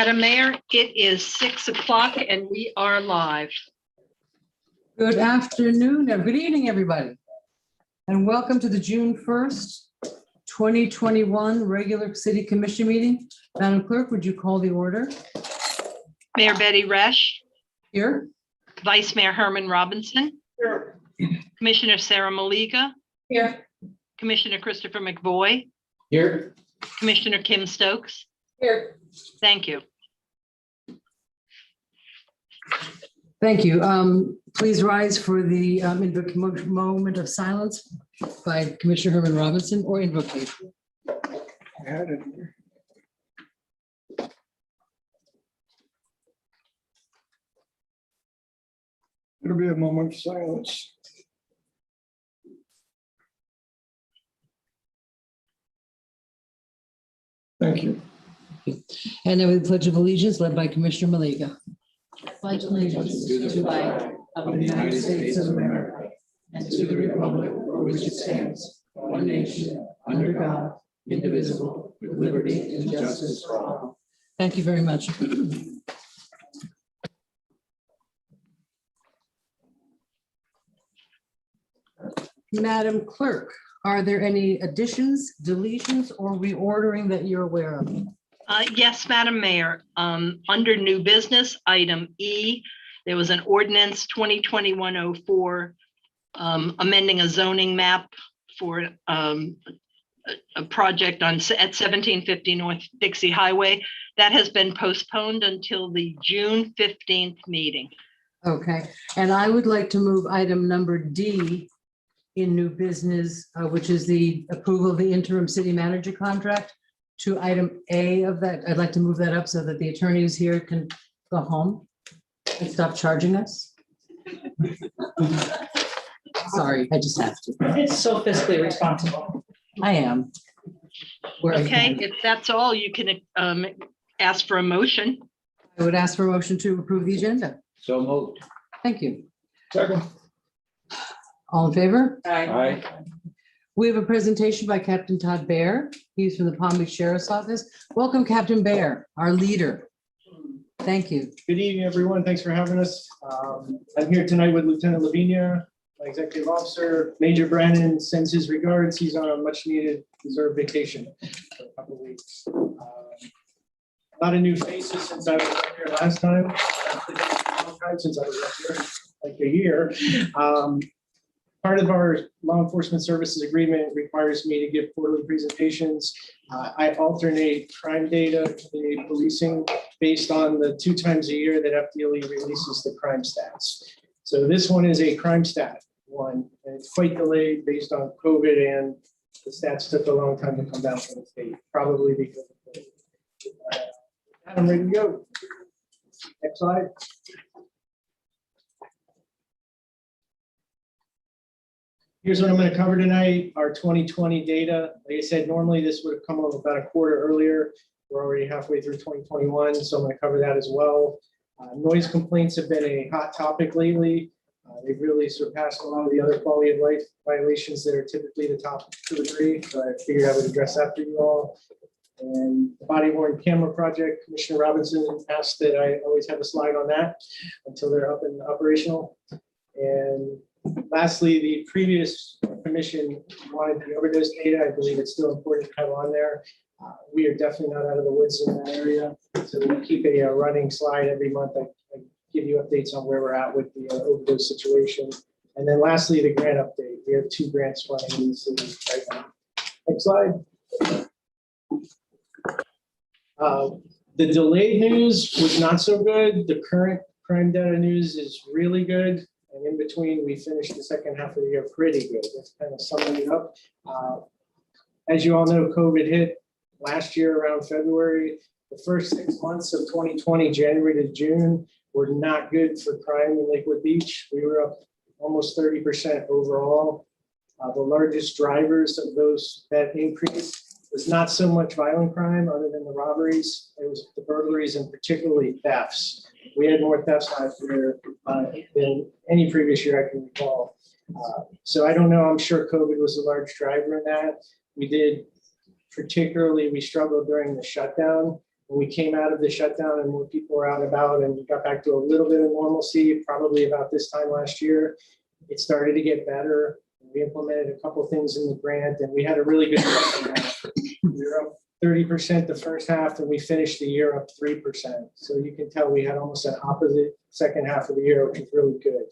Madam Mayor, it is 6 o'clock and we are live. Good afternoon, or good evening, everybody. And welcome to the June 1st, 2021 regular City Commission meeting. Madam Clerk, would you call the order? Mayor Betty Resch, Here. Vice Mayor Herman Robinson, Here. Commissioner Sarah Maliga, Here. Commissioner Christopher McVoy, Here. Commissioner Kim Stokes. Here. Thank you. Thank you. Please rise for the moment of silence by Commissioner Herman Robinson or invocation. I had it here. It'll be a moment of silence. Thank you. And then with the Pledge of Allegiance led by Commissioner Maliga. Pledge allegiance to the flag of the United States of America and to the republic for which it stands, one nation, under God, indivisible, with liberty and justice for all. Thank you very much. Madam Clerk, are there any additions, deletions, or reordering that you're aware of? Yes, Madam Mayor, under new business, item E, there was an ordinance 2021-04 amending a zoning map for a project at 1750 North Dixie Highway. That has been postponed until the June 15th meeting. Okay, and I would like to move item number D in new business, which is the approval of the interim city manager contract, to item A of that. I'd like to move that up so that the attorneys here can go home and stop charging us. Sorry, I just have to. It's so fiscally responsible. I am. Where I Okay, can. if that's all, you can ask for a motion. I would ask for a motion to approve the agenda. So moved. Thank you. Second. All in favor? Aye. We have a presentation by Captain Todd Bear. He's from the Palm Beach Sheriff's Office. Welcome, Captain Bear, our leader. Thank you. Good evening, everyone. Thanks for having us. I'm here tonight with Lieutenant Lavinia, my executive officer. Major Brennan sends his regards. He's on a much needed deserved vacation for a couple of weeks. A lot of new faces since I was up here last time. Since I was up here, like a year. Part of our law enforcement services agreement requires me to give quarterly presentations. I alternate crime data to the policing based on the 2 times a year that FDLE releases the crime stats. So this one is a crime stat one, and it's quite delayed based on COVID, and the stats took a long time to come down from the state, probably because of COVID. I'm ready to go. Next slide. Here's what I'm going to cover tonight, our 2020 data. Like I said, normally this would have come up about a quarter earlier. We're already halfway through 2021, so I'm going to cover that as well. Noise complaints have been a hot topic lately. They've really surpassed a lot of the other quality of life violations that are typically the top 2 or 3, so I figured I would address that for you all. And the body worn camera project, Commissioner Robinson asked that I always have a slide on that until they're up and operational. And lastly, the previous commission wanted the overdose data. I believe it's still important to have on there. We are definitely not out of the woods in that area. So we keep a running slide every month. I give you updates on where we're at with the overdose situation. And then lastly, the grant update. We have 2 grants running in the city right now. Next slide. The delayed news was not so good. The current crime data news is really good. And in between, we finished the second half of the year pretty good. That's kind of summing it up. As you all know, COVID hit last year around February. The first 6 months of 2020, January to June, were not good for crime in Lakewood Beach. We were up almost 30% overall. The largest drivers of that increase was not so much violent crime other than the robberies. It was the burglaries and particularly thefts. We had more thefts last year than any previous year I can recall. So I don't know, I'm sure COVID was a large driver in that. We struggled during the shutdown When we came out of the shutdown and more people were out and about and we got back to a little bit of normalcy, probably about this time last year, it started to get better. We implemented a couple things in the grant and we had a really good second half. We were up 30% the first half and we finished the year up 3%. So you can tell we had almost an opposite second half of the year, which was really good.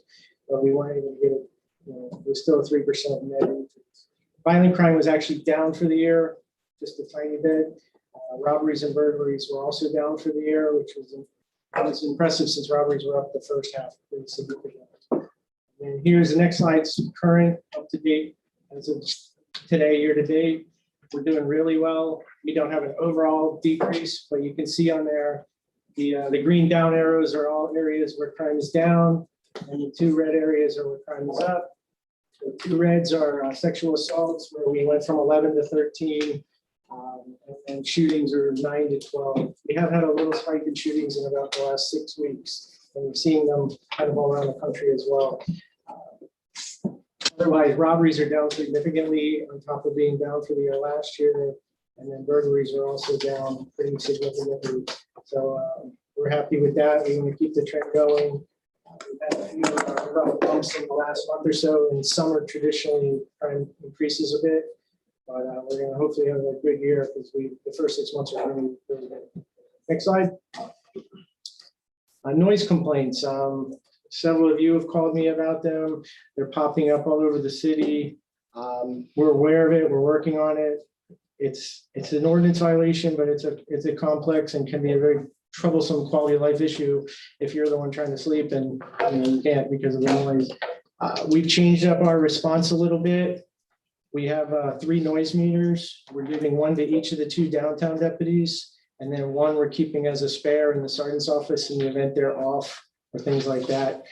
But we weren't able to get it, it was still a 3% net increase. Violent crime was actually down for the year, just a tiny bit. Robberies and burglaries were also down for the year, which was impressive since robberies were up the first half pretty significantly. And here's the next slide, current, up to date, as of today, year to date. We're doing really well. We don't have an overall decrease, but you can see on there, the green down arrows are all areas where crime is down, and the 2 red areas are where crime is up. The 2 reds are sexual assaults, where we went from 11 to 13, and shootings are 9 to 12. We have had a little spike in shootings in about the last 6 weeks, and we're seeing them kind of all around the country as well. Otherwise, robberies are down significantly on top of being down for the year last year, and then burglaries are also down pretty significantly. So we're happy with that. We want to keep the trend going. We've had a few bumps in the last month or so, and summer traditionally crime increases a bit. But we're going to hopefully have a good year because the first 6 months are really, really good. Next slide. Noise complaints. Several of you have called me about them. They're popping up all over the city. We're aware of it. We're working on it. It's an ordinance violation, but it's a complex and can be a very troublesome quality of life issue if you're the one trying to sleep and you can't because of the noise. We've changed up our response a little bit. We have 3 noise meters. We're giving 1 to each of the 2 downtown deputies, and then 1 we're keeping as a spare in the sergeant's office in the event they're off or things like that.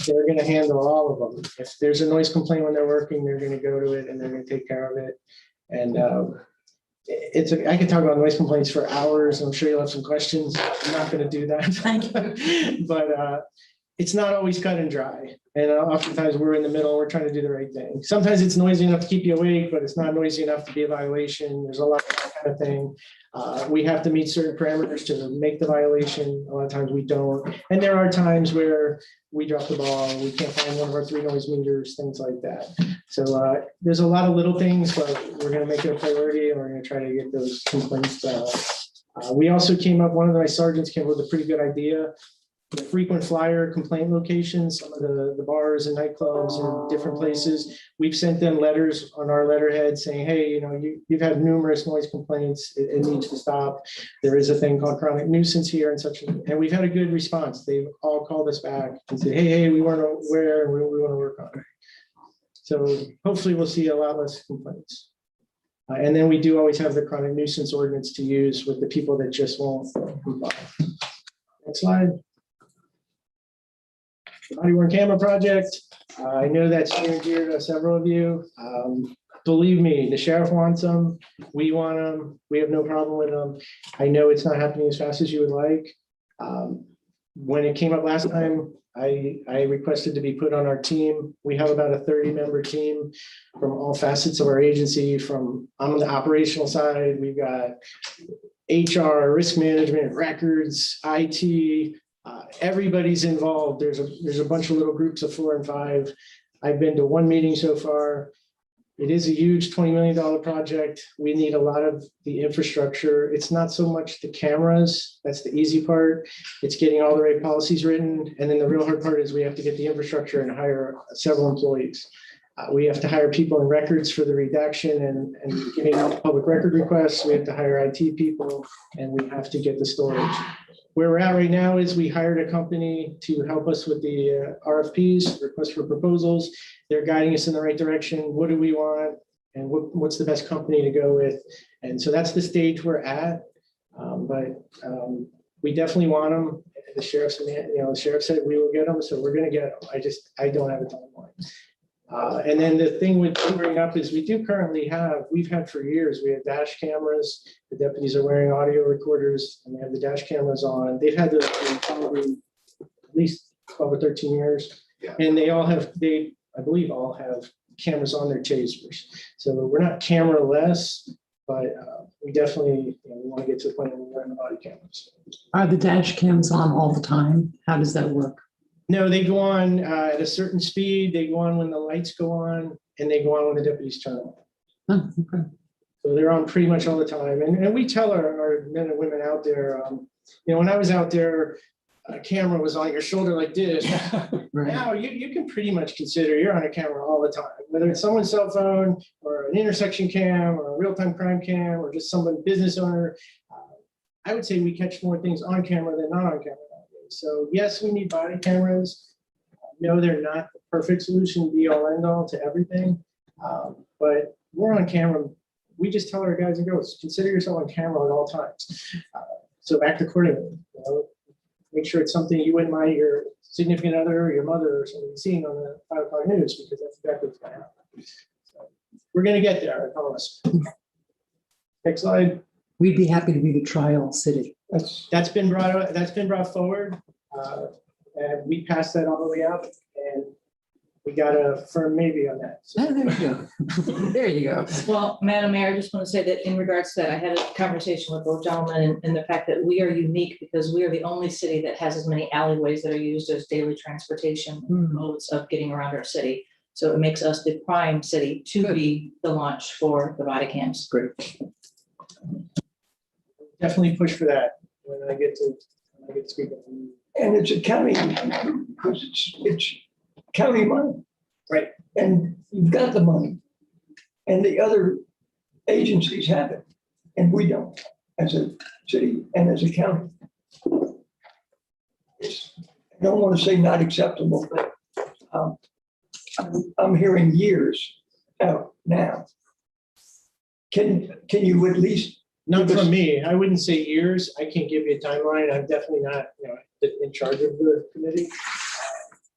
They're going to handle all of them. If there's a noise complaint when they're working, they're going to go to it and they're going to take care of it. And I could talk about noise complaints for hours. I'm sure you'll have some questions. I'm not going to do that. Thank you. But it's not always cut and dry. And oftentimes we're in the middle, we're trying to do the right thing. Sometimes it's noisy enough to keep you awake, but it's not noisy enough to be a violation. There's a lot of that kind of thing. We have to meet certain parameters to make the violation. A lot of times we don't. And there are times where we drop the ball, we can't find one of our 3 noise meters, things like that. So there's a lot of little things, but we're going to make it a priority and we're going to try to get those complaints. We also one of my sergeants came up with a pretty good idea. The frequent flyer complaint locations, some of the bars and nightclubs and different places, we've sent them letters on our letterhead saying, hey, you've had numerous noise complaints. It needs to stop. There is a thing called chronic nuisance here and such. And we've had a good response. They've all called us back and said, hey, we weren't aware and we want to work on it. So hopefully we'll see a lot less complaints. And then we do always have the chronic nuisance ordinance to use with the people that just won't comply. Next slide. The body worn camera project. I know that's near and dear to several of you. Believe me, the sheriff wants them. We want them. We have no problem with them. I know it's not happening as fast as you would like. When it came up last time, I requested to be put on our team. We have about a 30-member team from all facets of our agency. I'm on the operational side. We've got HR, risk management, records, IT. Everybody's involved. There's a bunch of little groups of 4 and 5. I've been to 1 meeting so far. It is a huge $20 million project. We need a lot of the infrastructure. It's not so much the cameras. That's the easy part. It's getting all the right policies written. And then the real hard part is we have to get the infrastructure and hire several employees. We have to hire people in records for the redaction and getting out public record requests. We have to hire IT people and we have to get the storage. Where we're at right now is we hired a company to help us with the RFPs, request for proposals. They're guiding us in the right direction. What do we want? And what's the best company to go with? And so that's the stage we're at. But we definitely want them. The sheriff said we will get them, so we're going to get them. I don't have a timeline. And then the thing with bring up is we've had for years, we have dash cameras. The deputies are wearing audio recorders and they have the dash cameras on. They've had those for probably at least 12 or 13 years. Yeah. And I believe all have cameras on their tasers. So we're not camera less, But we definitely, we want to get to the point where we're running body cameras. Are the dash cams on all the time? How does that work? No, they go on at a certain speed. They go on when the lights go on, and they go on when the deputies turn on. Oh, okay. So they're on pretty much all the time. And we tell our men and women out there, when I was out there, a camera was on your shoulder like this. Right. Now you can pretty much consider you're on a camera all the time, whether it's someone's cell phone or an intersection cam or a real-time crime cam or just someone business owner. I would say we catch more things on camera than not on camera nowadays. So yes, we need body cameras. No, they're not the perfect solution, be all end all to everything. But we're on camera. We just tell our guys and girls, consider yourself on camera at all times. So act accordingly. Make sure it's something you wouldn't mind your significant other or your mother or somebody seeing on the 5 o'clock news, because that's exactly what's going to happen. So we're going to get there, I promise. Next slide. We'd be happy to be the trial city. That's been brought forward, and we passed that all the way up, and we got a firm maybe on that. So Oh, there you go. There you go. Well, Madam Mayor, I just want to say that in regards to that, I had a conversation with both gentlemen and the fact that we are unique because we are the only city that has as many alleyways that are used as daily transportation modes of getting around our city. So it makes us the prime city to be the launch for the body cams. Great. definitely push for that when I get to speak. And it's a county, because it's county money. Right. And you've got the money. And the other agencies have it. And we don't, as a city and as a county. I don't want to say not acceptable, but I'm hearing years out now. Can you at least? Not from me. I wouldn't say years. I can't give you a timeline. I'm definitely not, in charge of the committee.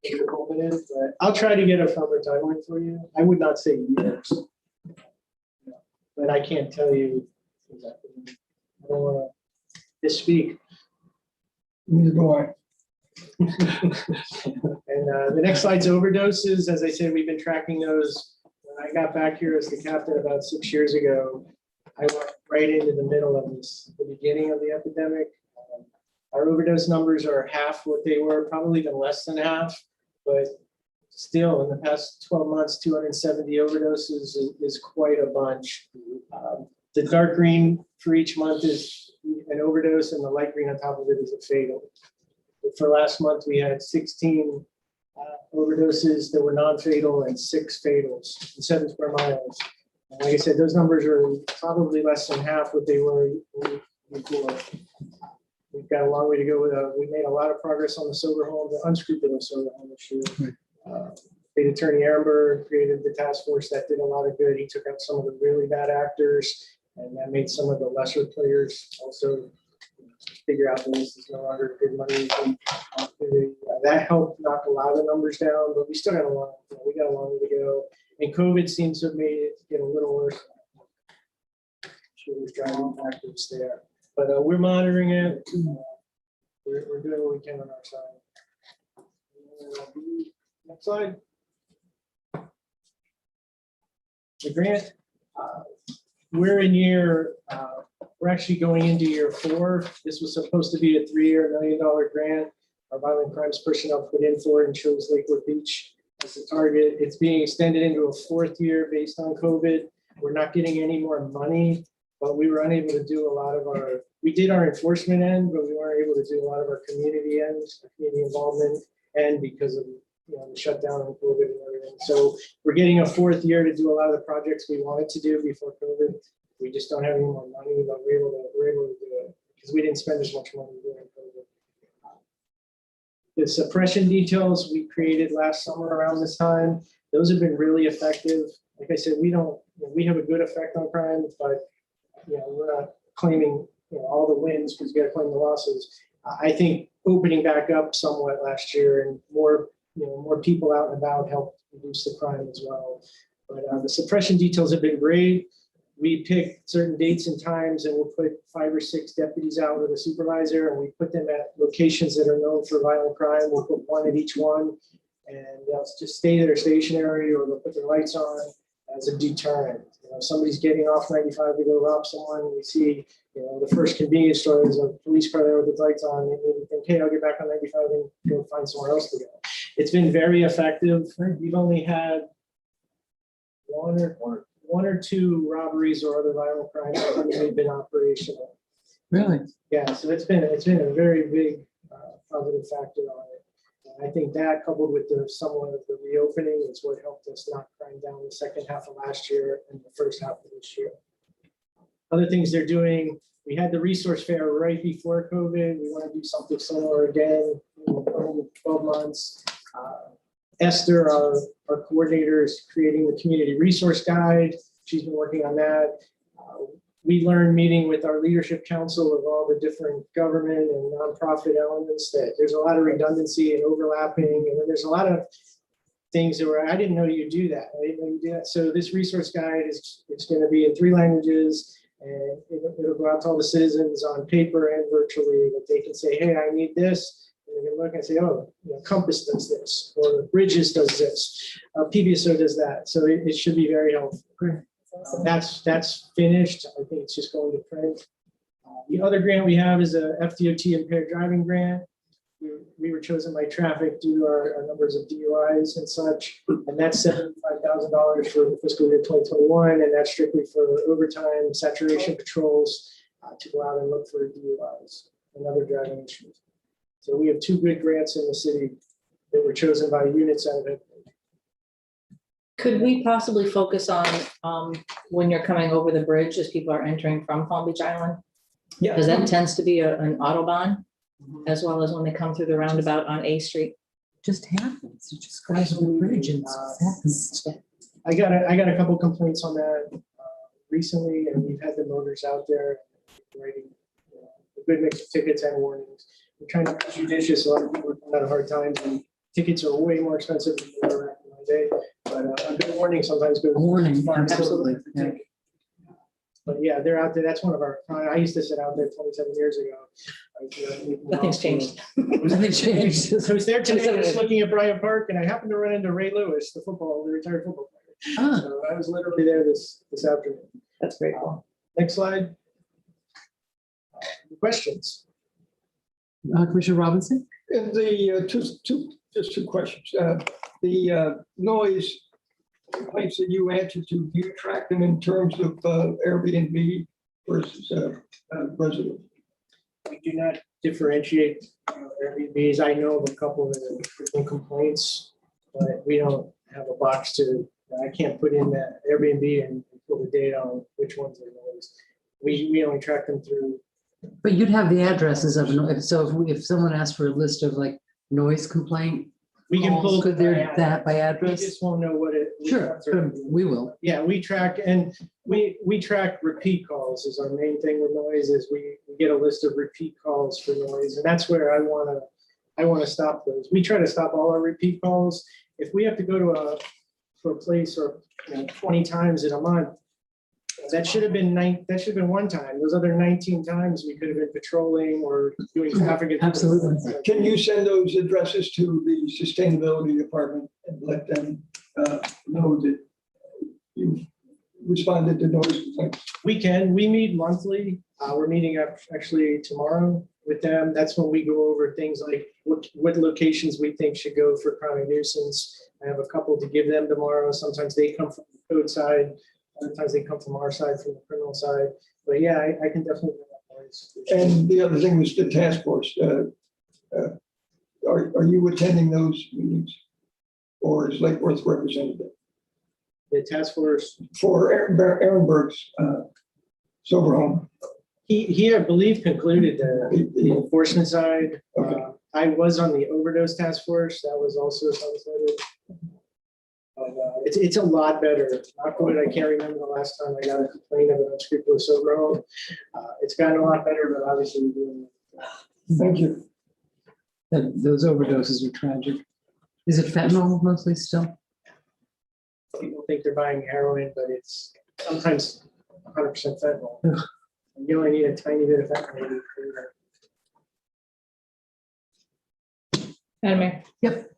But I'll try to get a firmer timeline for you. I would not say years. But I can't tell you exactly. I don't want to misspeak. Neither do I. And the next slide's overdoses. As I said, we've been tracking those. When I got back here as the captain about 6 years ago, I went right into the middle of this, the beginning of the epidemic. Our overdose numbers are half what they were, probably even less than half, but still in the past 12 months, 270 overdoses is quite a bunch. The dark green for each month is an overdose, and the light green on top of it is a fatal. But for last month, we had 16 overdoses that were non-fatal and 6 fatals in 7 square miles. And like I said, those numbers are probably less than half what they were before. We've got a long way to go. We made a lot of progress on the sober home, the unscrupulous sober home issue. State Attorney Ehrenberg created the task force that did a lot of good. He took out some of the really bad actors, and that made some of the lesser players also figure out that this is no longer good money. That helped knock a lot of numbers down, but we still got a long way to go. And COVID seems to have made it get a little worse. Sure, there's driving factors there, but we're monitoring it. We're doing what we can on our side. Next slide. The grant. We're actually going into year 4. This was supposed to be a 3-year, $1 million grant. Our violent crimes personnel put in for it and chose Lakewood Beach as the target. It's being extended into a 4th year based on COVID. We're not getting any more money, but we were unable to do a lot of we did our enforcement end, but we weren't able to do a lot of our community ends, community involvement end because of the shutdown and COVID and everything. So we're getting a 4th year to do a lot of the projects we wanted to do before COVID. We just don't have any more money, but we're able to do it because we didn't spend as much money during COVID. The suppression details we created last summer around this time, those have been really effective. Like I said, we have a good effect on crime, but we're not claiming all the wins because you got to claim the losses. I think opening back up somewhat last year and more people out and about helped reduce the crime as well. But the suppression details have been great. We pick certain dates and times, and we'll put 5 or 6 deputies out with a supervisor, and we put them at locations that are known for violent crime. We'll put 1 at each one, and they'll just stay there stationary, or they'll put their lights on. as a deterrent. You know, somebody's getting off 95 to go rob someone, we see, you know, the first convenience store is a police car there with the lights on, and we think, hey, I'll get back on 95 and go find somewhere else to go. It's been very effective. We've only had one or two robberies or other violent crimes that haven't been operational. Really? Yeah, so it's been a very big positive factor on it. And I think that coupled with the somewhat of the reopening is what helped us knock crime down the second half of last year and the first half of this year. Other things they're doing, we had the resource fair right before COVID. We want to do something similar again in 12 months. Esther, our coordinator, is creating the community resource guide. She's been working on that. We learned meeting with our leadership council of all the different government and nonprofit elements that there's a lot of redundancy and overlapping, and then there's a lot of things that were, I didn't know you do that. I didn't know you do that. So this resource guide it's going to be in 3 languages, and it'll go out to all the citizens on paper and virtually, that they can say, hey, I need this. And they can look and say, oh, you know, Compass does this, or Bridges does this, PBSO does that. So it should be very helpful. That's finished. I think it's just going to print. The other grant we have is a FDOT impaired driving grant. We were chosen by traffic due to our numbers of DUIs and such, and that's $75,000 for the fiscal year 2021, and that's strictly for overtime saturation patrols to go out and look for DUIs and other driving issues. So we have 2 good grants in the city that were chosen by units out of it. Could we possibly focus on when you're coming over the bridge as people are entering from Palm Beach Island? Yeah. Because that tends to be an Autobahn, as well as when they come through the roundabout on A Street. Just happens. It just goes over the bridge and it happens. I got a couple complaints on that recently, and we've had the motors out there writing a good mix of tickets and warnings. We're trying to be judicious. A lot of people are having a hard time, and tickets are way more expensive than they were back in my day. But a good warning sometimes goes. Warning, far. absolutely. Yeah. But yeah, they're out there. That's one of our. I used to sit out there 27 years ago. Nothing's changed. Nothing changed. So I was there today, just looking at Bryant Park, and I happened to run into Ray Lewis, the retired football player. Ah. So I was literally there this afternoon. That's very cool. Next slide. Questions? Commissioner Robinson? And the just 2 questions. The noise complaints that you answered to, do you track them in terms of Airbnb versus resident? We do not differentiate Airbnbs. I know of a couple that have frequent complaints, but we don't have a box to, I can't put in that Airbnb and pull the data on which ones are noise. We only track them through. But you'd have the addresses of, so if someone asked for a list of like noise complaint, We can pull could there that by We address? just won't know what it. Sure, we will. Yeah, we track, and we track repeat calls is our main thing with noise, is we get a list of repeat calls for noise, and that's where I wanna stop those. We try to stop all our repeat calls. If we have to go to a place or 20 times in a month, that should have been 1 time. Those other 19 times we could have been patrolling or doing traffic. Absolutely. Can you send those addresses to the sustainability department and let them know that you responded to noise complaints? We meet monthly. We're meeting up actually tomorrow with them. That's when we go over things like what locations we think should go for chronic nuisance. I have a couple to give them tomorrow. Sometimes they come from the code side. Sometimes they come from our side, from the criminal side. But yeah, I can definitely. And the other thing was the task force. Are you attending those meetings? Or is Lake Worth representative? The task force. For Aaron Burke's sober home. He, I believe, concluded the enforcement side. Okay. I was on the overdose task force. That was also sunsetted. But it's a lot better. Not good. I can't remember the last time I got a complaint of an unscrupulous sober home. It's gotten a lot better, but obviously we're doing it. Thank you. Those overdoses are tragic. Is it fentanyl mostly still? People think they're buying heroin, but it's sometimes 100% fentanyl. Ugh. And you only need a tiny bit of fentanyl. Madam Mayor? Yep.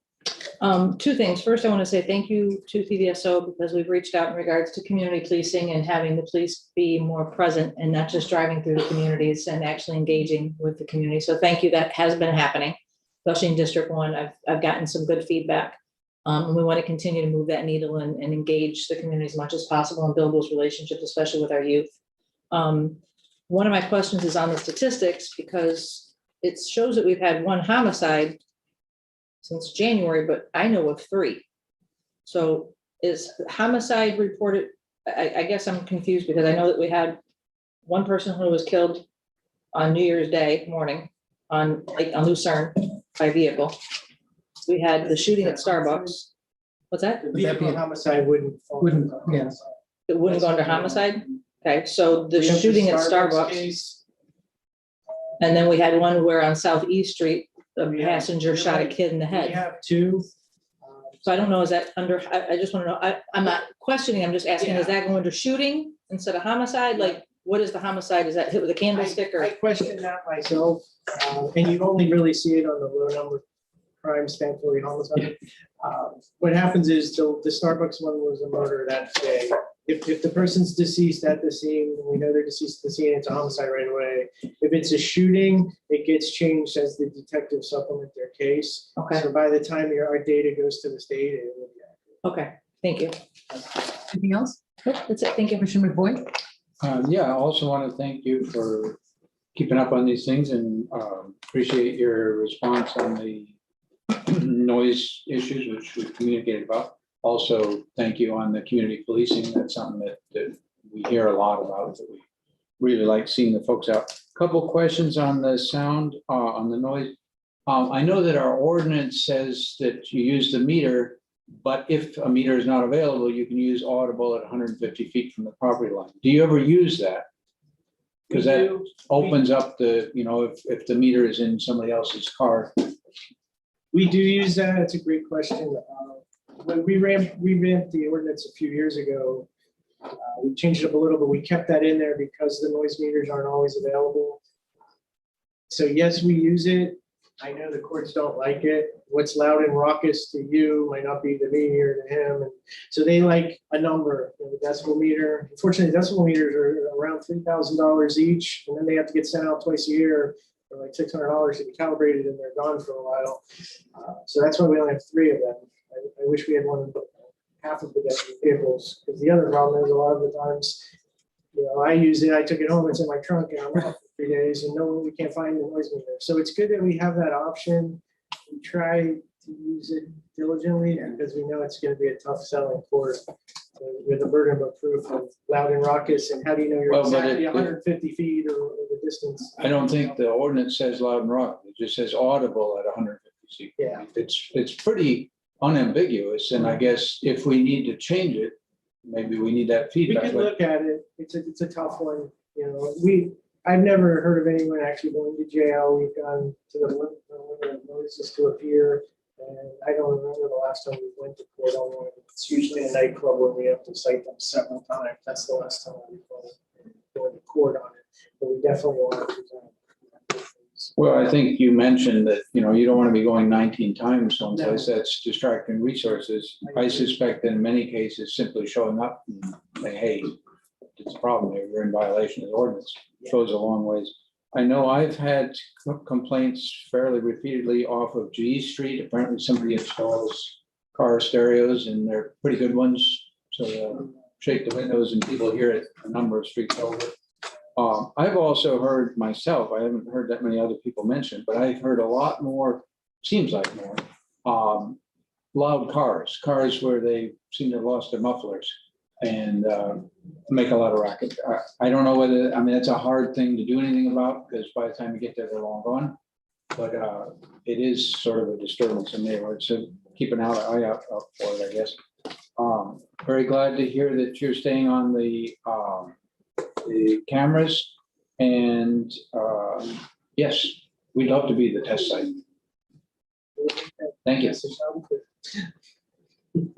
Two things. First, I want to say thank you to PBSO because we've reached out in regards to community policing and having the police be more present and not just driving through the communities and actually engaging with the community. So thank you. That has been happening, especially in District 1. I've gotten some good feedback. And we want to continue to move that needle and engage the community as much as possible and build those relationships, especially with our youth. One of my questions is on the statistics because it shows that we've had one homicide since January, but I know of 3. So is homicide reported? I guess I'm confused because I know that we had one person who was killed on New Year's Day morning on Lucerne by vehicle. We had the shooting at Starbucks. What's that? The vehicle homicide wouldn't. Wouldn't, yeah. It wouldn't go under homicide? Okay, so the We have shooting at Starbucks, case. and then we had one where on Southeast Street, a We have- passenger shot a kid in the We head. have 2. So I don't know, is that under, I just want to know, I'm not questioning, I'm just asking, is that going under shooting instead of homicide? Like, what is the homicide? Is that hit with a candlestick I or? question that myself, and you only really see it on the low number crimes, thankfully, homicide. What happens is the Starbucks one was a murder that day. If the person's deceased at the scene, we know they're deceased at the scene, it's a homicide right away. If it's a shooting, it gets changed as the detectives supplement their case. Okay, So by the time our data goes to the state, it will be accurate. okay, thank you. Anything else? Nope, that's it, thank you. Commissioner McBoyd? Yeah, I also want to thank you for keeping up on these things and appreciate your response on the noise issues, which we communicated about. Also, thank you on the community policing. That's something that we hear a lot about, that we really like seeing the folks out. Couple questions on the sound, on the noise. I know that our ordinance says that you use the meter, but if a meter is not available, you can use audible at 150 feet from the property line. Do you ever use that? Because We that do. opens up the, if the meter is in somebody else's car. We do use that. It's a great question. When we revamped the ordinance a few years ago, we changed it up a little, but we kept that in there because the noise meters aren't always available. So yes, we use it. I know the courts don't like it. What's loud and raucous to you might not be to me or to him. And so they like a number, the decibel meter. Unfortunately, decibel meters are around $3,000 each, and then they have to get sent out twice a year for like $600 to be calibrated, and they're gone for a while. So that's why we only have 3 of them. I wish we had half of the vehicles, because the other problem is a lot of the times, I use it, I took it home, it's in my trunk, and I'm out for 3 days, and we can't find the noise meter. So it's good that we have that option. We try to use it diligently, because we know it's going to be a tough selling court with the burden of proof of loud and raucous, and how do you know you're Well, but exactly it- 150 feet or the distance? I don't think the ordinance says loud and rock. It just says audible at 150 feet. Yeah. It's pretty unambiguous, and I guess if we need to change it, maybe we need that We feedback. could but- look at it. It's a tough one, I've never heard of anyone actually going to jail. We've gone to the limit of notices to appear. And I don't remember the last time we went to court on one. It's usually a nightclub where we have to cite them several times. That's the last time we've gone to court on it. But we definitely want to present. Well, I think you mentioned that, you don't want to be going 19 times someplace. That's distracting resources. I suspect that in many cases, simply showing up and saying, hey, it's a problem here, you're in violation of the ordinance, goes a long ways. I know I've had complaints fairly repeatedly off of G Street. Apparently somebody installs car stereos, and they're pretty good ones. So shake the windows and people hear it a number of streets over. I've also heard myself, I haven't heard that many other people mention, but I've heard a lot more, seems like more, loud cars where they seem to have lost their mufflers and make a lot of racket. I don't know whether, it's a hard thing to do anything about, because by the time you get there, they're long gone. But it is sort of a disturbance in the neighborhood, so keep an eye out for it, I guess. Very glad to hear that you're staying on the cameras, and yes, we'd love to be the test site. Thank you.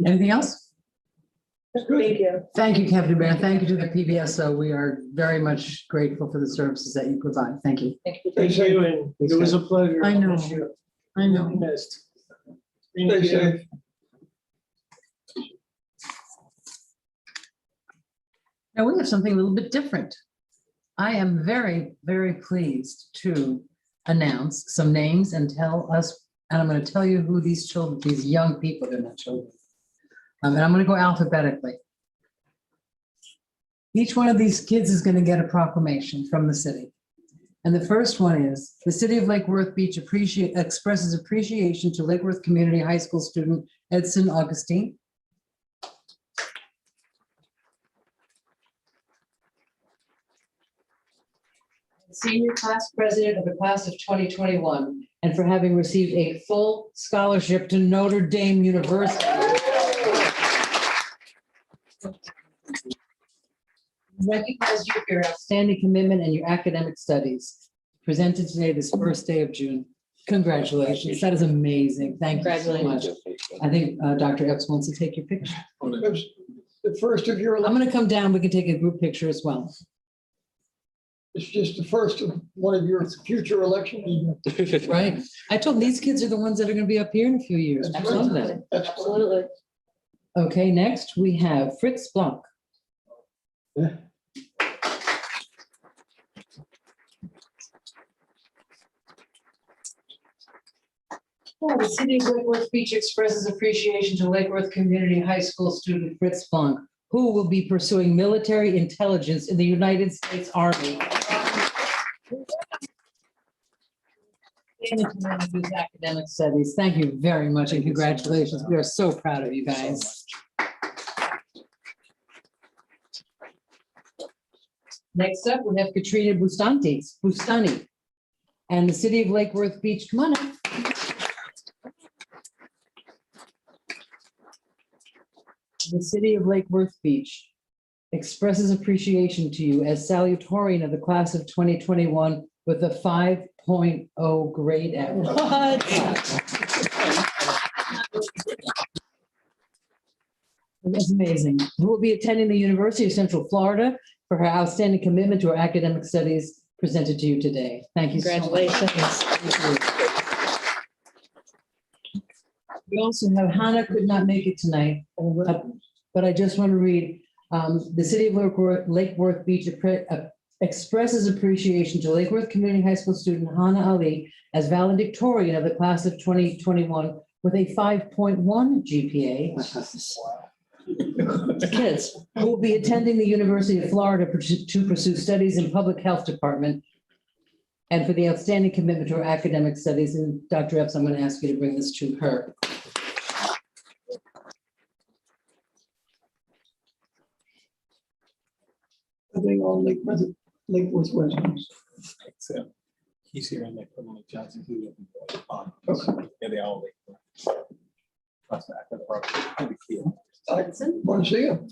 Anything else? Thank you. Thank you, Captain Bear. Thank you to the PBSO. We are very much grateful for the services that you provide. Thank you. Thank you. Thank you, and it was a pleasure. I know. Miss you. I know. Missed. Stay safe. Now we have something a little bit different. I am very, very pleased to announce some names and tell us, and I'm going to tell you who these children, these young people, they're not children. And I'm going to go alphabetically. Each one of these kids is going to get a proclamation from the city. And the first one is, the city of Lake Worth Beach expresses appreciation to Lake Worth Community High School student Edson Augustine. Senior class president of the class of 2021, and for having received a full scholarship to Notre Dame University. Recognize you for your outstanding commitment and your academic studies. Presented today, this first day of June. Congratulations. That is amazing. Thank you so much. I think Dr. Epps wants to take your picture. That's the first of your, I'm going to come down. We can take a group picture as well. it's just the first of one of your future elections. Right. I told them these kids are the ones that are going to be up here in a few years. I love that. Absolutely. Okay, next we have Fritz Blanc. Oh, the city of Lake Worth Beach expresses appreciation to Lake Worth Community High School student Fritz Blanc, who will be pursuing military intelligence in the United States Army. In the Humanities Academic Studies. Thank you very much and congratulations. We are so proud of you guys. Next up, we have Katrina Bustani. And the city of Lake Worth Beach, come on up. The city of Lake Worth Beach expresses appreciation to you as salutatorian of the class of 2021 with a 5.0 grade average. That's amazing. Who will be attending the University of Central Florida for her outstanding commitment to her academic studies presented to you today. Thank you so much. Congratulations. We also have Hannah could not make it tonight, but I just want to read, the city of Lake Worth Beach expresses appreciation to Lake Worth Community High School student Hannah Ali as valedictorian of the class of 2021 with a 5.1 GPA. Kids who will be attending the University of Florida to pursue studies in public health department and for the outstanding commitment to her academic studies. And Dr. Epps, I'm going to ask you to bring this to her. Are they all Lake Worth residents? Except he's here in that criminal Johnson. Okay. Yeah, they all Lake. That's the kid. I want to see them.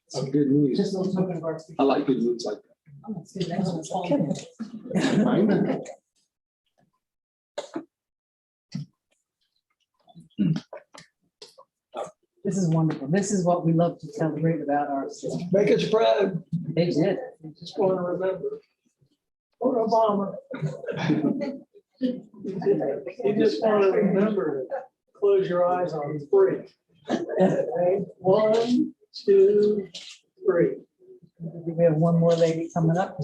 Some good news. Just a little token of our I like good news like that. This is wonderful. This is what we love to celebrate about our city. Make us proud. They did. Just want to remember. Or Obama. You just want to remember, close your eyes on 3. Okay, 1, 2, 3. We have one more lady coming up.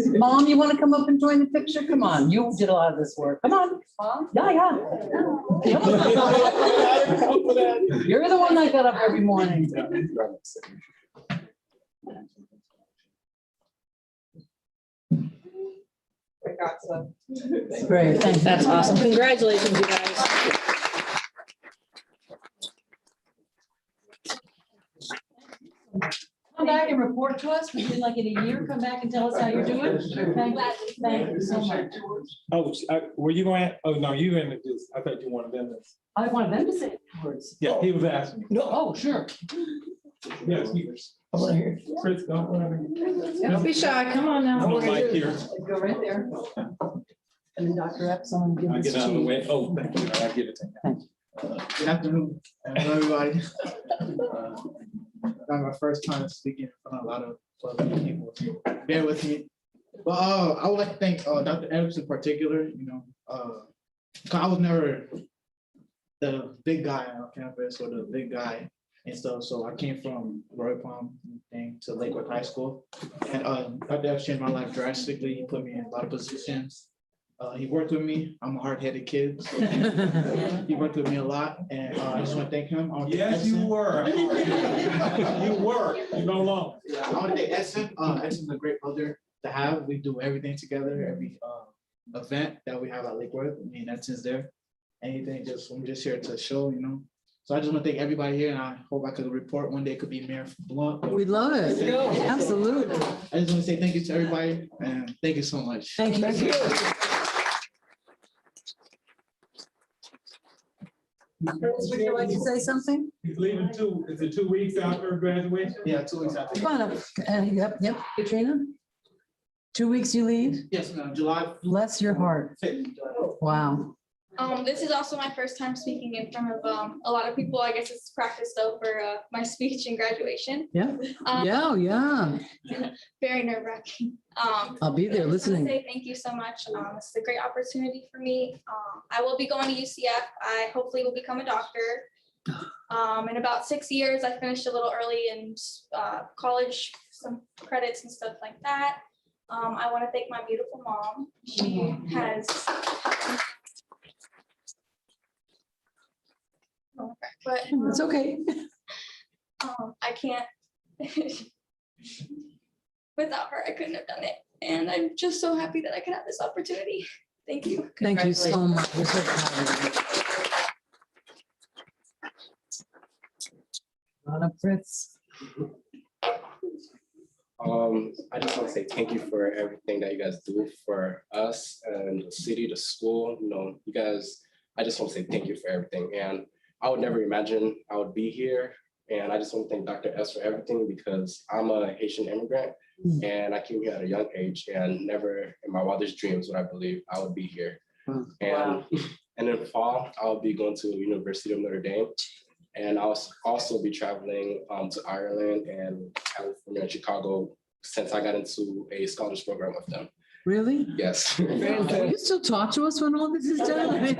Mom, you want to come up and join the picture? Come on, you did a lot of this work. Come on. Mom? Yeah. You're the one that got up every morning. Great, thank you. That's awesome. Congratulations, you guys. Come back and report to us within like in a year. Come back and tell us how you're doing. Thank you so much. Oh, were you going? Oh, no, you introduced. I thought you wanted them to. I wanted them to say words. Yeah, he was asking me. No, Oh, sure. Yes, he was. I want to hear. Chris, don't Don't be shy. Come on now. I'm like here. Go right there. And then Dr. Epps, I'm gonna I give get this out to of the you. way. Oh, thank you. I give it to you. Good afternoon, everybody. Not my first time speaking in front of a lot of other people. Bear with me. Well, I would like to thank Dr. Evans in particular, I was never the big guy on campus or the big guy and stuff. So I came from Roy Palm thing to Lakewood High School. And Dr. Evans changed my life drastically. He put me in a lot of positions. He worked with me. I'm a hard-headed kid. So he worked with me a lot, and I just want to thank him. Yes, you were. You were, you no longer. Yeah, I want to thank Edson. Edson's a great brother to have. We do everything together. Every event that we have at Lakewood, me and Edson's there. Anything, I'm just here to show, So I just want to thank everybody here, and I hope I could report one day. Could be Mayor Blunt. We love it. Absolutely. I just want to say thank you to everybody, and thank you so much. Thank you. Would you like to say something? He's leaving is it 2 weeks after graduation? Yeah, 2 weeks after. Come on up. Yep, Katrina. 2 weeks you leave? Yes, ma'am. July. Bless your heart. 5th. Wow. This is also my first time speaking in front of a lot of people. I guess it's practice though for my speech and graduation. Yeah. Yeah. Very nerve wracking. I'll be there I just wanna listening. say thank you so much. This is a great opportunity for me. I will be going to UCF. I hopefully will become a doctor. In about 6 years, I finished a little early in college, some credits and stuff like that. I want to thank my beautiful mom. She has. But It's okay. I can't. Without her, I couldn't have done it. And I'm just so happy that I could have this opportunity. Thank you. Thank you so much. We're so proud of you. On up, Fritz. I just want to say thank you for everything that you guys do for us and the city, the school, you guys, I just want to say thank you for everything. And I would never imagine I would be here. And I just want to thank Dr. S for everything because I'm a Haitian immigrant and I came here at a young age and never in my wildest dreams would I believe I would be here. And in fall, I'll be going to University of Notre Dame. And I'll also be traveling to Ireland and California and Chicago since I got into a scholarship program with them. Really? Yes. Can you still talk to us when all this is done?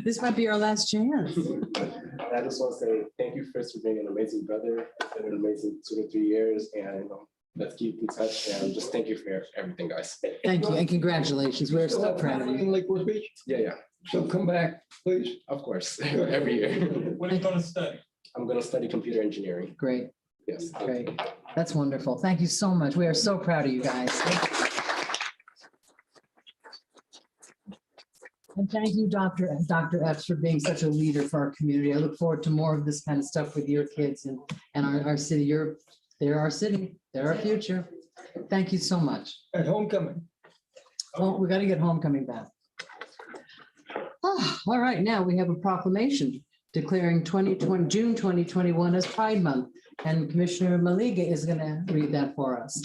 This might be our last chance. I just want to say thank you first for being an amazing brother. It's been an amazing 2 to 3 years, and let's keep in touch. And just thank you for everything, guys. Thank you and congratulations. We're so proud of In you. Lakewood Beach, Yeah, so come back, please. of course, every year. What are you gonna study? I'm going to study computer engineering. Great, Yes. great. That's wonderful. Thank you so much. We are so proud of you guys. And thank you, Dr. Epps, for being such a leader for our community. I look forward to more of this kind of stuff with your kids and our city. They're our city. They're our future. Thank you so much. At homecoming. Well, we got to get homecoming back. Oh, all right, now we have a proclamation declaring June 2021 as Pride Month. And Commissioner Maliga is going to read that for us.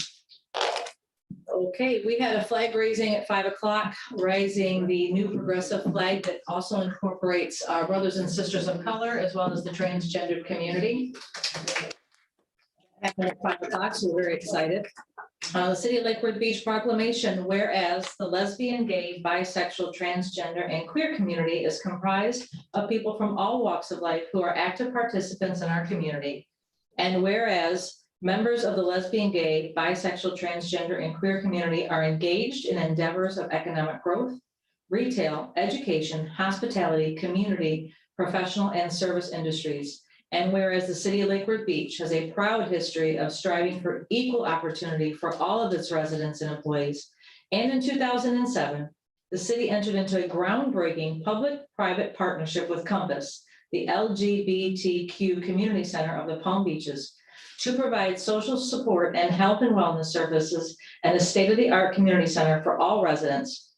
Okay, we had a flag raising at 5 o'clock, raising the new progressive flag that also incorporates our brothers and sisters of color as well as the transgendered community. Happened at 5 o'clock, so we're very excited. The City of Lakewood Beach proclamation, whereas the lesbian, gay, bisexual, transgender, and queer community is comprised of people from all walks of life who are active participants in our community. And whereas members of the lesbian, gay, bisexual, transgender, and queer community are engaged in endeavors of economic growth, retail, education, hospitality, community, professional, and service industries. And whereas the City of Lakewood Beach has a proud history of striving for equal opportunity for all of its residents and employees. And in 2007, the city entered into a groundbreaking public-private partnership with Compass, the LGBTQ community center of the Palm Beaches, to provide social support and health and wellness services and a state-of-the-art community center for all residents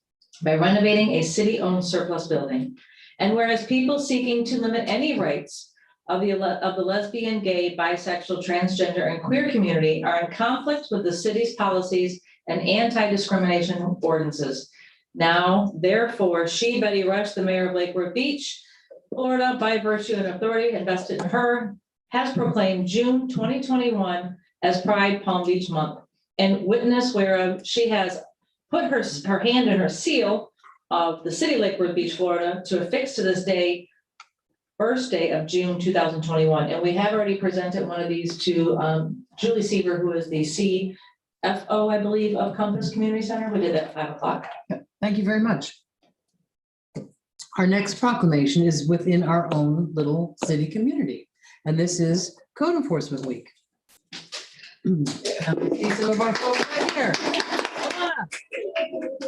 by renovating a city-owned surplus building. And whereas people seeking to limit any rights of the lesbian, gay, bisexual, transgender, and queer community are in conflict with the city's policies and anti-discrimination ordinances. Now, therefore, she, Betty Rush, the mayor of Lakewood Beach, Florida, by virtue and authority invested in her, has proclaimed June 2021 as Pride Palm Beach Month. and witness whereof she has put her hand and her seal of the city of Lake Worth Beach, Florida, to affix to this day, first day of June 2021. And we have already presented one of these to Julie Seaver, who is the CFO, I believe, of Compass Community Center. We did that at 5 o'clock. Thank you very much. Our next proclamation is within our own little city community, and this is Code Enforcement Week. See some of our folks right here. Come on up.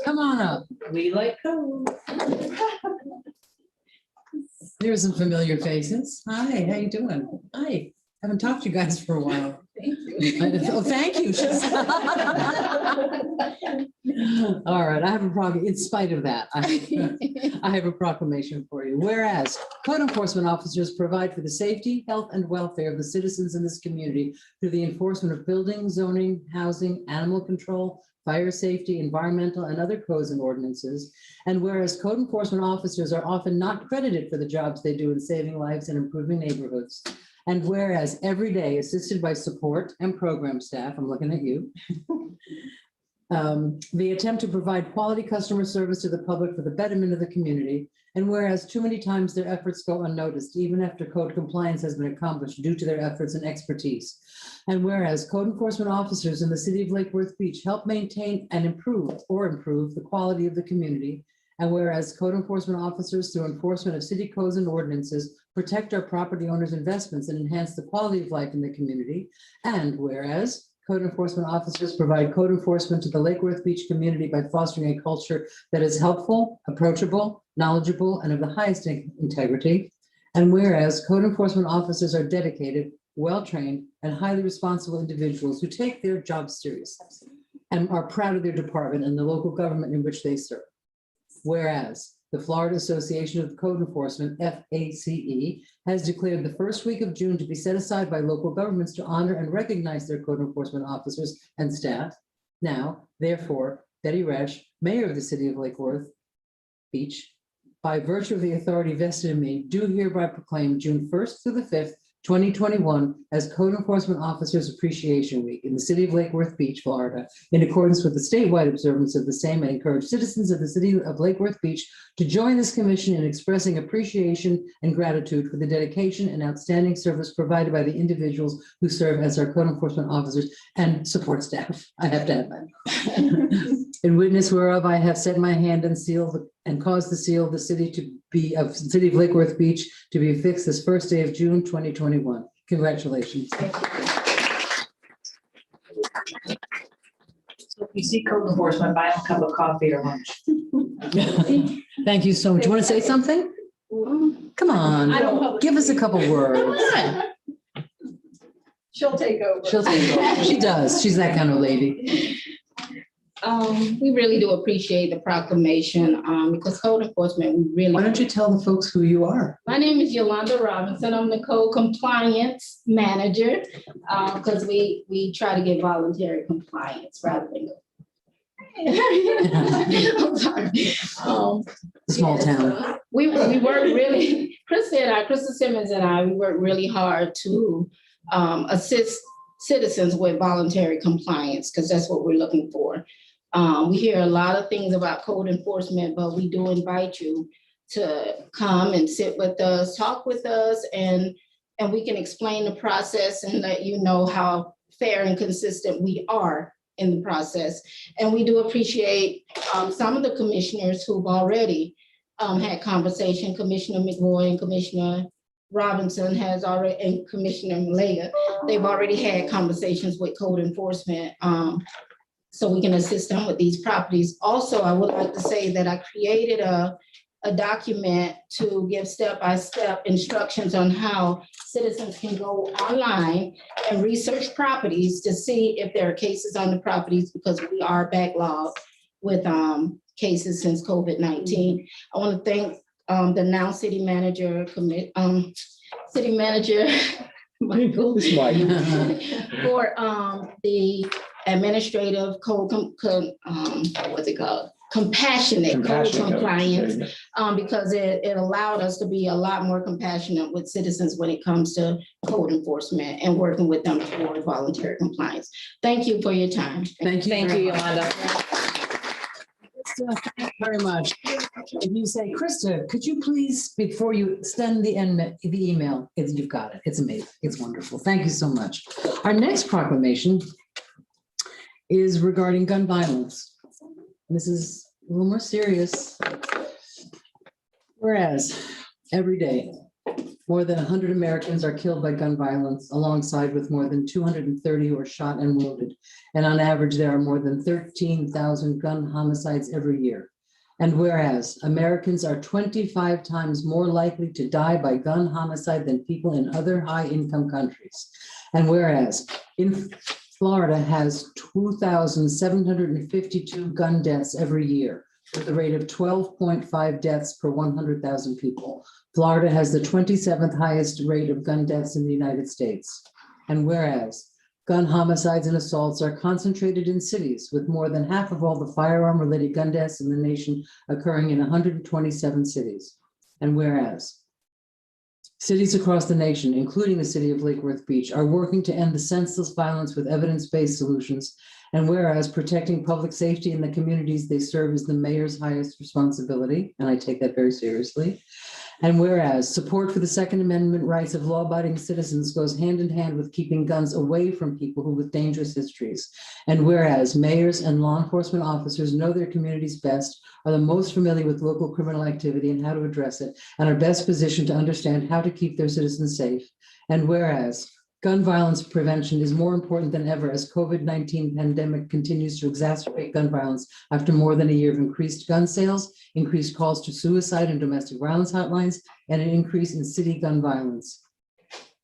Come on up. We like code. There's some familiar faces. Hi, how you doing? Hi. Haven't talked to you guys for a while. Thank you. Oh, thank you. All right, I have a problem. In spite of that, I have a proclamation for you. Whereas code enforcement officers provide for the safety, health, and welfare of the citizens in this community through the enforcement of building, zoning, housing, animal control, fire safety, environmental, and other codes and ordinances. And whereas code enforcement officers are often not credited for the jobs they do in saving lives and improving neighborhoods. And whereas every day, assisted by support and program staff, I'm looking at you, they attempt to provide quality customer service to the public for the betterment of the community. And whereas too many times their efforts go unnoticed, even after code compliance has been accomplished due to their efforts and expertise. And whereas code enforcement officers in the city of Lake Worth Beach help maintain and improve the quality of the community. And whereas code enforcement officers, through enforcement of city codes and ordinances, protect our property owners' investments and enhance the quality of life in the community. And whereas code enforcement officers provide code enforcement to the Lake Worth Beach community by fostering a culture that is helpful, approachable, knowledgeable, and of the highest integrity. And whereas code enforcement officers are dedicated, well-trained, and highly responsible individuals who take their jobs seriously and are proud of their department and the local government in which they serve. Whereas the Florida Association of Code Enforcement, FACE, has declared the first week of June to be set aside by local governments to honor and recognize their code enforcement officers and staff. Now, therefore, Betty Resch, Mayor of the City of Lake Worth Beach, by virtue of the authority vested in me, do hereby proclaim June 1st through the 5th, 2021 as Code Enforcement Officers Appreciation Week in the city of Lake Worth Beach, Florida, in accordance with the statewide observance of the same, and encourage citizens of the city of Lake Worth Beach to join this commission in expressing appreciation and gratitude for the dedication and outstanding service provided by the individuals who serve as our code enforcement officers and support staff. I have to add that. In witness whereof I have set my hand and sealed and caused the seal of the city of Lake Worth Beach to be affixed this first day of June 2021. Congratulations. So if you see code enforcement, buy them a cup of coffee or lunch. Thank you so much. You want to say something? Come on, give us a couple words. She'll take over. She'll take over. She does. She's that kind of lady. We really do appreciate the proclamation because code enforcement, we really. Why don't you tell the folks who you are? My name is Yolanda Robinson. I'm the code compliance manager because we try to get voluntary compliance rather than. I'm sorry. Small town. We work really, Krista Simmons and I, we work really hard to assist citizens with voluntary compliance because that's what we're looking for. We hear a lot of things about code enforcement, but we do invite you to come and sit with us, talk with us, and we can explain the process and let you know how fair and consistent we are in the process. And we do appreciate some of the commissioners who've already had conversation. Commissioner McVoy and Commissioner Robinson has already, and Commissioner Malega, they've already had conversations with code enforcement so we can assist them with these properties. Also, I would like to say that I created a document to give step-by-step instructions on how citizens can go online and research properties to see if there are cases on the properties because we are backlogged with cases since COVID-19. I want to thank the now city manager, Michael, for the administrative code, compassionate code Compassionate. compliance, because it allowed us to be a lot more compassionate with citizens when it comes to code enforcement and working with them toward voluntary compliance. Thank you for your time. Thank you. Thank very you, much. Yolanda. Krista, thank you very much. If you say, Krista, could you please, before you send the email, you've got it. It's amazing. It's wonderful. Thank you so much. Our next proclamation is regarding gun violence. This is a little more serious. Whereas every day, more than 100 Americans are killed by gun violence, alongside with more than 230 who are shot and wounded. And on average, there are more than 13,000 gun homicides every year. And whereas Americans are 25 times more likely to die by gun homicide than people in other high-income countries. And whereas in Florida has 2,752 gun deaths every year, with a rate of 12.5 deaths per 100,000 people. Florida has the 27th highest rate of gun deaths in the United States. And whereas gun homicides and assaults are concentrated in cities, with more than half of all the firearm-related gun deaths in the nation occurring in 127 cities. And whereas cities across the nation, including the city of Lake Worth Beach, are working to end the senseless violence with evidence-based solutions. And whereas protecting public safety in the communities they serve is the mayor's highest responsibility, and I take that very seriously. And whereas support for the Second Amendment rights of law-abiding citizens goes hand in hand with keeping guns away from people who with dangerous histories. And whereas mayors and law enforcement officers know their communities best, are the most familiar with local criminal activity and how to address it, and are best positioned to understand how to keep their citizens safe. And whereas gun violence prevention is more important than ever as COVID-19 pandemic continues to exacerbate gun violence after more than a year of increased gun sales, increased calls to suicide and domestic violence hotlines, and an increase in city gun violence.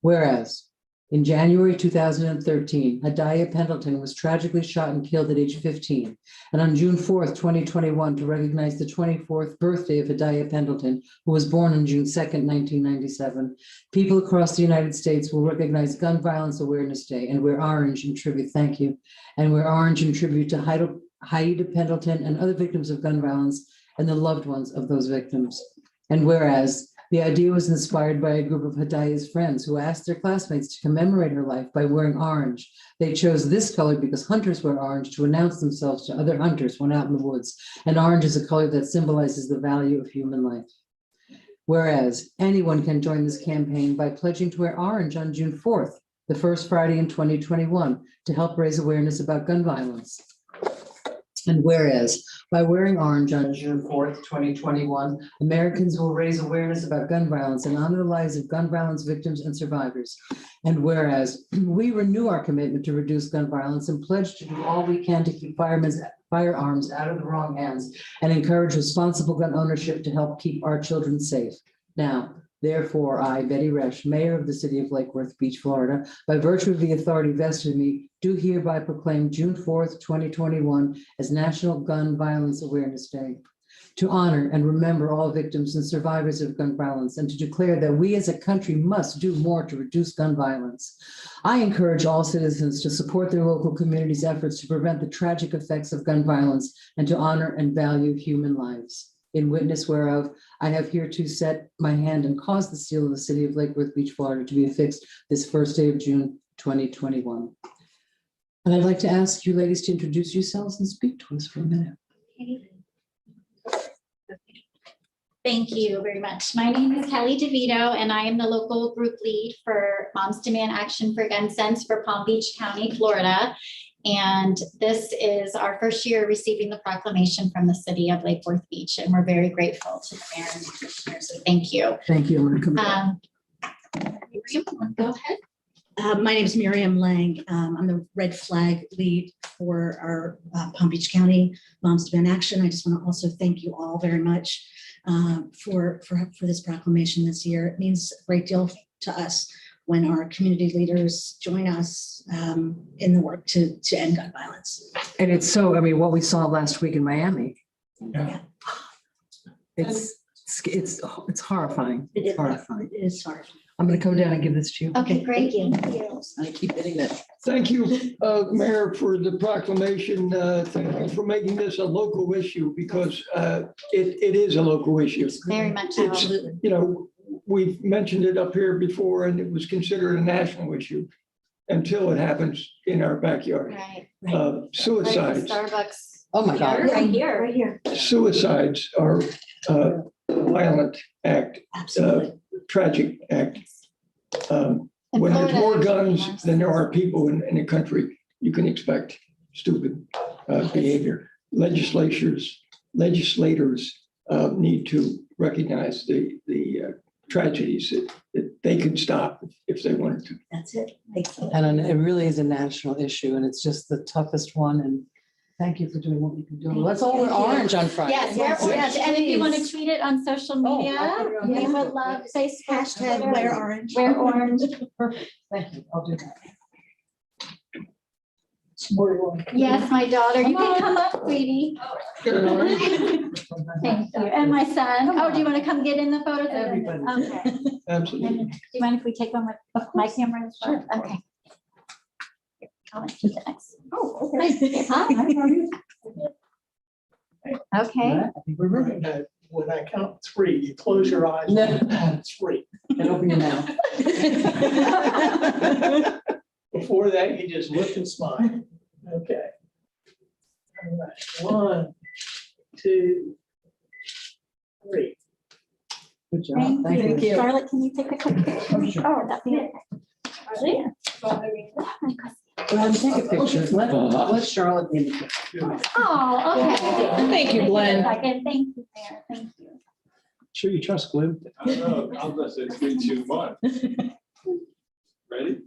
Whereas in January 2013, Hadaya Pendleton was tragically shot and killed at age 15. And on June 4th, 2021, to recognize the 24th birthday of Hadaya Pendleton, who was born on June 2nd, 1997, people across the United States will recognize Gun Violence Awareness Day and wear orange in tribute, thank you, and wear orange in tribute to Haida Pendleton and other victims of gun violence and the loved ones of those victims. And whereas the idea was inspired by a group of Hadaya's friends who asked their classmates to commemorate her life by wearing orange. They chose this color because hunters wear orange to announce themselves to other hunters when out in the woods. And orange is a color that symbolizes the value of human life. Whereas anyone can join this campaign by pledging to wear orange on June 4th, the first Friday in 2021, to help raise awareness about gun violence. And whereas by wearing orange on June 4th, 2021, Americans will raise awareness about gun violence and honor the lives of gun violence victims and survivors. And whereas we renew our commitment to reduce gun violence and pledge to do all we can to keep firearms out of the wrong hands and encourage responsible gun ownership to help keep our children safe. Now, therefore, I, Betty Resch, Mayor of the City of Lake Worth Beach, Florida, by virtue of the authority vested in me, do hereby proclaim June 4th, 2021 as National Gun Violence Awareness Day, to honor and remember all victims and survivors of gun violence, and to declare that we as a country must do more to reduce gun violence. I encourage all citizens to support their local communities' efforts to prevent the tragic effects of gun violence and to honor and value human lives. In witness whereof, I have hereto set my hand and caused the seal of the City of Lake Worth Beach, Florida to be affixed this first day of June, 2021. And I'd like to ask you ladies to introduce yourselves and speak to us for a minute. Thank you very much. My name is Kelly DeVito, and I am the local group lead for Moms Demand Action for Gun Sense for Palm Beach County, Florida. And this is our first year receiving the proclamation from the City of Lake Worth Beach, and we're very grateful to the mayor and the commissioners. So thank you. Thank you. I'm going to come back. Go ahead. My name is Miriam Lang. I'm the red flag lead for our Palm Beach County Moms Demand Action. I just want to also thank you all very much for this proclamation this year. It means a great deal to us when our community leaders join us in the work to end gun violence. And it's so, I mean, what we saw last week in Miami, Yeah. it's It's horrifying. It It's is. horrifying. It is hard. I'm gonna come down and give this to you. Okay, great. Thank you. I keep hitting that. Thank you, Mayor, for the proclamation. Thank you for making this a local issue because it is a local issue. Very much so. It's, you know, we've mentioned it up here before and it was considered a national issue until it happens in our backyard. Right. Suicides. Starbucks. Oh, my God. Right here. Right here. Suicides are a violent act, Absolutely. tragic act. In When there's Florida, more there's guns worse. than there are people in the country, you can expect stupid behavior. Legislators need to recognize the tragedies that they could stop if they wanted to. That's it. Thank you. And it really is a national issue and it's just the toughest one. And thank you for doing what you can do. Let's all wear Thank you. orange on Friday. Yes, Yes, and if you want to please. tweet it on social Oh, media, I'll put it on we Facebook. would love Facebook. Hashtag Twitter, wear orange. Wear orange. Thank you. I'll do that. Yes, my daughter. You can come up, sweetie. Thank you. And my son. Oh, do you want to come get in the photos? Everybody. Okay. Absolutely. Do you mind if we take one with my camera as well? Okay. I'll let you do the next. Oh, okay. Hi, how are you? Okay. I think we're ready. When I count three, you close your eyes. No. It's free. And open your mouth. Before that, you just look and smile. Okay. All right. 1, 2, 3. Good job. Thank you. Charlotte, can you take a quick picture? Oh, that'd be okay. Go ahead and take a picture. Let Charlotte be in the picture. Oh, okay. Thank you, Glenn. Second. Thank you, Mayor. Thank you. Sure you trust Glenn? I don't know. I'll just say 3, 2, 1. Ready?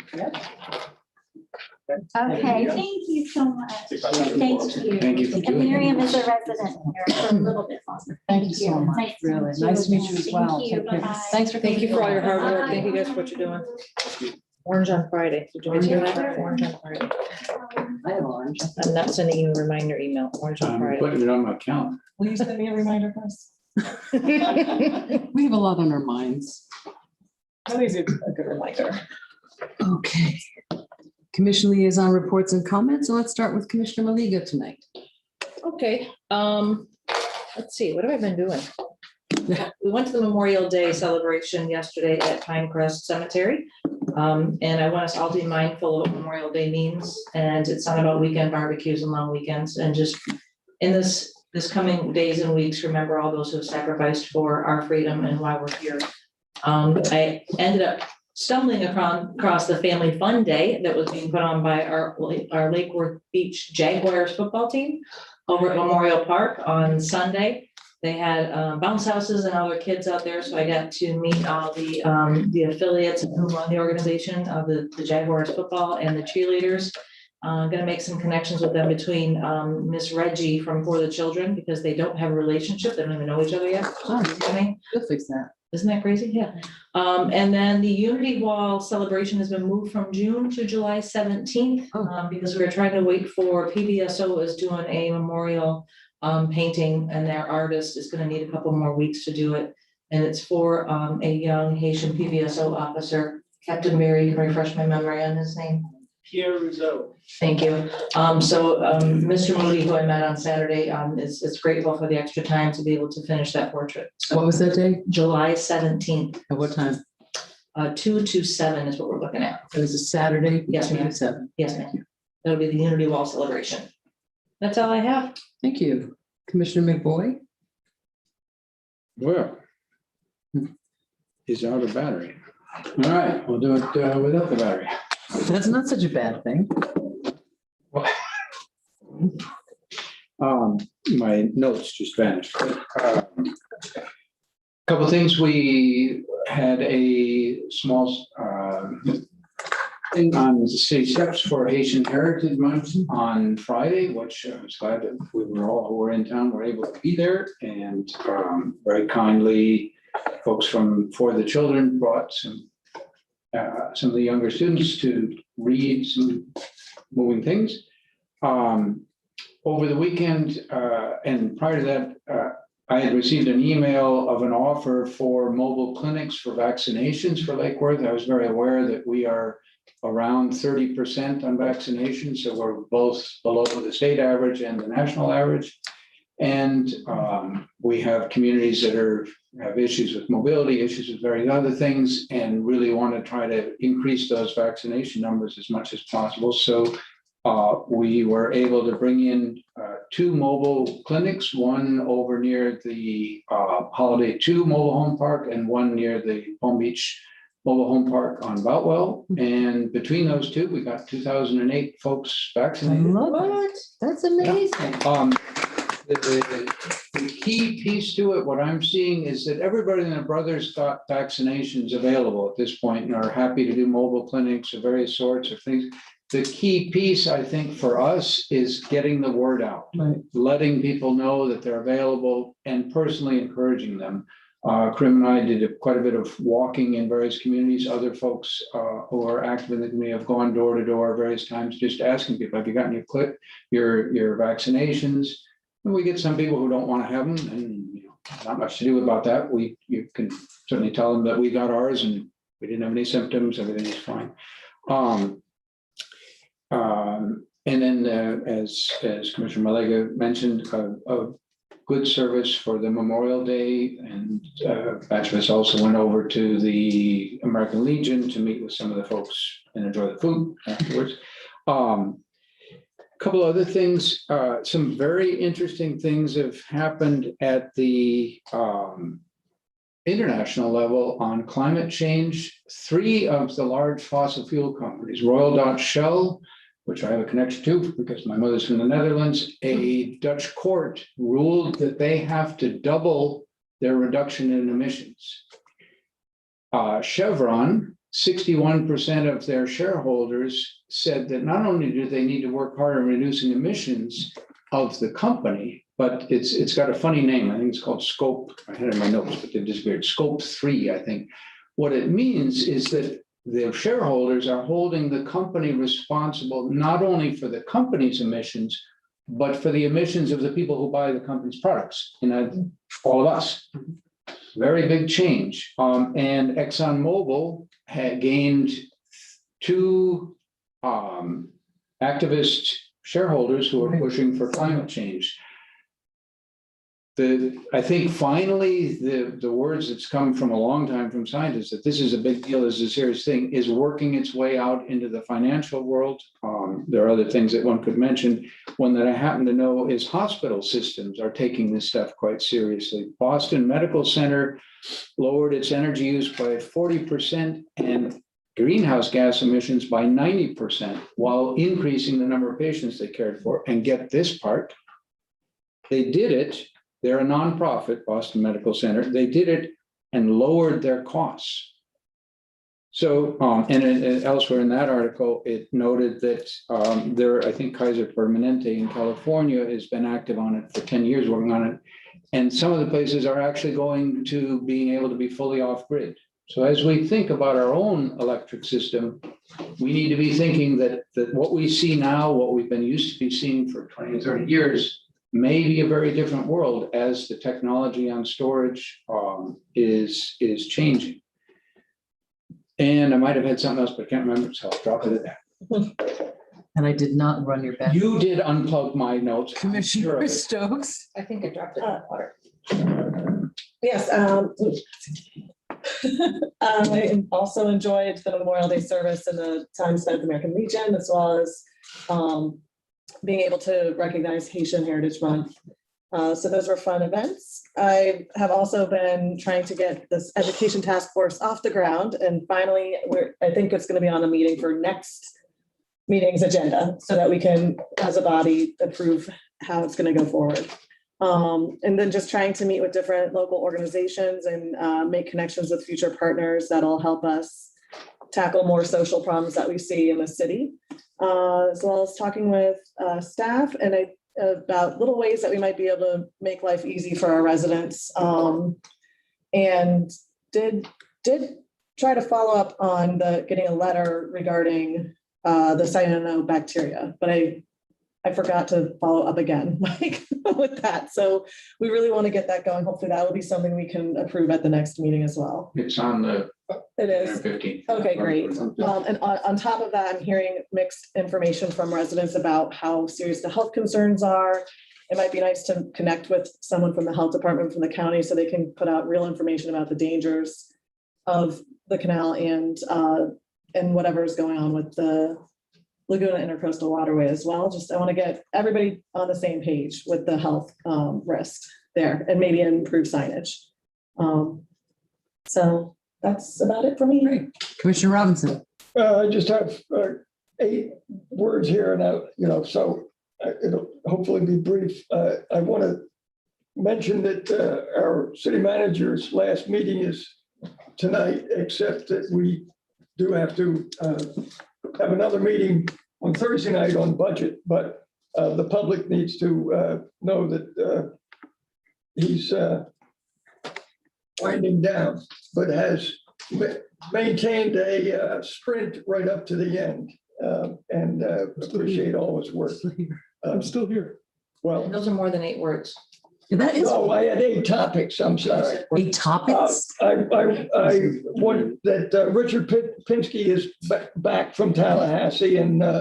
Okay, thank you so much. Thank you. Thank you for And doing it. Miriam is a resident here for a little bit longer. Thank you so much, Nice to really. meet you. Nice to meet you as well. Thank you. Take care. Bye-bye. Thanks for Thank you for all your hard work. Bye. Thank you guys for what you're doing. Orange on Friday. Did you mention that? Orange on Friday. I have orange. I'm not sending you a reminder email. Orange on I'm Friday. putting it on my calendar. Will you send me a reminder, Chris? We have a lot on our minds. That is a good reminder. Okay. Commission liaison reports and comments. So let's start with Commissioner Maliga tonight. Okay, let's see, what have I been doing? We went to the Memorial Day celebration yesterday at Pinecrest Cemetery. And I want us all to be mindful of what Memorial Day means, and it's not about weekend barbecues and long weekends, and just in this coming days and weeks, remember all those who have sacrificed for our freedom and why we're here. I ended up stumbling across the Family Fun Day that was being put on by our Lake Worth Beach Jaguars football team over at Memorial Park on Sunday. They had bounce houses and other kids out there, so I got to meet all the affiliates who run the organization of the Jaguars football and the cheerleaders. Gonna make some connections with them between Miss Reggie from For the Children, because they don't have a relationship, they don't even know each other yet. Oh, I mean, We'll fix that. isn't that crazy? Yeah. And then the Unity Wall celebration has been moved from June to July 17th, because we were trying to wait for PBSO is doing a memorial painting, and their artist is gonna need a couple more weeks to do it. And it's for a young Haitian PBSO officer, Captain Mary, can refresh my memory on his name. Pierre Rizzo. Thank you. Mr. Moody, who I met on Saturday, is grateful for the extra time to be able to finish that portrait. So What was that day? July 17th, At what time? 2 to 7 is what we're looking at. It was a Saturday. Yes, 2 to ma'am. 7. Yes, ma'am. That'll be the Unity Wall celebration. That's all I have. Thank you. Commissioner McBoy? Well, he's out of battery. All right, we'll do it without the battery. That's not such a bad thing. My notes just vanished. Couple things. We had a small thing on the city steps for Haitian Heritage Month on Friday, which I was glad that we were all who were in town were able to be there, and very kindly, folks from For the Children brought some of the younger students to read some moving things. Over the weekend, and prior to that, I had received an email of an offer for mobile clinics for vaccinations for Lake Worth. I was very aware that we are around 30% on vaccinations, so we're both below the state average and the national average. And we have communities that have issues with mobility, issues with various other things, and really want to try to increase those vaccination numbers as much as possible. So we were able to bring in 2 mobile clinics, one over near the Holiday 2 mobile home park and one near the Palm Beach mobile home park on Boutwell. And between those 2, we got 2008 folks vaccinated. What? That's amazing. The key piece to it, what I'm seeing is that everybody and their brothers got vaccinations available at this point and are happy to do mobile clinics of various sorts of things. The key piece, I think, for us is getting the word out, Right. letting people know that they're available and personally encouraging them. Krim and I did quite a bit of walking in various communities. Other folks who are active in the community have gone door to door various times, just asking people, have you gotten your vaccinations? And we get some people who don't want to have them, and not much to do about that. You can certainly tell them that we got ours and we didn't have any symptoms, everything is fine. And then as Commissioner Malega mentioned, a good service for the Memorial Day, and batch of us also went over to the American Legion to meet with some of the folks and enjoy the food afterwards. Couple other things, some very interesting things have happened at the international level on climate change. 3 of the large fossil fuel companies, Royal Dutch Shell, which I have a connection to because my mother's from the Netherlands, a Dutch court ruled that they have to double their reduction in emissions. Chevron, 61% of their shareholders said that not only do they need to work harder on reducing emissions of the company, but it's got a funny name. I think it's called Scope. I had it in my notes, but they disappeared. Scope 3, I think. What it means is that the shareholders are holding the company responsible not only for the company's emissions, but for the emissions of the people who buy the company's products, all of us. Very big change. And ExxonMobil had gained 2 activist shareholders who are pushing for climate change. I think finally the words that's come from a long time from scientists that this is a big deal, this is a serious thing, is working its way out into the financial world. There are other things that one could mention. One that I happen to know is hospital systems are taking this stuff quite seriously. Boston Medical Center lowered its energy use by 40% and greenhouse gas emissions by 90% while increasing the number of patients they cared for. And get this part, they did it. They're a nonprofit, Boston Medical Center. They did it and lowered their costs. So, and elsewhere in that article, it noted that I think Kaiser Permanente in California has been active on it for 10 years, working on it. And some of the places are actually going to being able to be fully off grid. So as we think about our own electric system, we need to be thinking that what we see now, what we've been used to be seeing for 20 or 30 years, may be a very different world as the technology on storage is changing. And I might have had something else, but I can't remember, so I'll drop it at that. And I did not run your back. You did unplug my notes. Commissioner Stokes. I think I dropped it in the water. Yes. I also enjoyed the Memorial Day service and the time spent at the American Legion, as well as being able to recognize Haitian Heritage Month. So those were fun events. I have also been trying to get this education task force off the ground, and finally, I think it's going to be on a meeting for next meeting's agenda so that we can, as a body, approve how it's going to go forward. And then just trying to meet with different local organizations and make connections with future partners that'll help us tackle more social problems that we see in the city, as well as talking with staff and about little ways that we might be able to make life easy for our residents. And did try to follow up on getting a letter regarding the cyanobacteria, but I I forgot to follow up again, like with that. So we really want to get that going. Hopefully that will be something we can approve at the next meeting as well. It's on the It is. 15th. Okay, great. And on top of that, I'm hearing mixed information from residents about how serious the health concerns are. It might be nice to connect with someone from the health department from the county so they can put out real information about the dangers of the canal and whatever is going on with the Laguna Intercoastal Waterway as well. Just, I want to get everybody on the same page with the health risks there and maybe improve signage. So that's about it for me. Great. Commissioner Robinson. I just have 8 words here and so it'll hopefully be brief. I want to mention that our city manager's last meeting is tonight, except that we do have to have another meeting on Thursday night on budget, but the public needs to know that he's winding down, but has maintained a sprint right up to the end, and appreciate all his work. I'm still here. Well, Those are more than 8 words. That is no, I had 8 topics, I'm sorry. 8 topics. I want that Richard Pinsky is back from Tallahassee, and I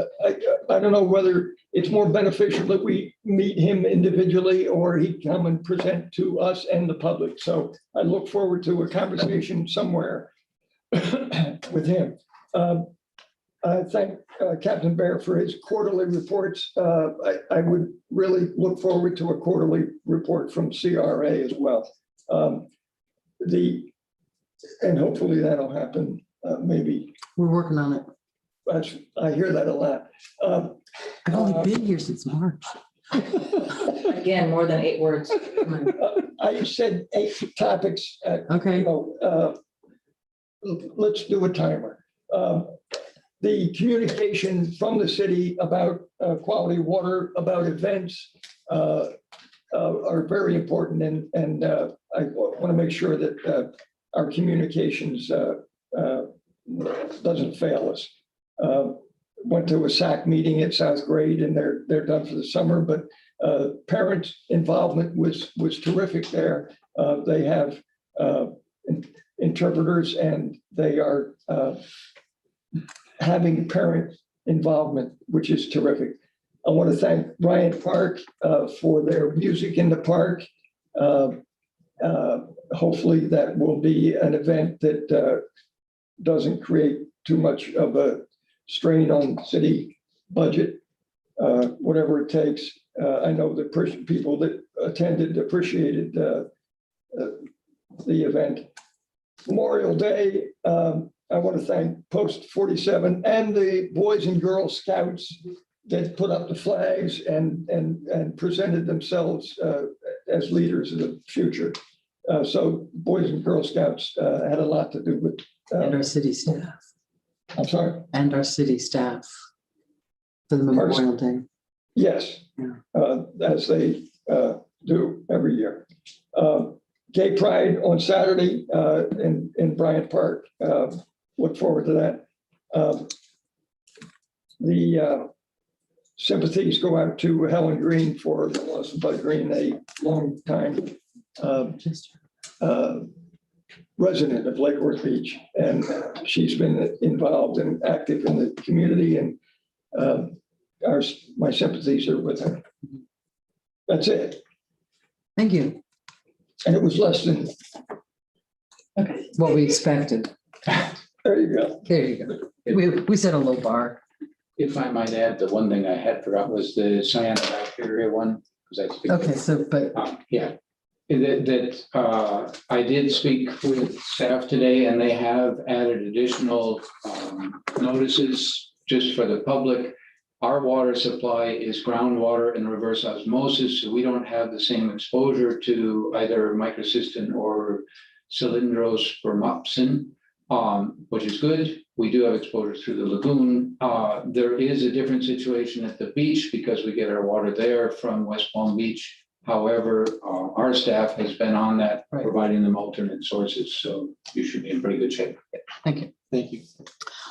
don't know whether it's more beneficial that we meet him individually or he come and present to us and the public. So I look forward to a conversation somewhere with him. I thank Captain Bear for his quarterly reports. I would really look forward to a quarterly report from CRA as well. And hopefully that'll happen, maybe. We're working on it. I hear that a lot. I've only been here since March. Again, more than 8 words. I said 8 topics. Okay. Let's do a timer. The communication from the city about quality water, about events are very important, and I want to make sure that our communications doesn't fail us. Went to a SAC meeting at South Grade, and they're done for the summer, but parent involvement was terrific there. They have interpreters, and they are having parent involvement, which is terrific. I want to thank Bryant Park for their music in the park. Hopefully that will be an event that doesn't create too much of a strain on city budget, whatever it takes. I know the people that attended appreciated the event. Memorial Day, I want to thank Post 47 and the Boys and Girl Scouts that put up the flags and presented themselves as leaders of the future. So Boys and Girl Scouts had a lot to do with. And our city staff. I'm sorry? And our city staff for the Memorial Day. Yes, as they do every year. Gay Pride on Saturday in Bryant Park. Look forward to that. The sympathies go out to Helen Green for the loss of Bud Green, a long time resident of Lake Worth Beach, and she's been involved and active in the community, and my sympathies are with her. That's it. Thank you. And it was less than. Okay. What we expected. There you go. There you go. We set a low bar. If I might add, the one thing I had forgot was the cyanobacteria one, because I. Okay, so, but. Yeah, I did speak with staff today, and they have added additional notices just for the public. Our water supply is groundwater and reverse osmosis, so we don't have the same exposure to either microcystin or cylindrospermopsin, which is good. We do have exposure through the lagoon. There is a different situation at the beach because we get our water there from West Palm Beach. However, our staff has been on that, providing them alternate sources, so you should be in pretty good shape. Thank you. Thank you.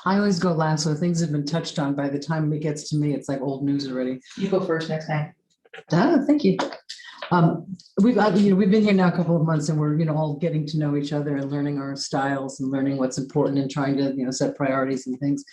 I always go last, so things have been touched on. By the time it gets to me, it's like old news already. You go first next time. Thank you. We've been here now a couple of months and we're, all getting to know each other and learning our styles and learning what's important and trying to, set priorities and things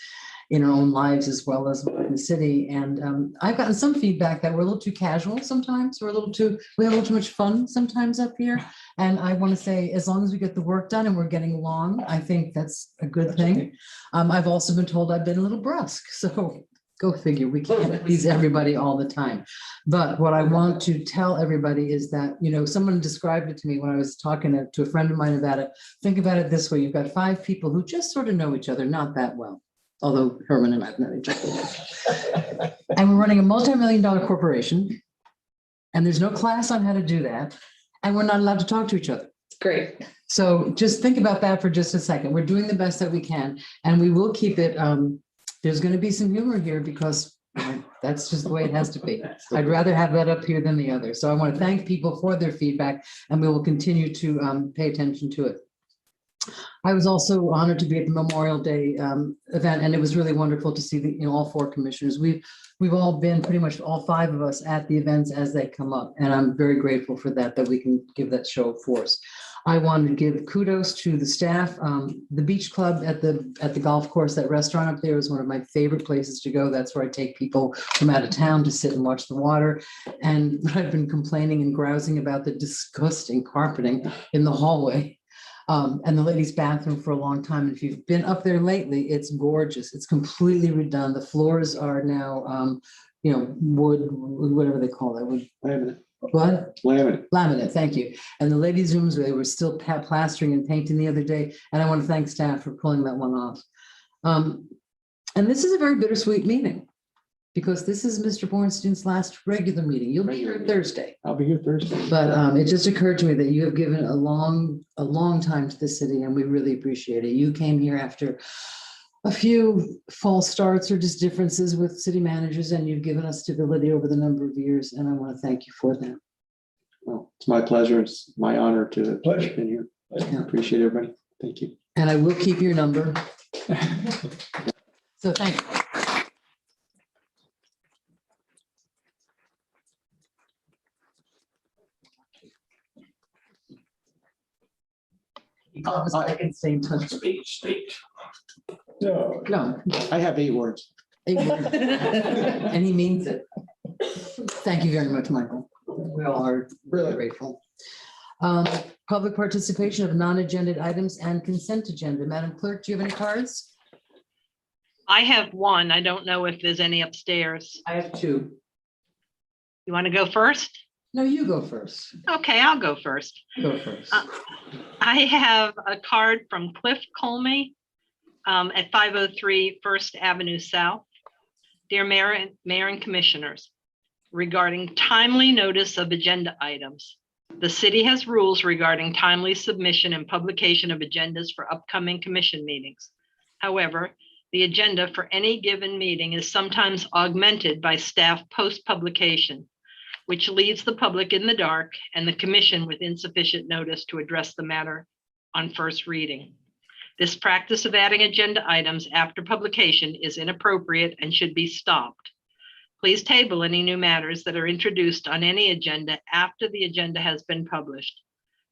in our own lives as well as in the city. And I've gotten some feedback that we're a little too casual sometimes. We have a little too much fun sometimes up here. And I want to say, as long as we get the work done and we're getting along, I think that's a good thing. I've also been told I've been a little brusque, so go figure, we can't please everybody all the time. But what I want to tell everybody is that, someone described it to me when I was talking to a friend of mine about it. Think about it this way, you've got 5 people who just sort of know each other, not that well. Although Herman and I've known each other. And we're running a multi-million-dollar corporation. And there's no class on how to do that. And we're not allowed to talk to each other. Great. So just think about that for just a second. We're doing the best that we can, and we will keep it. There's going to be some humor here because that's just the way it has to be. I'd rather have that up here than the other. So I want to thank people for their feedback, and we will continue to pay attention to it. I was also honored to be at the Memorial Day event, and it was really wonderful to see all 4 commissioners. We've all been, pretty much all 5 of us, at the events as they come up, and I'm very grateful for that we can give that show of force. I wanted to give kudos to the staff. The beach club at the golf course, that restaurant up there is one of my favorite places to go. That's where I take people from out of town to sit and watch the water. And I've been complaining and grousing about the disgusting carpeting in the hallway. And the ladies' bathroom for a long time. And if you've been up there lately, it's gorgeous. It's completely redone. The floors are now, wood, whatever they call that, wood. Laminate. What? Laminate. Laminate, thank you. And the ladies' rooms, they were still plastering and painting the other day. And I want to thank staff for pulling that one off. And this is a very bittersweet meeting because this is Mr. Bornstein's last regular meeting. You'll be here Thursday. I'll be here Thursday. But it just occurred to me that you have given a long time to the city, and we really appreciate it. You came here after a few false starts or just differences with city managers, and you've given us stability over the number of years, and I want to thank you for that. Well, it's my pleasure. It's my honor to Pleasure. be here. I Yeah. appreciate everybody. Thank you. And I will keep your number. So thank you. I can stay in touch. Speech. No, No, I have 8 words. and he means it. Thank you very much, Michael. We all are really grateful. Public participation of non-agenda items and consent agenda. Madam Clerk, do you have any cards? I have one. I don't know if there's any upstairs. I have 2. You want to go first? No, you go first. Okay, I'll go first. Go first. I have a card from Cliff Colmy at 503 First Avenue South. Dear Mayor and Commissioners, regarding timely notice of agenda items. The city has rules regarding timely submission and publication of agendas for upcoming commission meetings. However, the agenda for any given meeting is sometimes augmented by staff post-publication, which leaves the public in the dark and the commission with insufficient notice to address the matter on first reading. This practice of adding agenda items after publication is inappropriate and should be stopped. Please table any new matters that are introduced on any agenda after the agenda has been published.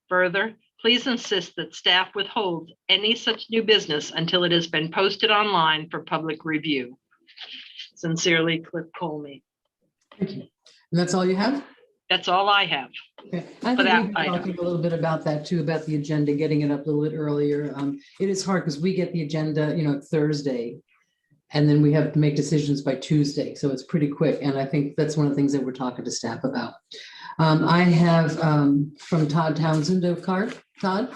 Further, please insist that staff withhold any such new business until it has been posted online for public review. Sincerely, Cliff Colmy. Thank you. And that's all you have? That's all I have. Okay. I think that we've been item. talking a little bit about that too, about the agenda, getting it up a little bit earlier. It is hard because we get the agenda, Thursday, and then we have to make decisions by Tuesday. So it's pretty quick. And I think that's one of the things that we're talking to staff about. I have from Todd Townsend a card. Todd?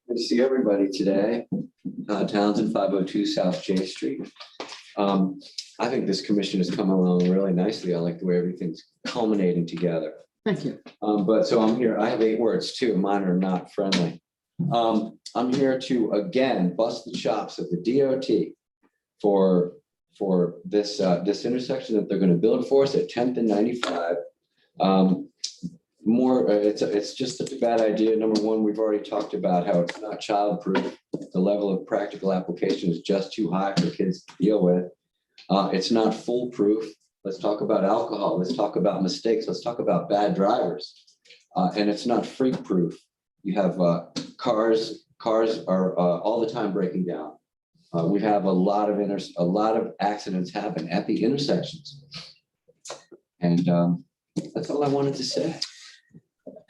Good to see everybody today. Townsend, 502 South J Street. I think this commission has come along really nicely. I like the way everything's culminating together. Thank you. But so I'm here. I have 8 words too. Mine are not friendly. I'm here to again bust the chops of the DOT for this this intersection that they're going to build for us at 10th and 95. more, it's just such a bad idea. Number one, we've already talked about how it's not childproof. The level of practical application is just too high for kids to deal with. It's not foolproof. Let's talk about alcohol. Let's talk about mistakes. Let's talk about bad drivers. And it's not freak proof. You have cars are all the time breaking down. We have a lot of accidents happen at the intersections. And that's all I wanted to say.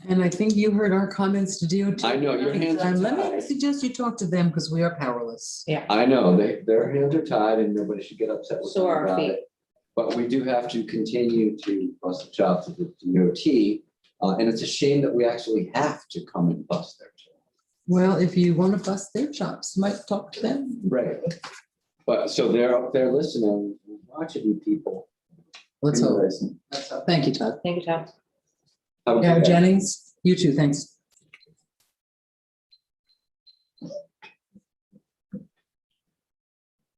And I think you heard our comments to DOT. I know, your hands are And let me tied. suggest you talk to them because we are powerless. Yeah. I know, their hands are tied and nobody should get upset with So them are our about feet. it. But we do have to continue to bust the chops to the DOT. And it's a shame that we actually have to come and bust their chops. Well, if you want to bust their chops, you might talk to them. Right. But so they're up there listening, watching you people. Let's hope. Anyways, Thank you, Todd. Thank you, Tom. have a good Gary day. Jennings, you too, thanks.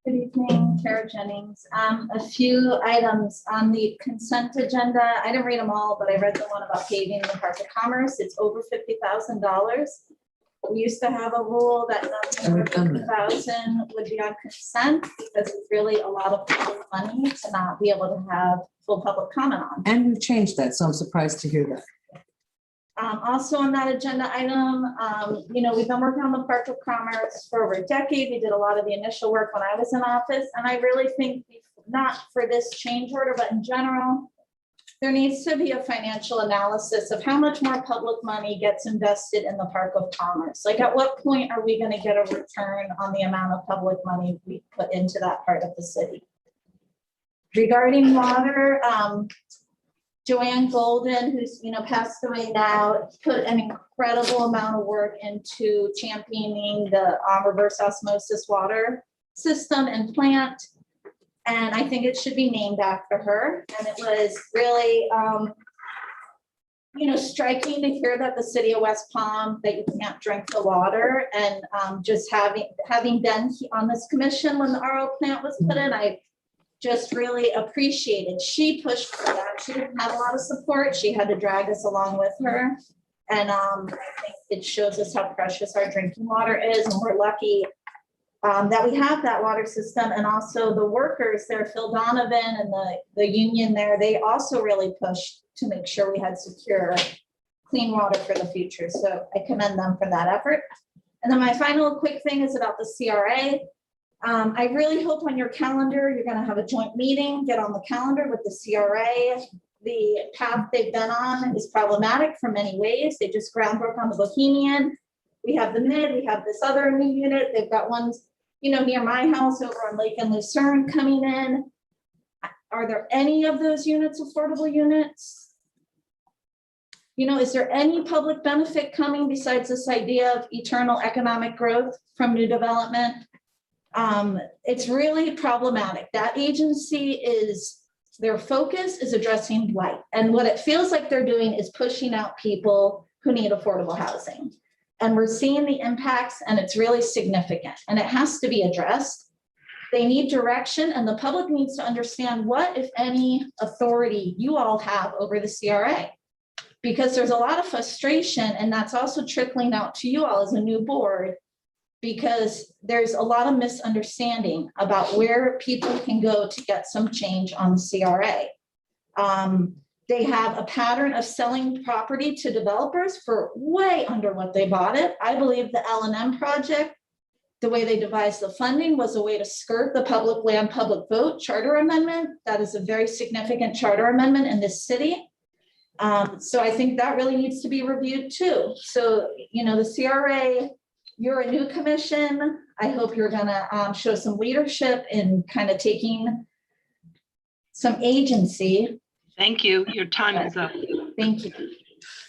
Good evening, Kara Jennings. A few items on the consent agenda. I didn't read them all, but I read the one about paving the Park of Commerce. It's over $50,000. We used to have a rule that nothing over 50,000 would be on consent because it's really a lot of public money to not be able to have full public comment on. And we've changed that, so I'm surprised to hear that. Also on that agenda item, we've been working on the Park of Commerce for over a decade. We did a lot of the initial work when I was in office. And I really think, not for this change order, but in general, there needs to be a financial analysis of how much more public money gets invested in the Park of Commerce. Like, at what point are we going to get a return on the amount of public money we put into that part of the city? Regarding water, Joanne Golden, who's passed away now, put an incredible amount of work into championing the reverse osmosis water system and plant. And I think it should be named after her. And it was really, striking to hear that the city of West Palm, that you can't drink the water. And just having been on this commission when the RO plant was put in, I just really appreciated. She pushed for that. She didn't have a lot of support. She had to drag us along with her. And I think it shows us how precious our drinking water is. And we're lucky that we have that water system. And also the workers there, Phil Donovan and the union there, they also really pushed to make sure we had secure, clean water for the future. So I commend them for that effort. And then my final quick thing is about the CRA. I really hope on your calendar, you're going to have a joint meeting, get on the calendar with the CRA. The path they've been on is problematic for many ways. They just groundbroke on the Bohemian. We have the Mid, we have this other new unit. They've got ones, near my house over on Lake and Lucerne coming in. Are there any of those units affordable units? Is there any public benefit coming besides this idea of eternal economic growth from new development? It's really problematic. That agency their focus is addressing blight. And what it feels like they're doing is pushing out people who need affordable housing. And we're seeing the impacts, and it's really significant, and it has to be addressed. They need direction, and the public needs to understand what, if any, authority you all have over the CRA. Because there's a lot of frustration, and that's also trickling out to you all as a new board, because there's a lot of misunderstanding about where people can go to get some change on the CRA. They have a pattern of selling property to developers for way under what they bought it. I believe the L&M project, the way they devised the funding, was a way to skirt the public land, public vote charter amendment. That is a very significant charter amendment in this city. So I think that really needs to be reviewed too. So, the CRA, you're a new commission. I hope you're gonna show some leadership in kind of taking some agency. Thank you. Your time is up. Thank you.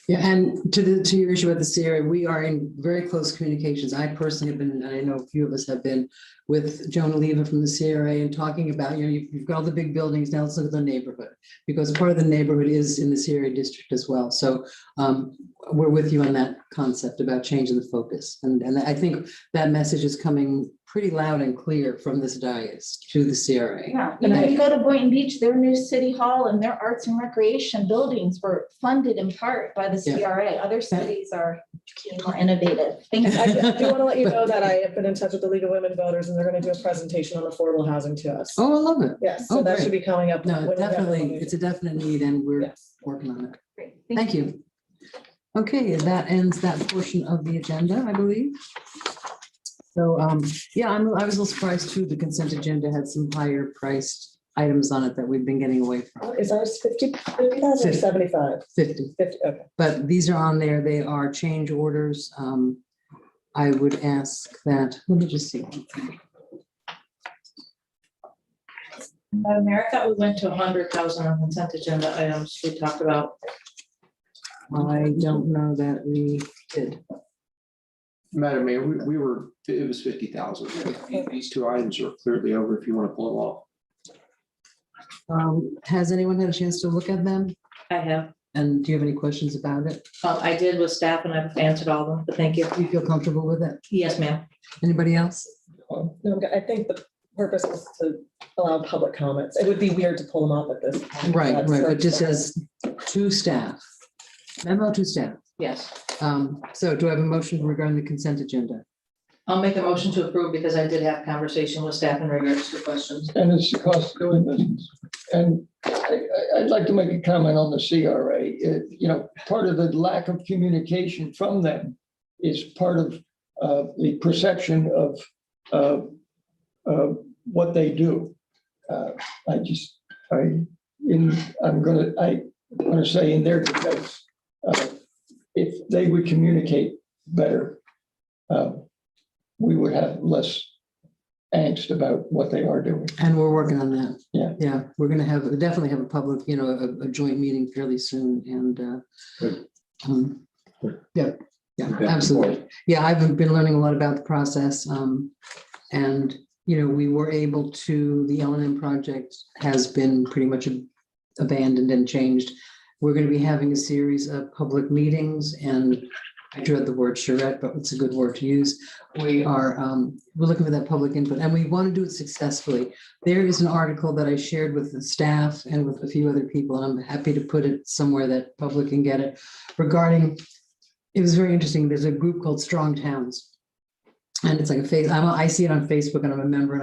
Yeah, and to your issue about the CRA, we are in very close communications. I personally have been, and I know a few of us have been, with Joan Oliva from the CRA and talking about, you've got all the big buildings, now let's look at the neighborhood, because part of the neighborhood is in the CRA district as well. So we're with you on that concept about changing the focus. And I think that message is coming pretty loud and clear from this dais to the CRA. Yeah, you go to Boynton Beach, their new city hall and their arts and recreation buildings were funded in part by the Yeah. CRA. Other cities are being more innovative. Thank I you. do want to let you know that I have been in touch with the League of Women Voters, and they're going to do a presentation on affordable housing to us. Oh, I love it. Yes, Oh, so that great. should be coming up. No, when we have the definitely, meeting. it's a definite need and we're Yes. working on it. Great. Thank you. Okay, that ends that portion of the agenda, I believe. So, yeah, I was a little surprised too. The consent agenda had some higher priced items on it that we've been getting away from. Is ours 50,000 or 50. 75? 50, 50, okay. but these are on there. They are change orders. I would ask that, let me just see. one thing. Madam Mayor, I thought we went to 100,000 on consent agenda items we talked about. I don't know that we did. Madam Mayor, it was 50,000. These two items are clearly over if you want to pull them off. Has anyone had a chance to look at them? I have. And do you have any questions about it? I did with staff and I've answered all of them, but thank you. Do you feel comfortable with it? Yes, ma'am. Anybody else? No, I think the purpose is to allow public comments. It would be weird to pull them up at this. time. Right, That's- right, but just as to staff. Memo to staff. Yes. So do I have a motion regarding the consent agenda? I'll make a motion to approve because I did have conversation with staff in regards to questions. And it's the cost of doing business. And I'd like to make a comment on the CRA. Part of the lack of communication from them is part of the perception of what they do. I'm gonna say in their defense, if they would communicate better, we would have less angst about what they are doing. And we're working on that. Yeah. Yeah, we're gonna definitely have a public, a joint meeting fairly soon and, yeah, absolutely. Yeah, I've been learning a lot about the process. And, we were able to, the L&M project has been pretty much abandoned and changed. We're going to be having a series of public meetings, and I dread the word charrette, but it's a good word to use. We're looking for that public input, and we want to do it successfully. There is an article that I shared with the staff and with a few other people, and I'm happy to put it somewhere that public can get it, regarding, it was very interesting. There's a group called Strong Towns. And it's like I see it on Facebook and I'm a member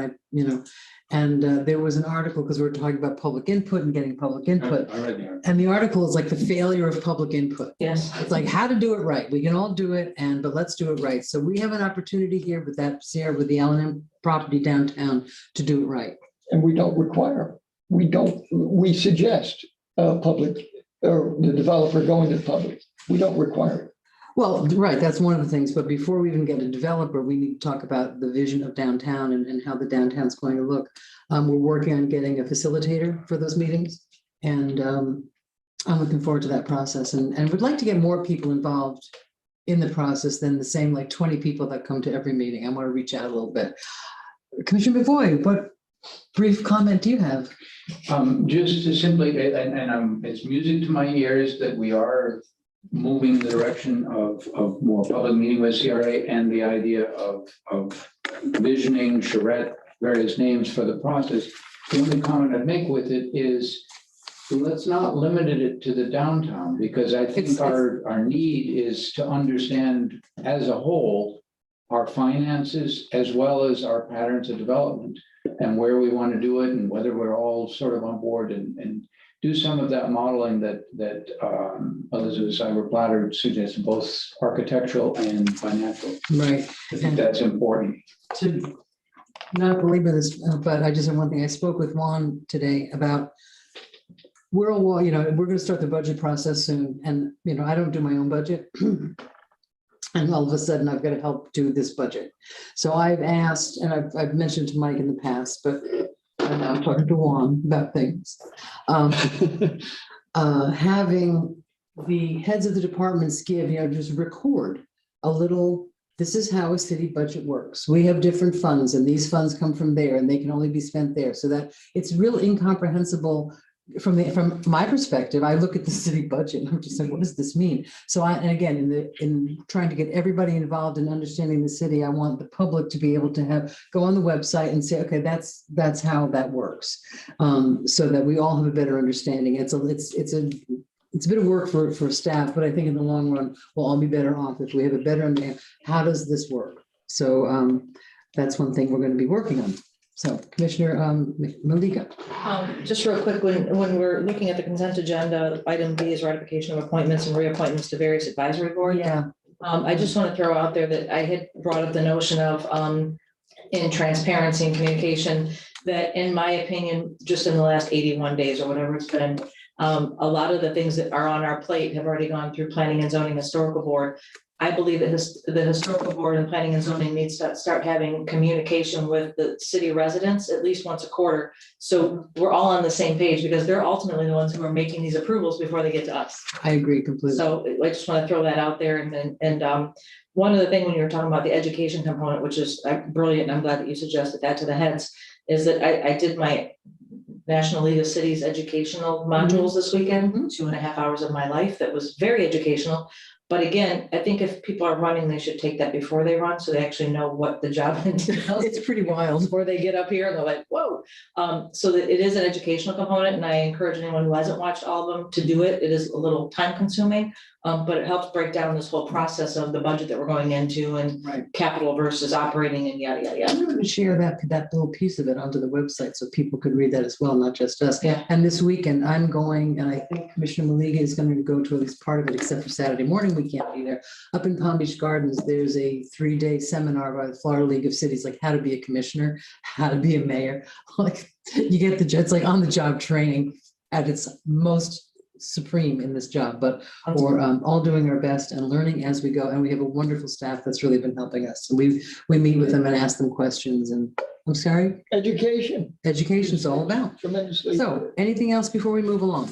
and there was an article because we were talking about public input and getting public input. I read the article. And the article is like the failure of public input. Yes. It's like how to do it right. We can all do it, but let's do it right. So we have an opportunity here with the L&M property downtown to do it right. And we don't require, we suggest public, or the developer going to the public. We don't require it. Well, right, that's one of the things, but before we even get a developer, we need to talk about the vision of downtown and how the downtown's going to look. We're working on getting a facilitator for those meetings, and I'm looking forward to that process, and would like to get more people involved in the process than the same 20 people that come to every meeting. I want to reach out a little bit. Commissioner McVoy, what brief comment do you have? Just to simply, it's music to my ears that we are moving in the direction of more public meeting with CRA and the idea of visioning, charrette, various names for the process. The only comment I'd make with it is let's not limit it to the downtown, because I think our need is to understand as a whole our finances as well as our patterns of development and where we want to do it and whether we're all sort of on board and do some of that modeling that Elizabeth Cyber-Platter suggested, both architectural and financial. Right. I think that's important. To not belabor this, but I just have one thing. I spoke with Juan today about we're going to start the budget process soon, and I don't do my own budget. And all of a sudden I've got to help do this budget. So I've asked, and I've mentioned to Mike in the past, but and I'm talking to Juan about things. Having the heads of the departments give, just record a little, this is how a city budget works. We have different funds and these funds come from there and they can only be spent there. So that it's real incomprehensible from my perspective. I look at the city budget and I'm just like, what does this mean? So in trying to get everybody involved in understanding the city, I want the public to be able to go on the website and say, okay, that's how that works. So that we all have a better understanding. It's a it's a bit of work for staff, but I think in the long run, we'll all be better off if we have a better understanding. How does this work? So that's one thing we're going to be working on. So Commissioner Malika. Just real quick, when we're looking at the consent agenda, item B is ratification of appointments and reappointments to various advisory boards. Yeah. I just want to throw out there that I had brought up the notion of in transparency and communication, that in my opinion, just in the last 81 days or whatever it's been, a lot of the things that are on our plate have already gone through Planning and Zoning Historical Board. I believe that the Historical Board and Planning and Zoning needs to start having communication with the city residents at least once a quarter. So we're all on the same page, because they're ultimately the ones who are making these approvals before they get to us. I agree completely. So I just want to throw that out there. And one other thing, when you were talking about the education component, which is brilliant, and I'm glad that you suggested that to the heads, is that I did my National League of Cities educational modules this weekend, 2.5 hours of my life. That was very educational. But again, I think if people are running, they should take that before they run, so they actually know what the job entails. It's pretty wild. Before they get up here and they're like, whoa. So that it is an educational component, and I encourage anyone who hasn't watched all of them to do it. It is a little time consuming, but it helps break down this whole process of the budget that we're going into, and capital versus operating, and yada, yada, yada. I'm going to share that little piece of it onto the website so people could read that as well, not just us. Yeah. And this weekend I'm going, and I think Commissioner Maliga is going to go to at least part of it, except for Saturday morning. We can't be there. Up in Palm Beach Gardens, there's a 3-day seminar by the Florida League of Cities, like how to be a commissioner, how to be a mayor. Like you get it's like on the job training at its most supreme in this job, but we're all doing our best and learning as we go. And we have a wonderful staff that's really been helping us. And we meet with them and ask them questions. And I'm sorry? Education. Education's all about. Tremendously. So anything else before we move along?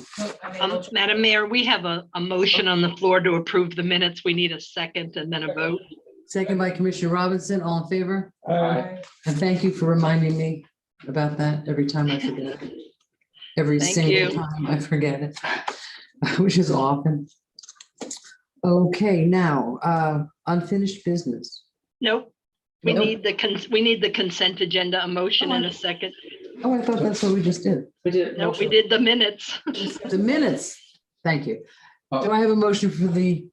Madam Mayor, we have a motion on the floor to approve the minutes. We need a second and then a vote. Second by Commissioner Robinson, all in favor? Aye. And thank you for reminding me about that every time I forget. Every Thank single you. time I forget it, which is often. Okay, now, unfinished business. Nope. We Nope. need the consent agenda, a motion and a second. Oh, I thought that's what we just did. We did. No, we did the minutes. The minutes. Thank you. Do I have a motion for the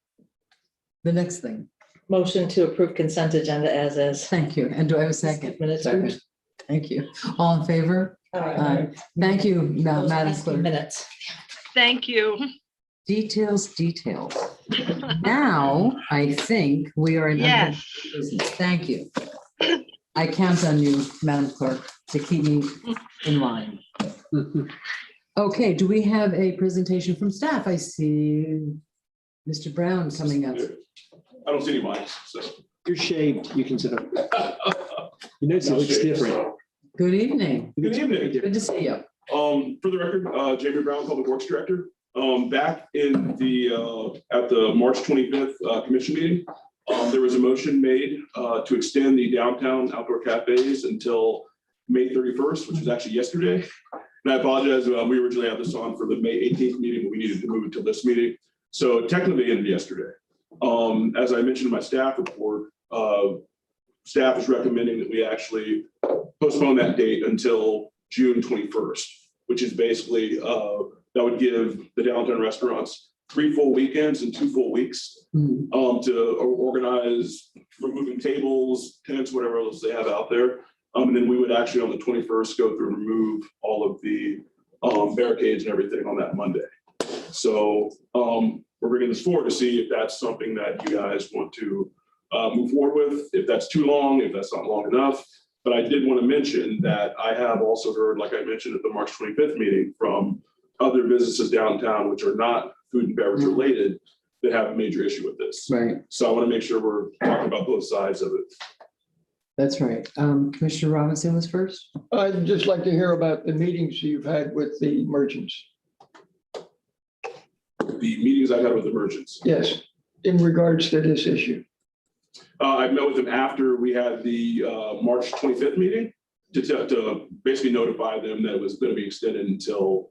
next thing? Motion to approve consent agenda as is. Thank you. And do I have a second? Minutes. Second. Thank you. All in favor? Aye. Thank you, Madam Clerk. Minutes. Thank you. Details. Now, I think we are in. Yes. business. Thank you. I count on you, Madam Clerk, to keep me in line. Okay, do we have a presentation from staff? I see Mr. Brown coming up. I don't see any mics, so. You're shaved, you can sit up. You notice it looks different. Good evening. Good evening. Good to see you. For the record, Jamie Brown, Public Works Director. Back in at the March 25th commission meeting, there was a motion made to extend the downtown outdoor cafes until May 31st, which is actually yesterday. And I apologize, we originally had this on for the May 18th meeting, but we needed to move it to this meeting. So technically it ended yesterday. As I mentioned in my staff report, staff is recommending that we actually postpone that date until June 21st, which is basically, that would give the downtown restaurants 3 full weekends and 2 full weeks to organize removing tables, tents, whatever else they have out there. And then we would actually on the 21st go through and remove all of the barricades and everything on that Monday. So we're bringing this forward to see if that's something that you guys want to move forward with, if that's too long, if that's not long enough. But I did want to mention that I have also heard, like I mentioned at the March 25th meeting, from other businesses downtown, which are not food and beverage related, that have a major issue with this. Right. So I want to make sure we're talking about both sides of it. That's right. Commissioner Robinson was first. I'd just like to hear about the meetings you've had with the merchants. The meetings I had with the merchants. Yes, in regards to this issue. I met with them after we had the March 25th meeting to basically notify them that it was going to be extended until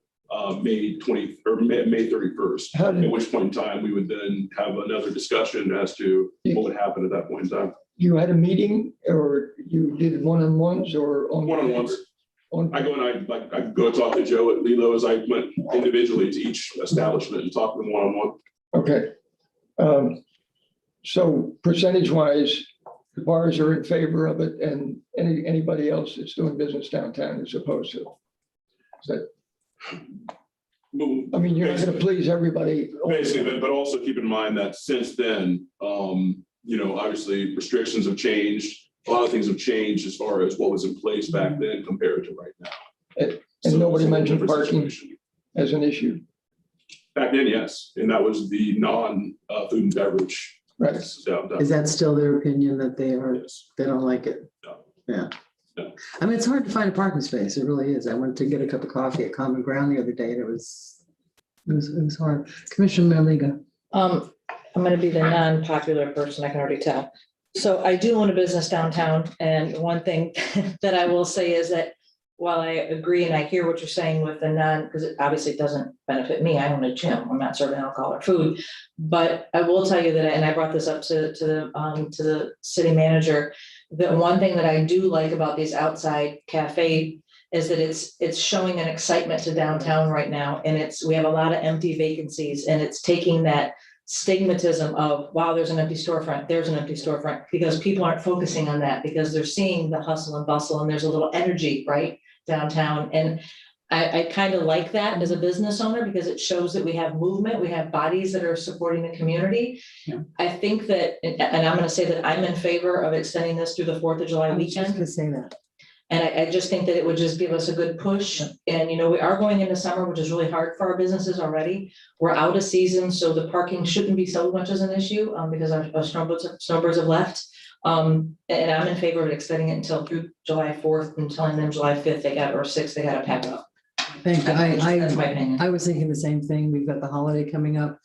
May 31st. At which point in time we would then have another discussion as to what would happen at that point in time. You had a meeting or you did one-on-ones or on? One-on-ones. I go and I go talk to Joe at Lilo as I went individually to each establishment and talk to them one-on-one. Okay. So percentage wise, the bars are in favor of it and anybody else that's doing business downtown is opposed to it. Is that, I mean, you're not gonna please everybody. Basically, but also keep in mind that since then, obviously restrictions have changed. A lot of things have changed as far as what was in place back then compared to right now. And nobody mentioned Different parking situation. as an issue. Back then, yes, and that was the non-food and beverage. Right. downtown. Is that still their opinion that they are, Yes. they don't like it? No. Yeah. No. I mean, it's hard to find a parking space. It really is. I went to get a cup of coffee at Common Ground the other day and it was hard. Commissioner Maliga. I'm gonna be the non-popular person, I can already tell. So I do own a business downtown, and one thing that I will say is that while I agree and I hear what you're saying with the because it obviously doesn't benefit me, I own a gym, I'm not serving alcohol or food. But I will tell you that, and I brought this up to the city manager, that one thing that I do like about these outside cafe is that it's showing an excitement to downtown right now, and we have a lot of empty vacancies, and it's taking that stigmatism of, wow, there's an empty storefront, because people aren't focusing on that, because they're seeing the hustle and bustle, and there's a little energy, right, downtown. And I kind of like that as a business owner, because it shows that we have movement, we have bodies that are supporting the community. Yeah. I think that, and I'm gonna say that I'm in favor of extending this through the 4th of July I was just weekend. gonna say that. And I just think that it would just give us a good push. And, we are going into summer, which is really hard for our businesses already. We're out of season, so the parking shouldn't be so much as an issue, because our snowbirds have left. And I'm in favor of extending it until through July 4th and telling them July 5th or 6th, they gotta pack up. Thank you. That's my opinion. I was thinking the same thing. We've got the holiday coming up.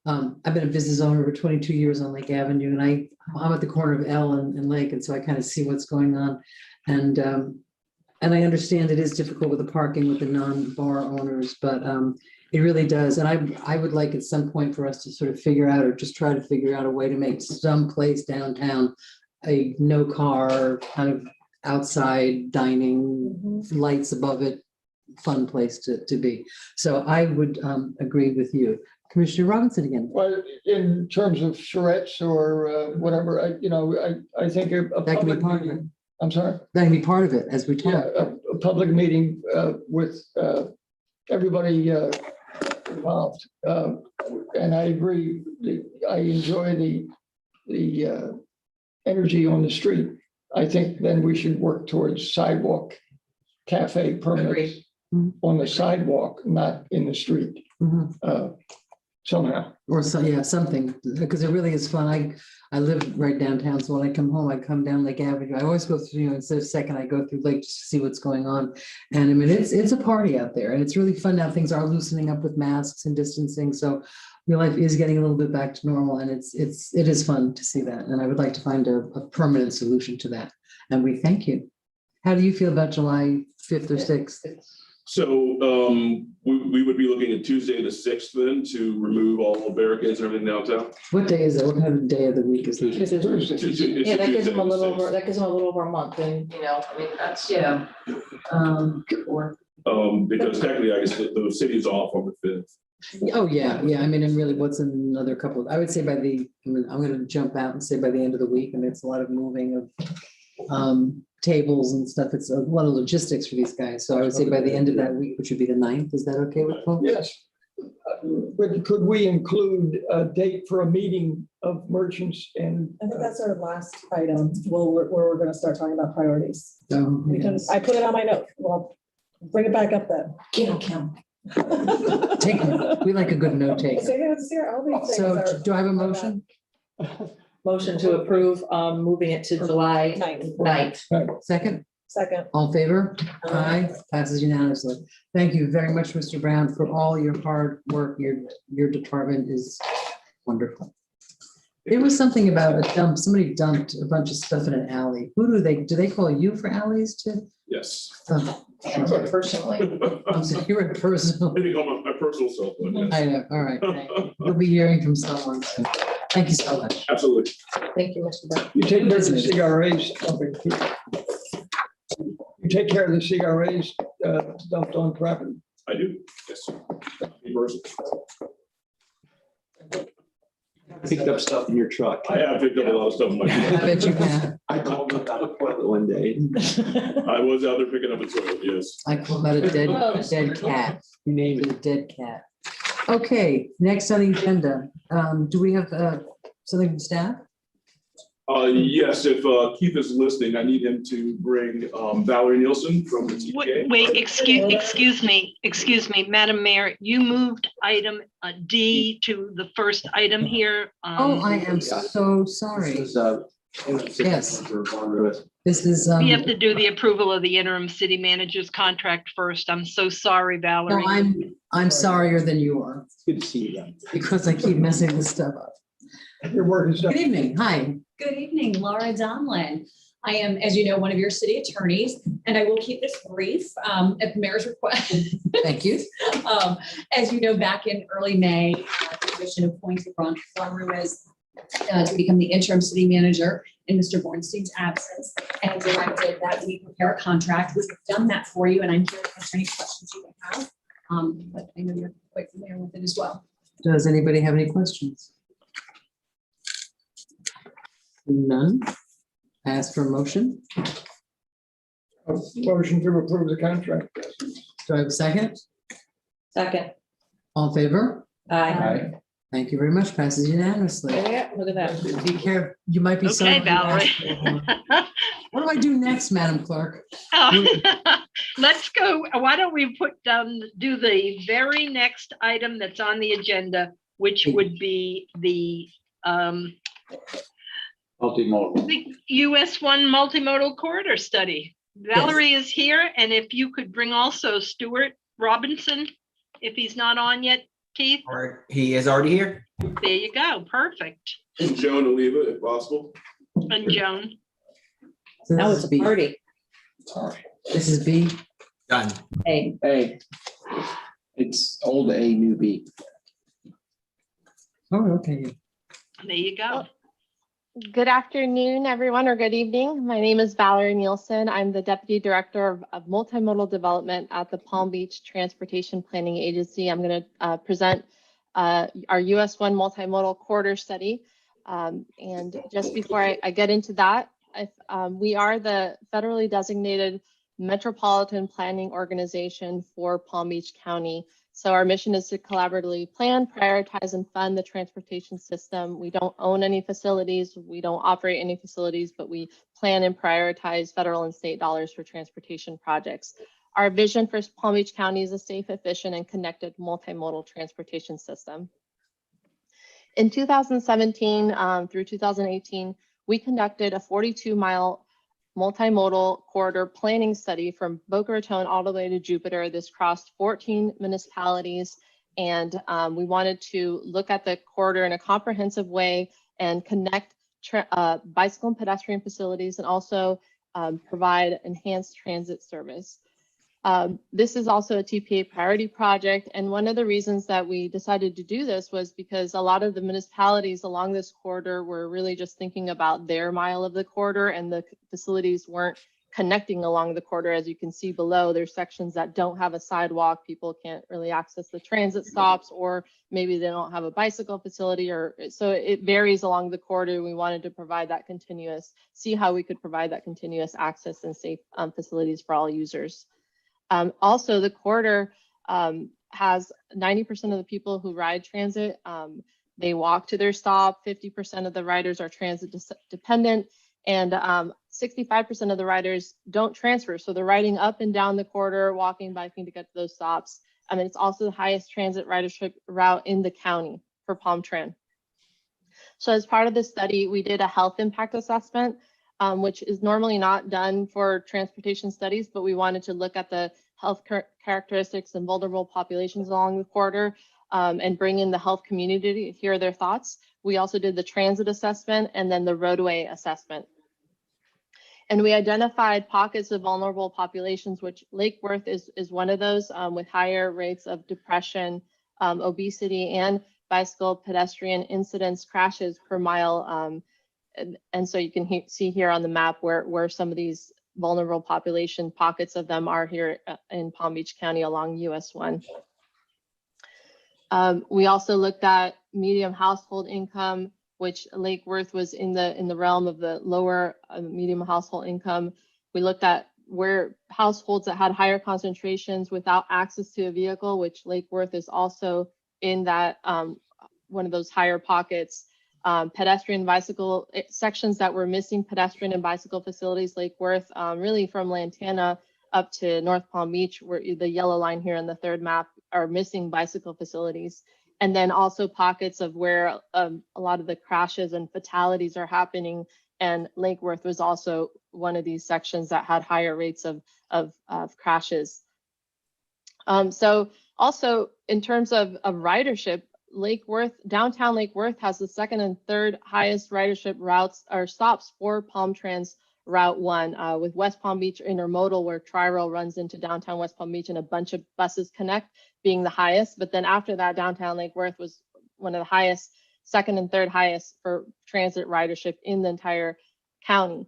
I've been a business owner for 22 years on Lake Avenue, and I'm at the corner of L and Lake, and so I kind of see what's going on. And I understand it is difficult with the parking with the non-bar owners, but it really does. And I would like at some point for us to sort of figure out, or just try to figure out a way to make some place downtown a no car, kind of outside dining, lights above it, fun place to be. So I would agree with you. Commissioner Robinson again. Well, in terms of charrettes or whatever, I think a That can be public part of it. meeting. I'm sorry? That can be part of it as we Yeah, talk. a public meeting with everybody involved. And I agree, I enjoy the energy on the street. I think then we should work towards sidewalk cafe permits Agreed. on the sidewalk, not in the street, Mhm. somehow. Or so, yeah, something, because it really is fun. I live right downtown, so when I come home, I come down Lake Avenue. I always go through, instead of Second, I go through Lake just to see what's going on. And I mean, it's a party out there, and it's really fun now. Things are loosening up with masks and distancing, so real life is getting a little bit back to normal, and it is fun to see that. And I would like to find a permanent solution to that. And we thank you. How do you feel about July 5th or 6th? So we would be looking at Tuesday, the 6th then to remove all barricades and everything downtown. What day is it? What kind of day of the week is it? Yeah, that gives them a little over a month, and, I mean, that's, yeah. Because technically, I guess the city is off on the 5th. Oh, yeah. I mean, and really, what's in another couple, I would say I'm gonna jump out and say by the end of the week, and it's a lot of moving of tables and stuff. It's a lot of logistics for these guys. So I would say by the end of that week, which would be the 9th, is that okay with folks? Yes. But could we include a date for a meeting of merchants and? I think that's our last item, where we're gonna start talking about priorities. Yeah. Because I put it on my note. Well, bring it back up then. Kim. Take it. We like a good note taker. So do I have a motion? Motion to approve, moving it to July 9th. Second? Second. All in favor? Aye. Passes unanimously. Thank you very much, Mr. Brown, for all your hard work. Your department is wonderful. There was something about a dump. Somebody dumped a bunch of stuff in an alley. Do they call you for alleys too? Yes. Oh, Personally. I'm sorry, you're a personal. I think on my personal cell phone, yes. I know. All right. Thank you. We'll be hearing from someone. So thank you so much. Absolutely. Thank you, Mr. Brown. You take care of the CRAs. You take care of the CRAs dumped on property? I do, yes. Reverse. Picked up stuff in your truck. I have picked up a lot of stuff in my I truck. bet you have. I called up out of toilet one day. I was out there picking up a toilet, yes. I call that a dead cat. You name A it. dead cat. Okay, next on the agenda, do we have something from staff? Yes, if Keith is listening, I need him to bring Valerie Nielsen from the TPA. Wait, excuse me, Madam Mayor, you moved item D to the first item here. Oh, I am so sorry. Yes. This is, We have to do the approval of the interim city manager's contract first. I'm so sorry, no, Valerie. I'm sorrier than you are, It's good to see you again. because I keep messing this stuff up. Your work is done. Good evening, hi. Good evening, Laura Donlin. I am, as you know, one of your city attorneys, and I will keep this brief at the mayor's request. Thank you. As you know, back in early May, the commission appointed Ron Flores to become the interim city manager in Mr. Bornstein's absence, and directed that we prepare a contract. We've done that for you, and I'm here to answer any questions you may have. But I know you're quite familiar with it as well. Does anybody have any questions? None. Ask for a motion. Motion to approve the contract. Do I have a second? Second. All in favor? Aye. Thank you very much. Passes unanimously. Yeah, look at that. Be careful. You might be. Okay, someone who Valerie. asked for more. What do I do next, Madam Clerk? Oh, let's go. Why don't we do the very next item that's on the agenda, which would be the Multimodal. the US one multimodal corridor study. Valerie is here, and if you could bring also Stuart Robinson, if he's not on yet, Keith. He is already here. There you go, perfect. And Joan Oliva, if possible. And Joan. Now it's a party. This is B. Done. Hey. Hey, it's old A, new B. Oh, okay. There you go. Good afternoon, everyone, or good evening. My name is Valerie Nielsen. I'm the Deputy Director of Multimodal Development at the Palm Beach Transportation Planning Agency. I'm going to present our US 1 multimodal corridor study. And just before I get into that, we are the federally designated metropolitan planning organization for Palm Beach County. So our mission is to collaboratively plan, prioritize, and fund the transportation system. We don't own any facilities, we don't operate any facilities, but we plan and prioritize federal and state dollars for transportation projects. Our vision for Palm Beach County is a safe, efficient, and connected multimodal transportation system. In 2017 through 2018, we conducted a 42-mile multimodal corridor planning study from Boca Raton all the way to Jupiter. This crossed 14 municipalities, and we wanted to look at the corridor in a comprehensive way and connect bicycle and pedestrian facilities, and also provide enhanced transit service. This is also a TPA priority project, and one of the reasons that we decided to do this was because a lot of the municipalities along this corridor were really just thinking about their mile of the corridor, and the facilities weren't connecting along the corridor. As you can see below, there's sections that don't have a sidewalk. People can't really access the transit stops, or maybe they don't have a bicycle facility, or so it varies along the corridor. We wanted to provide that see how we could provide that continuous access and safe facilities for all users. Also, the corridor has 90% of the people who ride transit, they walk to their stop, 50% of the riders are transit dependent, and 65% of the riders don't transfer. So they're riding up and down the corridor, walking, biking to get to those stops. And it's also the highest transit ridership route in the county for Palm Tran. So as part of this study, we did a health impact assessment, which is normally not done for transportation studies, but we wanted to look at the health characteristics and vulnerable populations along the corridor and bring in the health community to hear their thoughts. We also did the transit assessment and then the roadway assessment. And we identified pockets of vulnerable populations, which Lake Worth is one of those, with higher rates of depression, obesity, and bicycle pedestrian incidents, crashes per mile. And so you can see here on the map where some of these vulnerable population. Pockets of them are here in Palm Beach County along US 1. We also looked at medium household income, which Lake Worth was in the realm of the lower medium household income. We looked at where households that had higher concentrations without access to a vehicle, which Lake Worth is also in that one of those higher pockets. Pedestrian bicycle sections that were missing pedestrian and bicycle facilities, Lake Worth, really from Lantana up to North Palm Beach, where the yellow line here in the third map are missing bicycle facilities. And then also pockets of where a lot of the crashes and fatalities are happening. And Lake Worth was also one of these sections that had higher rates of crashes. So also in terms of ridership, downtown Lake Worth has the second and third highest ridership routes or stops for Palm Trans Route 1, with West Palm Beach Intermodal, where Tri-Rail runs into downtown West Palm Beach and a bunch of buses connect, being the highest. But then after that, downtown Lake Worth was one of the highest, second and third highest for transit ridership in the entire county.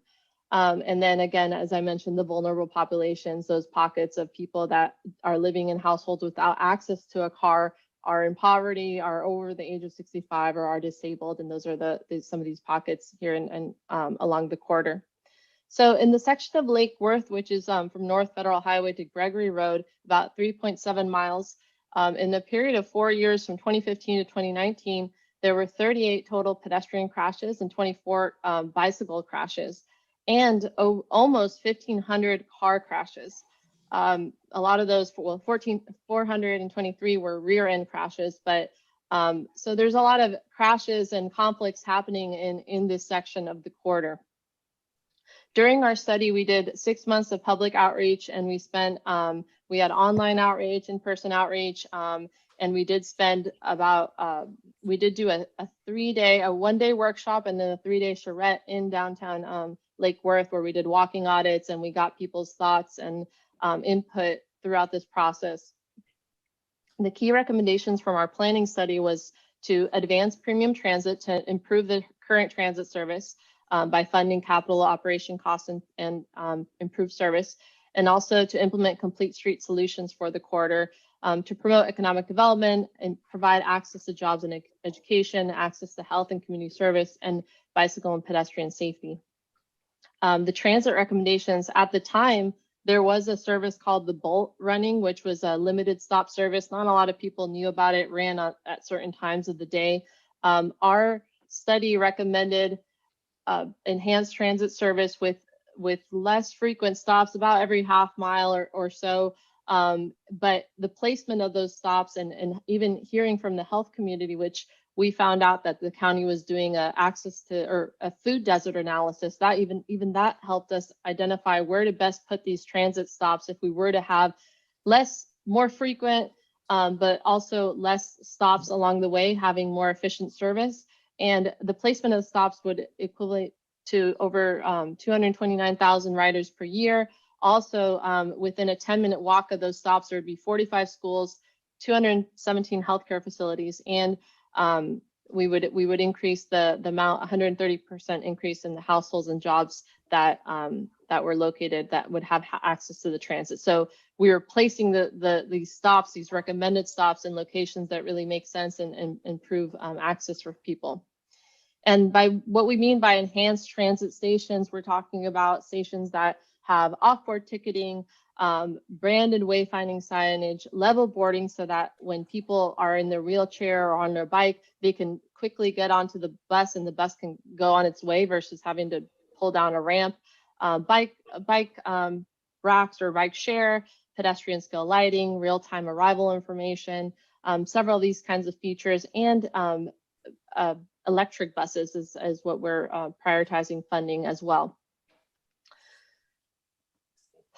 And then again, as I mentioned, the vulnerable populations, those pockets of people that are living in households without access to a car, are in poverty, are over the age of 65, or are disabled. And those are some of these pockets here and along the corridor. So in the section of Lake Worth, which is from North Federal Highway to Gregory Road, about 3.7 miles, in the period of 4 years from 2015 to 2019, there were 38 total pedestrian crashes and 24 bicycle crashes, and almost 1,500 car crashes. A lot of those, well, 423 were rear end crashes, but so there's a lot of crashes and conflicts happening in this section of the corridor. During our study, we did 6 months of public outreach, and we had online outreach, in-person outreach, and we did spend about, we did do a 1-day workshop and then a 3-day charrette in downtown Lake Worth, where we did walking audits and we got people's thoughts and input throughout this process. The key recommendations from our planning study was to advance premium transit to improve the current transit service by funding capital operation costs and improve service, and also to implement complete street solutions for the corridor, to promote economic development and provide access to jobs and education, access to health and community service, and bicycle and pedestrian safety. The transit recommendations at the time, there was a service called the Bolt running, which was a limited stop service. Not a lot of people knew about it, ran at certain times of the day. Our study recommended enhanced transit service with less frequent stops, about every half mile or so. But the placement of those stops and even hearing from the health community, which we found out that the county was doing a food desert analysis, that even that helped us identify where to best put these transit stops if we were to have more frequent, but also less stops along the way, having more efficient service. And the placement of the stops would equate to over 229,000 riders per year. Also, within a 10-minute walk of those stops, there would be 45 schools, 217 healthcare facilities, and we would increase the amount, 130% increase in the households and jobs that were located that would have access to the transit. So we were placing these stops, these recommended stops, in locations that really make sense and improve access for people. And by what we mean by enhanced transit stations, we're talking about stations that have off-board ticketing, branded wayfinding signage, level boarding, so that when people are in their wheelchair or on their bike, they can quickly get onto the bus and the bus can go on its way versus having to pull down a ramp. Bike racks or bike share, pedestrian scale lighting, real-time arrival information, several of these kinds of features, and electric buses is what we're prioritizing funding as well.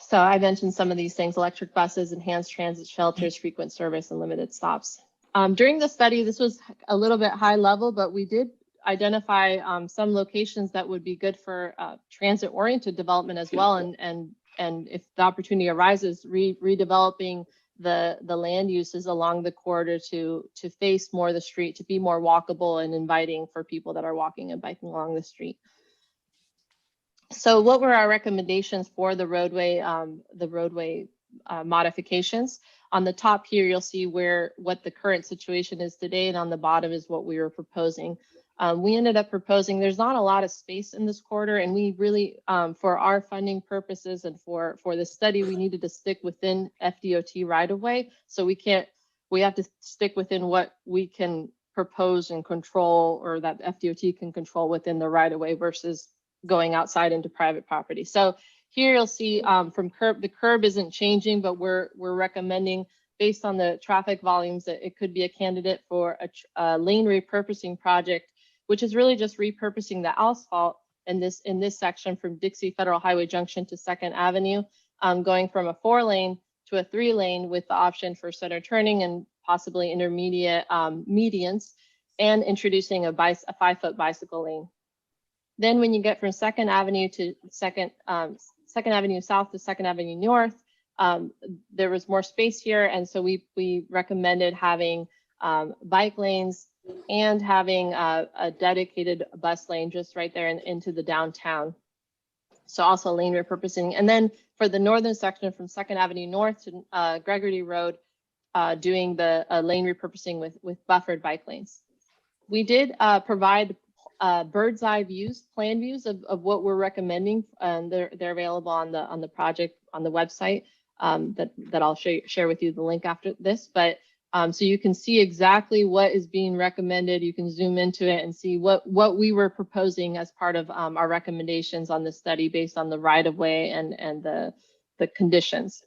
So I mentioned some of these things: electric buses, enhanced transit shelters, frequent service, and limited stops. During the study, this was a little bit high level, but we did identify some locations that would be good for transit-oriented development as well. And if the opportunity arises, redeveloping the land uses along the corridor to face more the street, to be more walkable and inviting for people that are walking and biking along the street. So what were our recommendations for the roadway modifications? On the top here, you'll see what the current situation is today, and on the bottom is what we were proposing. We ended up proposing, there's not a lot of space in this corridor, and we really, for our funding purposes and for the study, we needed to stick within FDOT right of way. So we have to stick within what we can propose and control, or that FDOT can control within the right of way versus going outside into private property. So here you'll see from the curb isn't changing, but we're recommending, based on the traffic volumes, that it could be a candidate for a lane repurposing project, which is really just repurposing the asphalt in this section from Dixie Federal Highway Junction to 2nd Avenue, going from a 4-lane to a 3-lane with the option for center turning and possibly intermediate medians, and introducing a 5-foot bicycle lane. Then when you get from 2nd Avenue to 2nd Avenue South to 2nd Avenue North, there was more space here, and so we recommended having bike lanes and having a dedicated bus lane just right there into the downtown. So also lane repurposing. And then for the northern section from 2nd Avenue North to Gregory Road, doing the lane repurposing with buffered bike lanes. We did provide bird's eye views, plan views of what we're recommending, and they're available on the project on the website that I'll share with you the link after this. But so you can see exactly what is being recommended. You can zoom into it and see what we were proposing as part of our recommendations on the study based on the right of way and the conditions.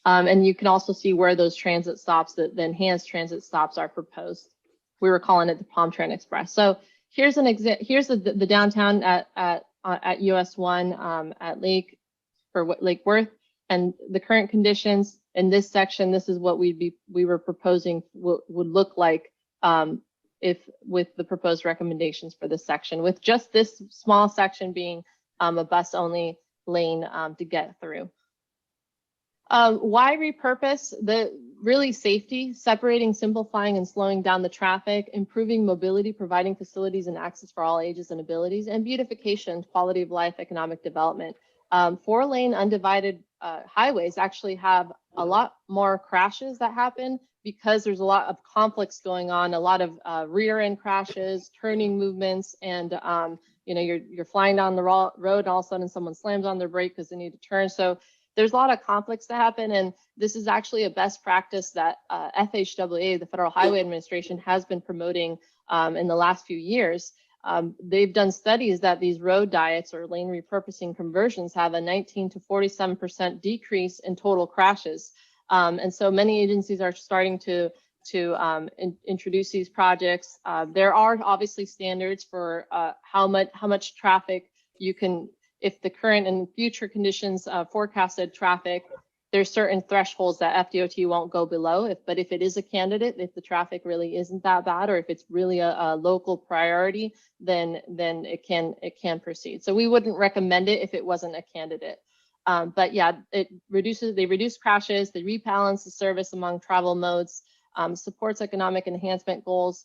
And you can also see where those transit stops, the enhanced transit stops, are proposed. We were calling it the Palm Trend Express. So here's an example. Here's the downtown at US 1 at Lake Worth, and the current conditions in this section. This is what we were proposing would look like if with the proposed recommendations for this section, with just this small section being a bus only lane to get through. Why repurpose? Really safety, separating, simplifying, and slowing down the traffic, improving mobility, providing facilities and access for all ages and abilities, and beautification, quality of life, economic development. 4-lane undivided highways actually have a lot more crashes that happen because there's a lot of conflicts going on, a lot of rear end crashes, turning movements, and you're flying down the road, and all of a sudden someone slams on their brake because they need to turn. So there's a lot of conflicts that happen, and this is actually a best practice that FHWA, the Federal Highway Administration, has been promoting in the last few years. They've done studies that these road diets or lane repurposing conversions have a 19 to 47% decrease in total crashes. And so many agencies are starting to introduce these projects. There are obviously standards for how much traffic you can, if the current and future conditions forecasted traffic, there's certain thresholds that FDOT won't go below. But if it is a candidate, if the traffic really isn't that bad, or if it's really a local priority, then it can proceed. So we wouldn't recommend it if it wasn't a candidate. But yeah, they reduce crashes, they rebalance the service among travel modes, supports economic enhancement goals,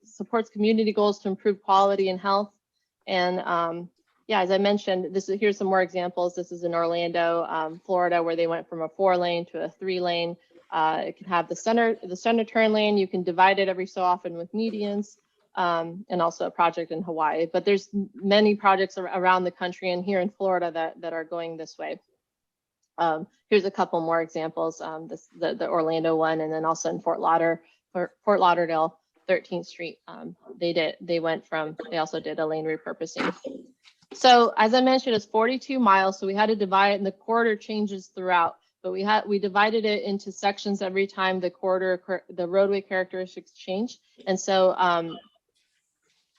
supports community goals to improve quality and health. And yeah, as I mentioned, here's some more examples. This is in Orlando, Florida, where they went from a 4-lane to a 3-lane. It can have the center turn lane. You can divide it every so often with medians, and also a project in Hawaii. But there's many projects around the country and here in Florida that are going this way. Here's a couple more examples. The Orlando one, and then also in Fort Lauderdale, 13th Street. They also did a lane repurposing. So as I mentioned, it's 42 miles. So we had to divide it, and the corridor changes throughout. But we divided it into sections every time the roadway characteristics change. And so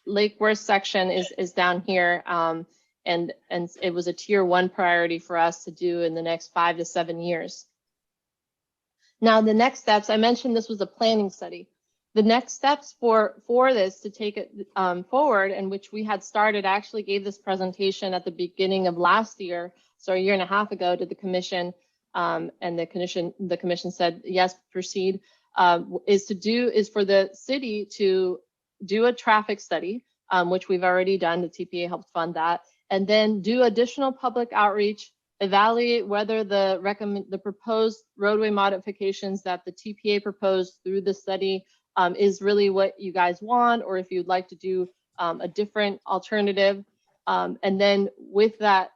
Lake Worth section is down here, and it was a tier 1 priority for us to do in the next 5 to 7 years. Now the next steps, I mentioned this was a planning study. The next steps for this to take it forward, and which we had started, I actually gave this presentation at the beginning of last year, so a year and a half ago, to the commission, and the commission said yes, proceed. Is for the city to do a traffic study, which we've already done. The TPA helped fund that, and then do additional public outreach, evaluate whether the proposed roadway modifications that the TPA proposed through the study is really what you guys want, or if you'd like to do a different alternative. And then with that,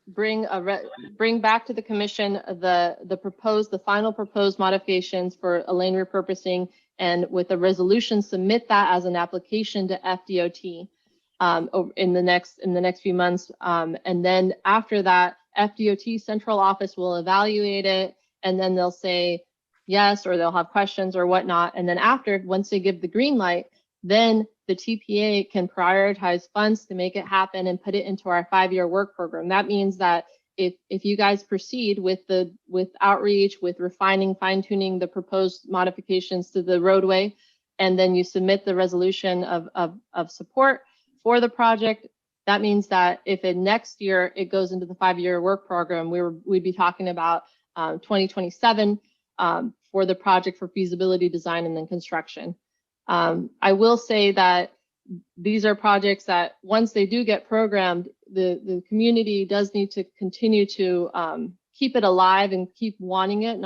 bring back to the commission the final proposed modifications for a lane repurposing, and with a resolution, submit that as an application to FDOT in the next few months. And then after that, FDOT central office will evaluate it, and then they'll say yes, or they'll have questions or whatnot. And then once they give the green light, then the TPA can prioritize funds to make it happen and put it into our 5-year work program. That means that if you guys proceed with outreach, with refining, fine-tuning the proposed modifications to the roadway, and then you submit the resolution of support for the project, that means that if next year it goes into the 5-year work program, we'd be talking about 2027 for the project for feasibility design and then construction. I will say that these are projects that once they do get programmed, the community does need to continue to keep it alive and keep wanting it,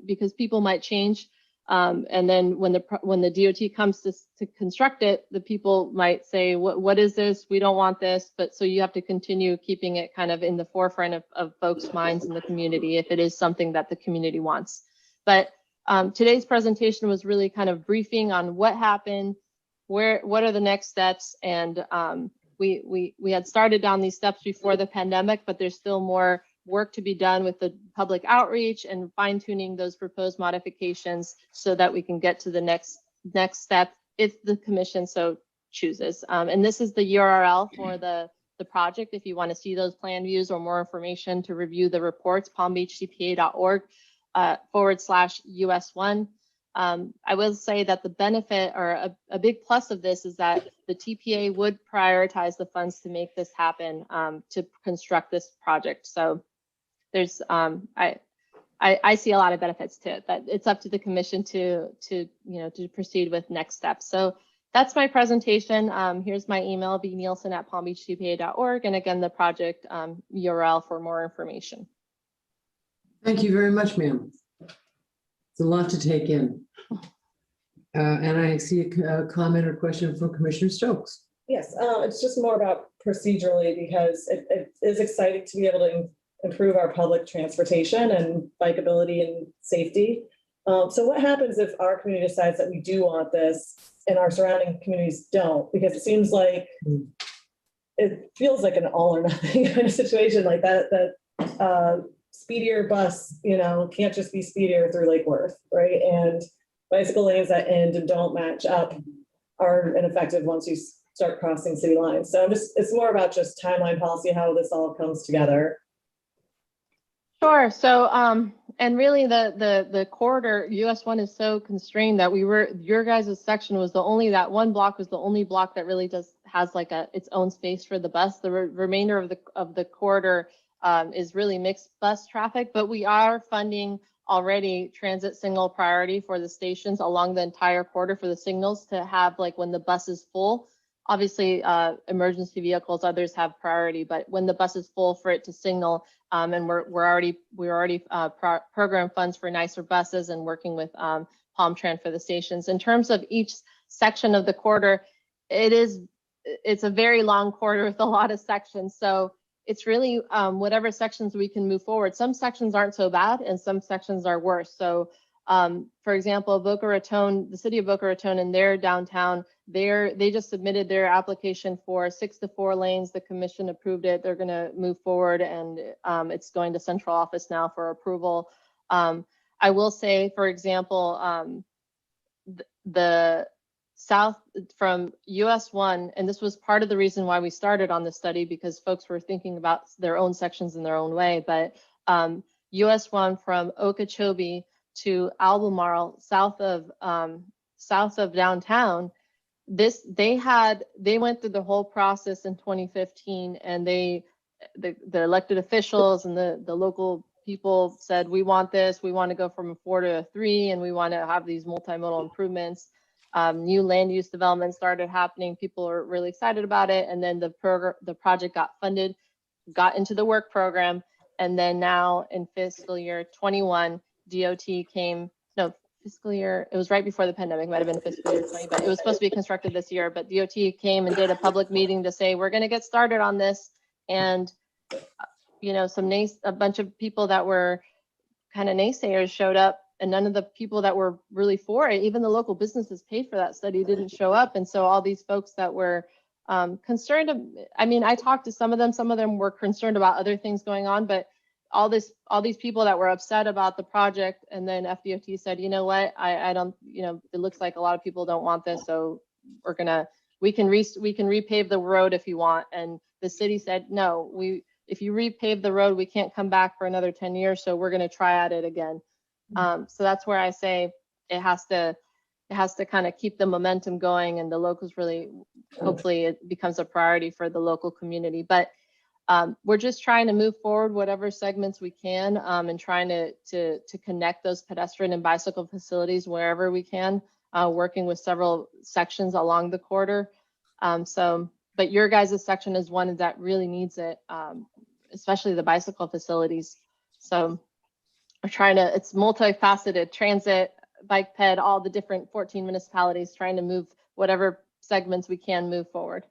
because people might change. And then when the DOT comes to construct it, the people might say, what is this? We don't want this. But so you have to continue keeping it kind of in the forefront of folks' minds in the community if it is something that the community wants. But today's presentation was really kind of briefing on what happened, what are the next steps, and we had started down these steps before the pandemic, but there's still more work to be done with the public outreach and fine-tuning those proposed modifications so that we can get to the next step if the commission so chooses. And this is the URL for the project if you want to see those plan views or more information to review the reports, palmbeachcpa.org /US1. I will say that the benefit or a big plus of this is that the TPA would prioritize the funds to make this happen, to construct this project. So there's I see a lot of benefits to it, but it's up to the commission to proceed with next steps. So that's my presentation. Here's my email, bnielsen@palmbeachtpa.org, and again the project URL for more information. Thank you very much, ma'am. It's a lot to take in. And I see a comment or question from Commissioner Stokes. Yes, it's just more about procedurally, because it is exciting to be able to improve our public transportation and bikeability and safety. So what happens if our community decides that we do want this and our surrounding communities don't? Because it seems like it feels like an all or nothing kind of situation, like that speedier bus, can't just be speedier through Lake Worth, right? And bicycle lanes that end and don't match up are ineffective once you start crossing city lines. So it's more about just timeline policy, how this all comes together. Sure. So, and really the corridor US1 is so constrained that your guys' section was that one block was the only block that really has like its own space for the bus. The remainder of the corridor is really mixed bus traffic, but we are funding already transit signal priority for the stations along the entire corridor for the signals to have, like, when the bus is full. Obviously, emergency vehicles, others have priority, but when the bus is full, for it to signal, and we're already program funds for nicer buses and working with Palmtran for the stations. In terms of each section of the corridor, it's a very long corridor with a lot of sections. So it's really whatever sections we can move forward. Some sections aren't so bad and some sections are worse. So for example, Boca Raton, the city of Boca Raton in their downtown, they just submitted their application for 6 to 4 lanes. The commission approved it. They're going to move forward, and it's going to central office now for approval. I will say, for example, the south from US1, and this was part of the reason why we started on the study, because folks were thinking about their own sections in their own way, but US1 from Okeechobee to Albemarle, south of downtown, they went through the whole process in 2015, and the elected officials and the local people said, we want this, we want to go from a 4 to a 3, and we want to have these multimodal improvements. new land use development started happening. People were really excited about it. And then the project got funded, got into the work program. And then now in fiscal year 21, DOT came, no, fiscal year, it was right before the pandemic, might have been fiscal year 20, but it was supposed to be constructed this year. But DOT came and did a public meeting to say, we're going to get started on this. And, you know, a bunch of people that were kind of naysayers showed up, and none of the people that were really for it, even the local businesses paid for that study, didn't show up. And so all these folks that were concerned, I mean, I talked to some of them were concerned about other things going on, but all these people that were upset about the project, and then FDOT said, you know what, I don't, you know, it looks like a lot of people don't want this, so we can repave the road if you want. And the city said, no, if you repave the road, we can't come back for another 10 years, so we're going to try at it again. So that's where I say it has to kind of keep the momentum going, and the locals really, hopefully it becomes a priority for the local community. But we're just trying to move forward whatever segments we can, and trying to connect those pedestrian and bicycle facilities wherever we can, working with several sections along the corridor. But your guys' section is one that really needs it, especially the bicycle facilities. So we're trying to, it's multifaceted, transit, bike ped, all the different 14 municipalities, trying to move whatever segments we can move forward.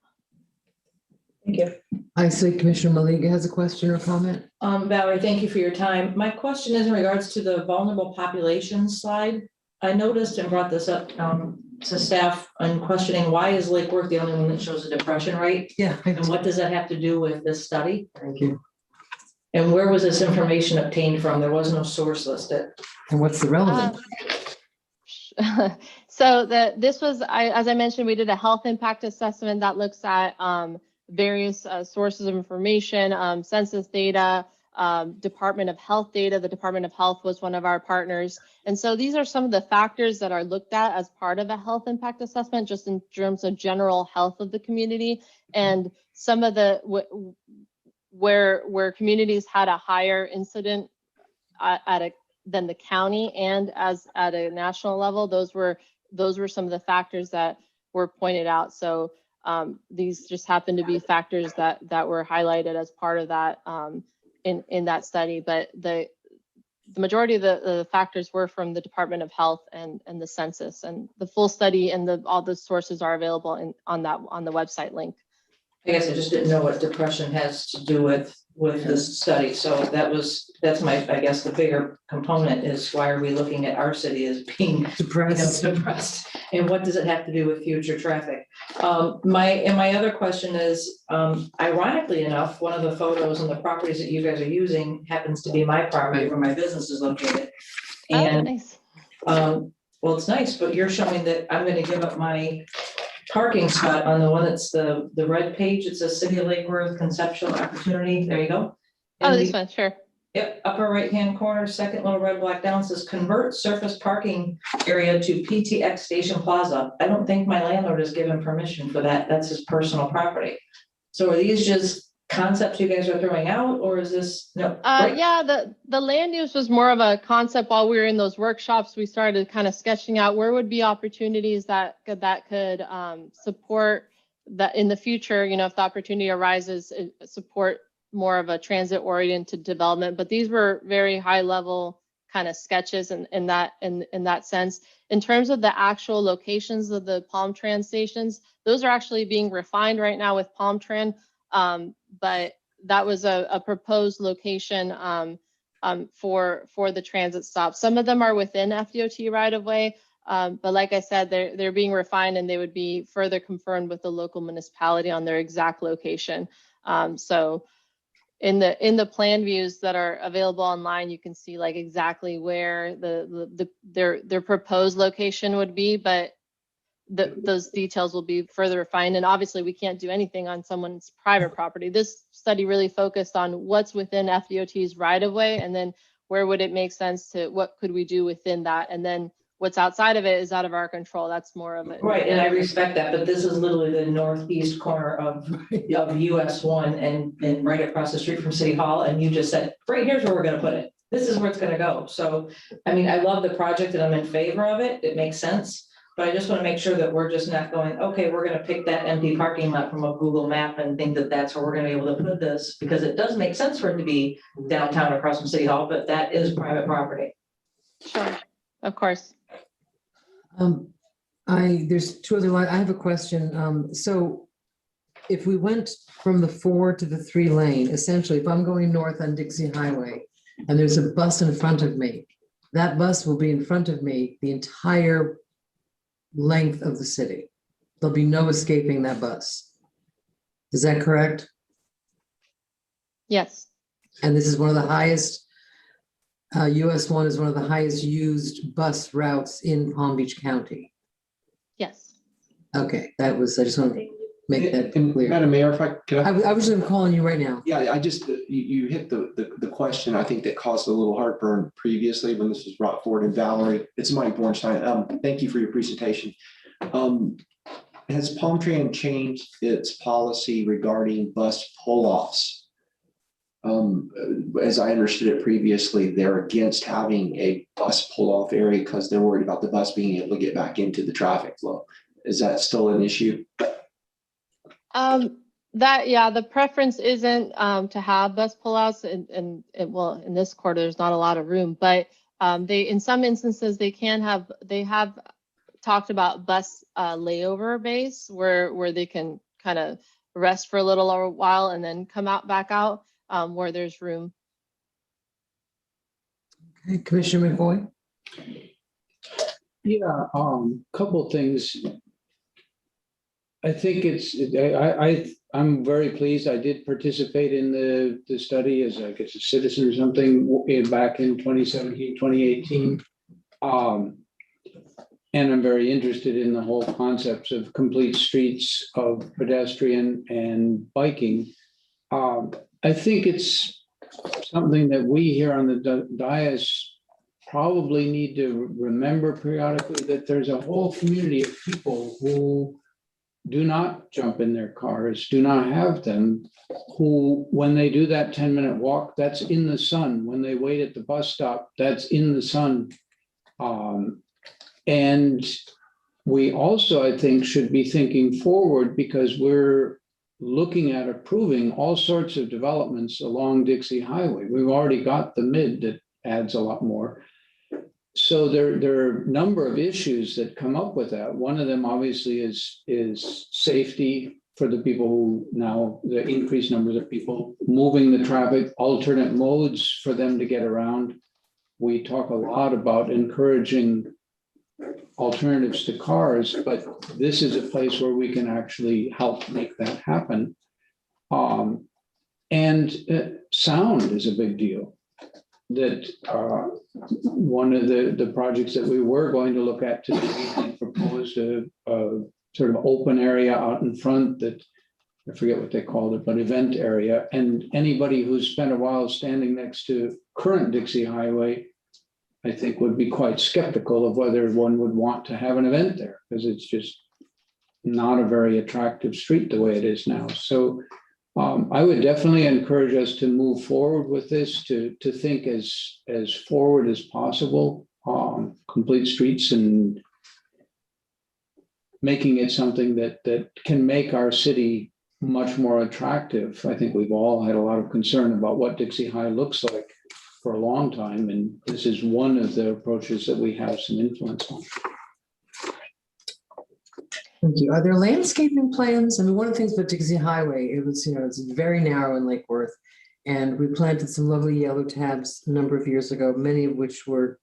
Thank you. I see Commissioner Maliga has a question or comment. Valerie, thank you for your time. My question is in regards to the vulnerable population slide. I noticed and brought this up to staff on questioning, why is Lake Worth the only one that shows a depression rate? Yeah. And what does that have to do with this study? Thank you. And where was this information obtained from? There was no source listed. And what's the relevance? So this was, as I mentioned, we did a health impact assessment that looks at various sources of information, census data, Department of Health data. The Department of Health was one of our partners. And so these are some of the factors that are looked at as part of a health impact assessment, just in terms of general health of the community. And some of the, where communities had a higher incident than the county, and as at a national level, those were some of the factors that were pointed out. So these just happen to be factors that were highlighted as part of that in that study. But the majority of the factors were from the Department of Health and the census, and the full study and all the sources are available on the website link. I guess I just didn't know what depression has to do with this study. So that's my, I guess the bigger component is, why are we looking at our city as being depressed? And what does it have to do with future traffic? My other question is, ironically enough, one of the photos and the properties that you guys are using happens to be my property where my business is located. And nice. Well, it's nice, but you're showing that I'm going to give up my parking spot on the one that's the red page. It says City of Lake Worth Conceptual Opportunity. There you go. Oh, this one, sure. Yep, upper right-hand corner, second little red block down, says convert surface parking area to PTX Station Plaza. I don't think my landlord has given permission for that. That's his personal property. So are these just concepts you guys are throwing out, or is this, no? Yeah, the land use was more of a concept. While we were in those workshops, we started kind of sketching out where would be opportunities that could support that in the future, you know, if the opportunity arises, support more of a transit oriented development. But these were very high level kind of sketches in that sense. In terms of the actual locations of the Palm Tran stations, those are actually being refined right now with Palm Tran. But that was a proposed location for the transit stop. Some of them are within FDOT right of way, but like I said, they're being refined, and they would be further confirmed with the local municipality on their exact location. So in the plan views that are available online, you can see like exactly where their proposed location would be, but those details will be further refined. And obviously we can't do anything on someone's private property. This study really focused on what's within FDOT's right of way, and then where would it make sense to, what could we do within that? And then what's outside of it is out of our control. That's more of it. Right, and I respect that, but this is literally the northeast corner of US 1 and right across the street from City Hall. And you just said, right here's where we're gonna put it. This is where it's gonna go. So, I mean, I love the project and I'm in favor of it. It makes sense. But I just want to make sure that we're just not going, okay, we're going to pick that empty parking lot from a Google map and think that that's where we're going to be able to put this, because it does make sense for it to be downtown across from City Hall, but that is private property. Sure, of course. There's two other lines. I have a question. So if we went from the 4 to the 3 lane, essentially, if I'm going north on Dixie Highway and there's a bus in front of me, that bus will be in front of me the entire length of the city. There'll be no escaping that bus. Is that correct? Yes. And this is one of the highest, US 1 is one of the highest used bus routes in Palm Beach County. Yes. Okay, I just want to make that And clear. Madam Mayor, if I could. I was just calling you right now. Yeah, I just, you hit the question, I think that caused a little heartburn previously when this was brought forward. And Valerie, it's Mike Bornstein. Thank you for your presentation. Has Palm Tran changed its policy regarding bus pull-offs? As I understood it previously, they're against having a bus pull-off area because they're worried about the bus being able to get back into the traffic flow. Is that still an issue? The preference isn't to have bus pullouts, and well, in this quarter, there's not a lot of room, but in some instances, they have talked about bus layover bays where they can kind of rest for a little while and then come back out where there's room. Okay, Commissioner McCoy. Yeah, couple things. I think I'm very pleased. I did participate in the study as I guess a citizen or something back in 2017, 2018. And I'm very interested in the whole concepts of complete streets of pedestrian and biking. I think it's something that we here on the dais probably need to remember periodically, that there's a whole community of people who do not jump in their cars, do not have them, who, when they do that 10-minute walk, that's in the sun. When they wait at the bus stop, that's in the sun. And we also, I think, should be thinking forward, because we're looking at approving all sorts of developments along Dixie Highway. We've already got the mid that adds a lot more. So there are a number of issues that come up with that. One of them obviously is safety for the people who now, the increased numbers of people moving the traffic, alternate modes for them to get around. We talk a lot about encouraging alternatives to cars, but this is a place where we can actually help make that happen. And sound is a big deal. That one of the projects that we were going to look at today, we proposed a sort of open area out in front that, I forget what they called it, but event area. And anybody who's spent a while standing next to current Dixie Highway, I think would be quite skeptical of whether one would want to have an event there, because it's just not a very attractive street the way it is now. So I would definitely encourage us to move forward with this, to think as forward as possible, complete streets, and making it something that can make our city much more attractive. I think we've all had a lot of concern about what Dixie High looks like for a long time, and this is one of the approaches that we have some influence on. Thank you. Are there landscaping plans? I mean, one of the things about Dixie Highway, it's very narrow in Lake Worth, and we planted some lovely yellow tabs a number of years ago, many of which were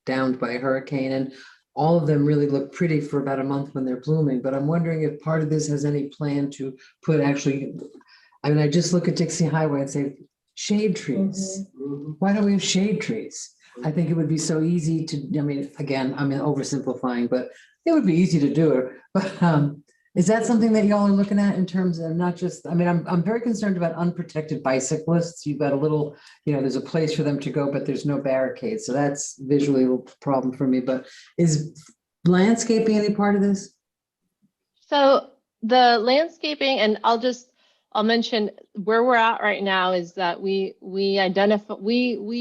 downed by a hurricane, and all of them really look pretty for about a month when they're blooming. But I'm wondering if part of this has any plan to put I just look at Dixie Highway and say, shade trees. Why don't we have shade trees? I think it would be so easy to, again, I'm oversimplifying, but it would be easy to do it. But is that something that y'all are looking at in terms of not just, I'm very concerned about unprotected bicyclists. You've got a little, there's a place for them to go, but there's no barricades. So that's visually a little problem for me, but is landscaping any part of this? So the landscaping, and I'll mention where we're at right now is that we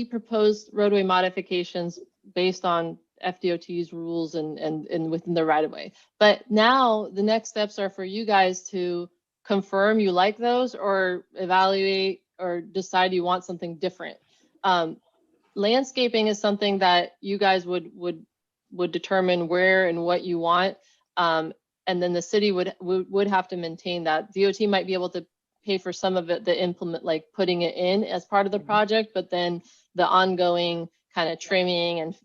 proposed roadway modifications based on FDOT's rules and within the right of way. But now the next steps are for you guys to confirm you like those or evaluate or decide you want something different. Landscaping is something that you guys would determine where and what you want. And then the city would have to maintain that. DOT might be able to pay for some of it, the implement, like putting it in as part of the project, but then the ongoing kind of trimming and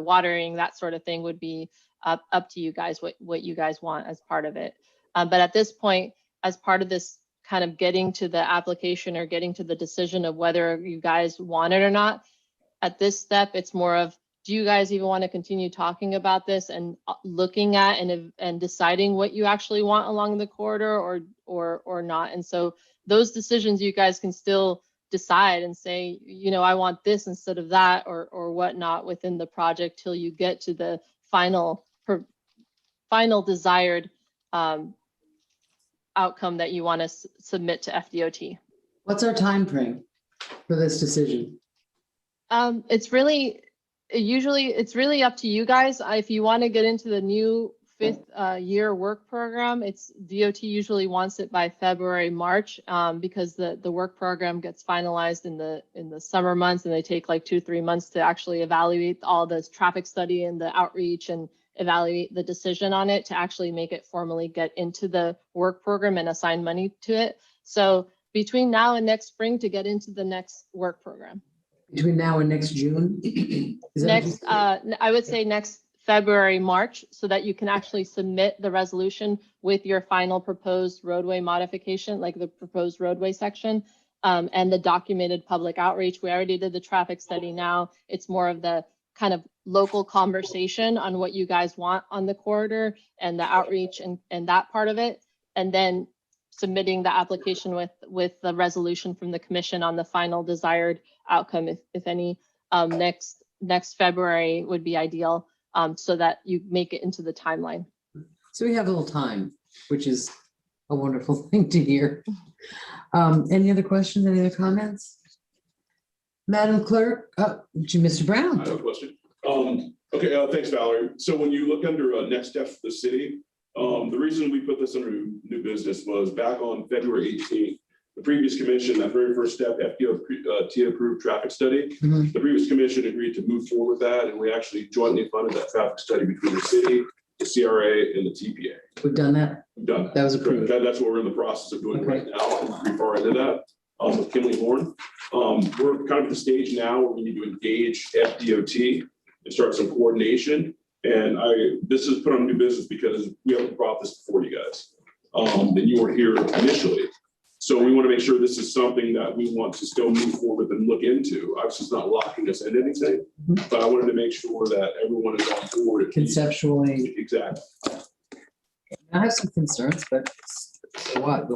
watering, that sort of thing would be up to you guys, what you guys want as part of it. But at this point, as part of this kind of getting to the application or getting to the decision of whether you guys want it or not, at this step, it's more of, do you guys even want to continue talking about this and looking at and deciding what you actually want along the corridor or not? And so those decisions you guys can still decide and say, you know, I want this instead of that or whatnot within the project till you get to the final desired outcome that you want to submit to FDOT. What's our time frame for this decision? It's really up to you guys. If you want to get into the new 5th year work program, it's DOT usually wants it by February, March, because the work program gets finalized in the summer months, and they take like 2-3 months to actually evaluate all the traffic study and the outreach and evaluate the decision on it to actually make it formally get into the work program and assign money to it. So between now and next spring to get into the next work program. Between now and next June? Next, I would say next February, March, so that you can actually submit the resolution with your final proposed roadway modification, like the proposed roadway section, and the documented public outreach. We already did the traffic study now. It's more of the kind of local conversation on what you guys want on the corridor and the outreach and that part of it. And then submitting the application with the resolution from the commission on the final desired outcome, if any, next February would be ideal, so that you make it into the timeline. So we have a little time, which is a wonderful thing to hear. Any other questions, any other comments? Madam Clerk, Mr. Brown. I have a question. Okay, thanks, Valerie. So when you look under next step for the city, the reason we put this under new business was back on February 18th, the previous commission, that very first step, FDOT approved traffic study. Mhm. The previous commission agreed to move forward with that, and we actually jointly funded that traffic study between the city, the CRA, and the TPA. We've done that. We've done that. That was approved. That's what we're in the process of doing right now. And pretty far into that. With Kinley Horn. We're kind of at the stage now where we need to engage FDOT and start some coordination. And this is put on new business because we haven't brought this before you guys. Then you weren't here initially. So we want to make sure this is something that we want to still move forward and look into. Obviously, it's not locking us into anything, but I wanted to make sure that everyone is on board. Conceptually. Exactly. I have some concerns, but so what?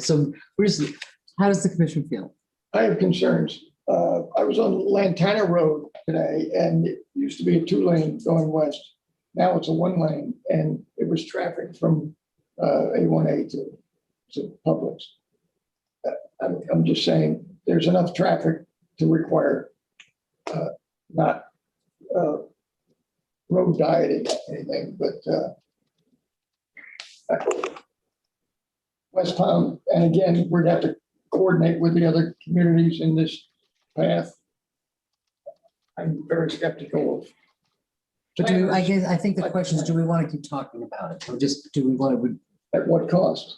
So how does the commission feel? I have concerns. I was on Lantana Road today, and it used to be a 2-lane going west. Now it's a 1-lane, and it was traffic from A1A to Publix. I'm just saying, there's enough traffic to require not road dieting anything, but West Palm, and again, we'd have to coordinate with the other communities in this path. I'm very skeptical of. But I think the question is, do we want to keep talking about it? Or just do we want to? At what cost?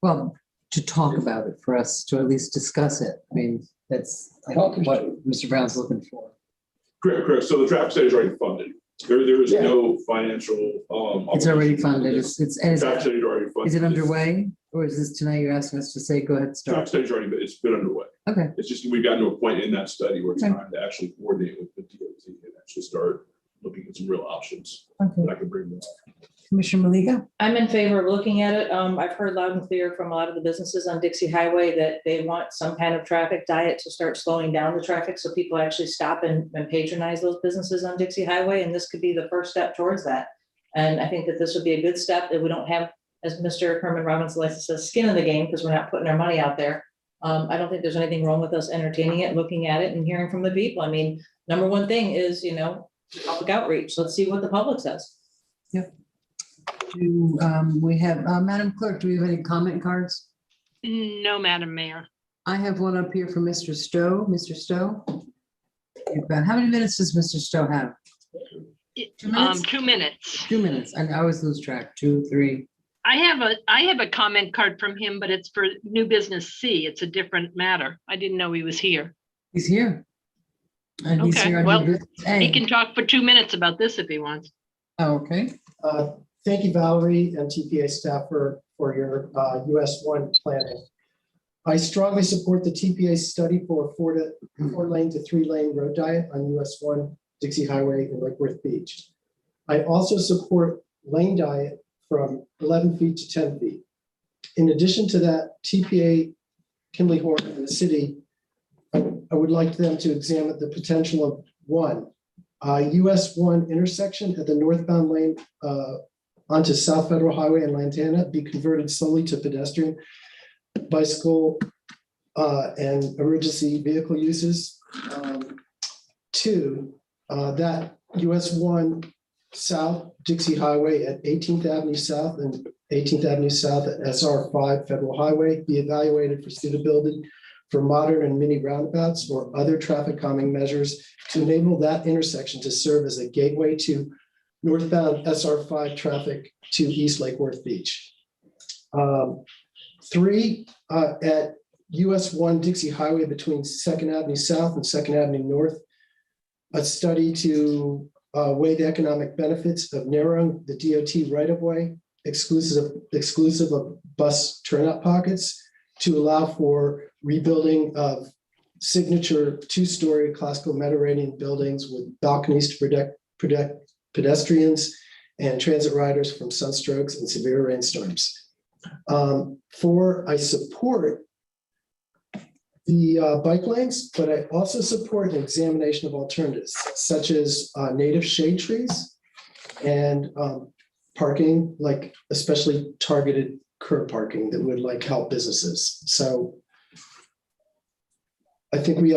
Well, to talk about it, for us to at least discuss it. I mean, that's what Mr. Brown's looking for. Correct. So the traffic study is already funded. There is no financial. It's already funded. It's Traffic study is already funded. is it underway? Or is this tonight you're asking us to say, go ahead, start? Traffic study's already, it's been underway. Okay. It's just, we've gotten to a point in that study where it's Okay. time to actually coordinate with the DOT and actually start looking at some real options Okay. that I can bring them. Commissioner Maliga? I'm in favor of looking at it. I've heard loud and clear from a lot of the businesses on Dixie Highway that they want some kind of traffic diet to start slowing down the traffic so people actually stop and patronize those businesses on Dixie Highway. And this could be the first step towards that. And I think that this would be a good step that we don't have, as Mr. Herman Robinson likes to say, skin in the game because we're not putting our money out there. I don't think there's anything wrong with us entertaining it, looking at it and hearing from the people. I mean, number one thing is, public outreach. Let's see what the public says. We have, Madam Clerk, do we have any comment cards? No, Madam Mayor. I have one up here for Mr. Stowe. Mr. Stowe? You've got, how many minutes does Mr. Stowe have? 2 minutes? 2 minutes. 2 minutes. I always lose track. 2, 3. I have a comment card from him, but it's for new business C. It's a different matter. I didn't know he was here. He's here. And he's Okay, here on well, new business A. he can talk for 2 minutes about this if he wants. Oh, okay. Thank you, Valerie and TPA staff for your US 1 planning. I strongly support the TPA study for 4-lane to 3-lane road diet on US 1 Dixie Highway in Lake Worth Beach. I also support lane diet from 11 feet to 10 feet. In addition to that, TPA, Kimley Horn, and the city, I would like them to examine the potential of US 1 intersection at the northbound lane onto South Federal Highway and Lantana be converted solely to pedestrian, bicycle, and emergency vehicle uses. 2, that US 1 South Dixie Highway at 18th Avenue South and 18th Avenue South at SR 5 Federal Highway be evaluated for suitability for modern and mini roundabouts or other traffic calming measures to enable that intersection to serve as a gateway to northbound SR 5 traffic to East Lake Worth Beach. 3, at US 1 Dixie Highway between 2nd Avenue South and 2nd Avenue North, a study to weigh the economic benefits of narrowing the DOT right-of-way exclusive of bus turnout pockets to allow for rebuilding of signature 2-story classical Mediterranean buildings with balconies to protect pedestrians and transit riders from sunstrokes and severe rainstorms. 4, I support the bike lanes, but I also support an examination of alternatives such as native shade trees and parking, like especially targeted curb parking that would like help businesses. So I think we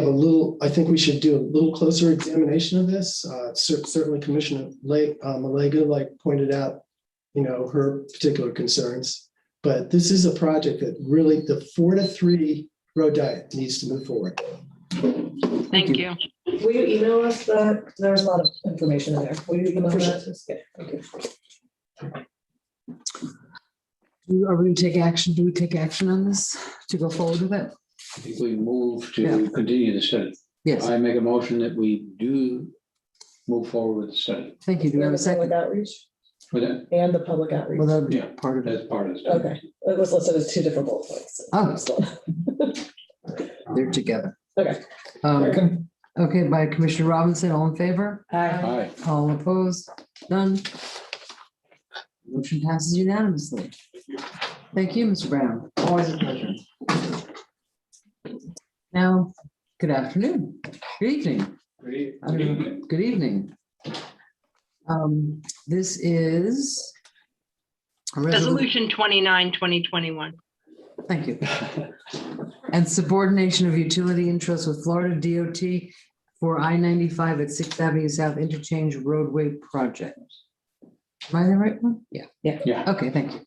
should do a little closer examination of this. Certainly Commissioner Malega pointed out, her particular concerns, but this is a project that really the 4 to 3 road diet needs to move forward. Thank you. Will you email us that? There's a lot of information in there. Will you email that? Okay, thank you. Are we going to take action? Do we take action on this to go forward with it? I think we move to continue the study. Yes. I make a motion that we do move forward with the study. Thank you. Do we have a second? Public outreach For that, and the public outreach. Well, that'd be Yeah. part of it. that's part of the study. Okay, it was listed as 2 different bullet points. Oh. They're together. Okay. Okay, by Commissioner Robinson, all in favor? Aye. All opposed? None. Motion passes unanimously. Thank you, Mr. Brown. Always a pleasure. Now, good afternoon. Good evening. Good evening. This is a Resolution 29, 2021. Thank you. And subordination of utility interests with Florida DOT for I-95 at 6th Avenue South Interchange Roadway Project. Am I the right one? Yeah. Yeah. Okay, thank you.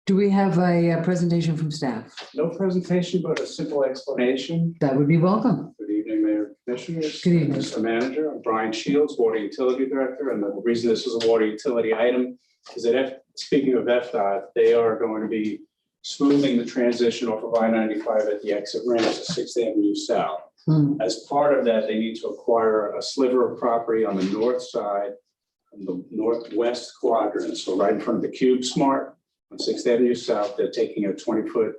Do we have a presentation from staff? No presentation, but a simple explanation. That would be welcome. Good evening, Mayor Commissioners. Good evening. Mr. Manager, I'm Brian Shields, Water Utility Director, and the reason this is a water utility item is that speaking of FDOT, they are going to be smoothing the transition off of I-95 at the exit ramps to 6th Avenue South. As part of that, they need to acquire a sliver of property on the north side, on the northwest quadrant, so right in front of the Cube Smart on 6th Avenue South. They're taking a 20-foot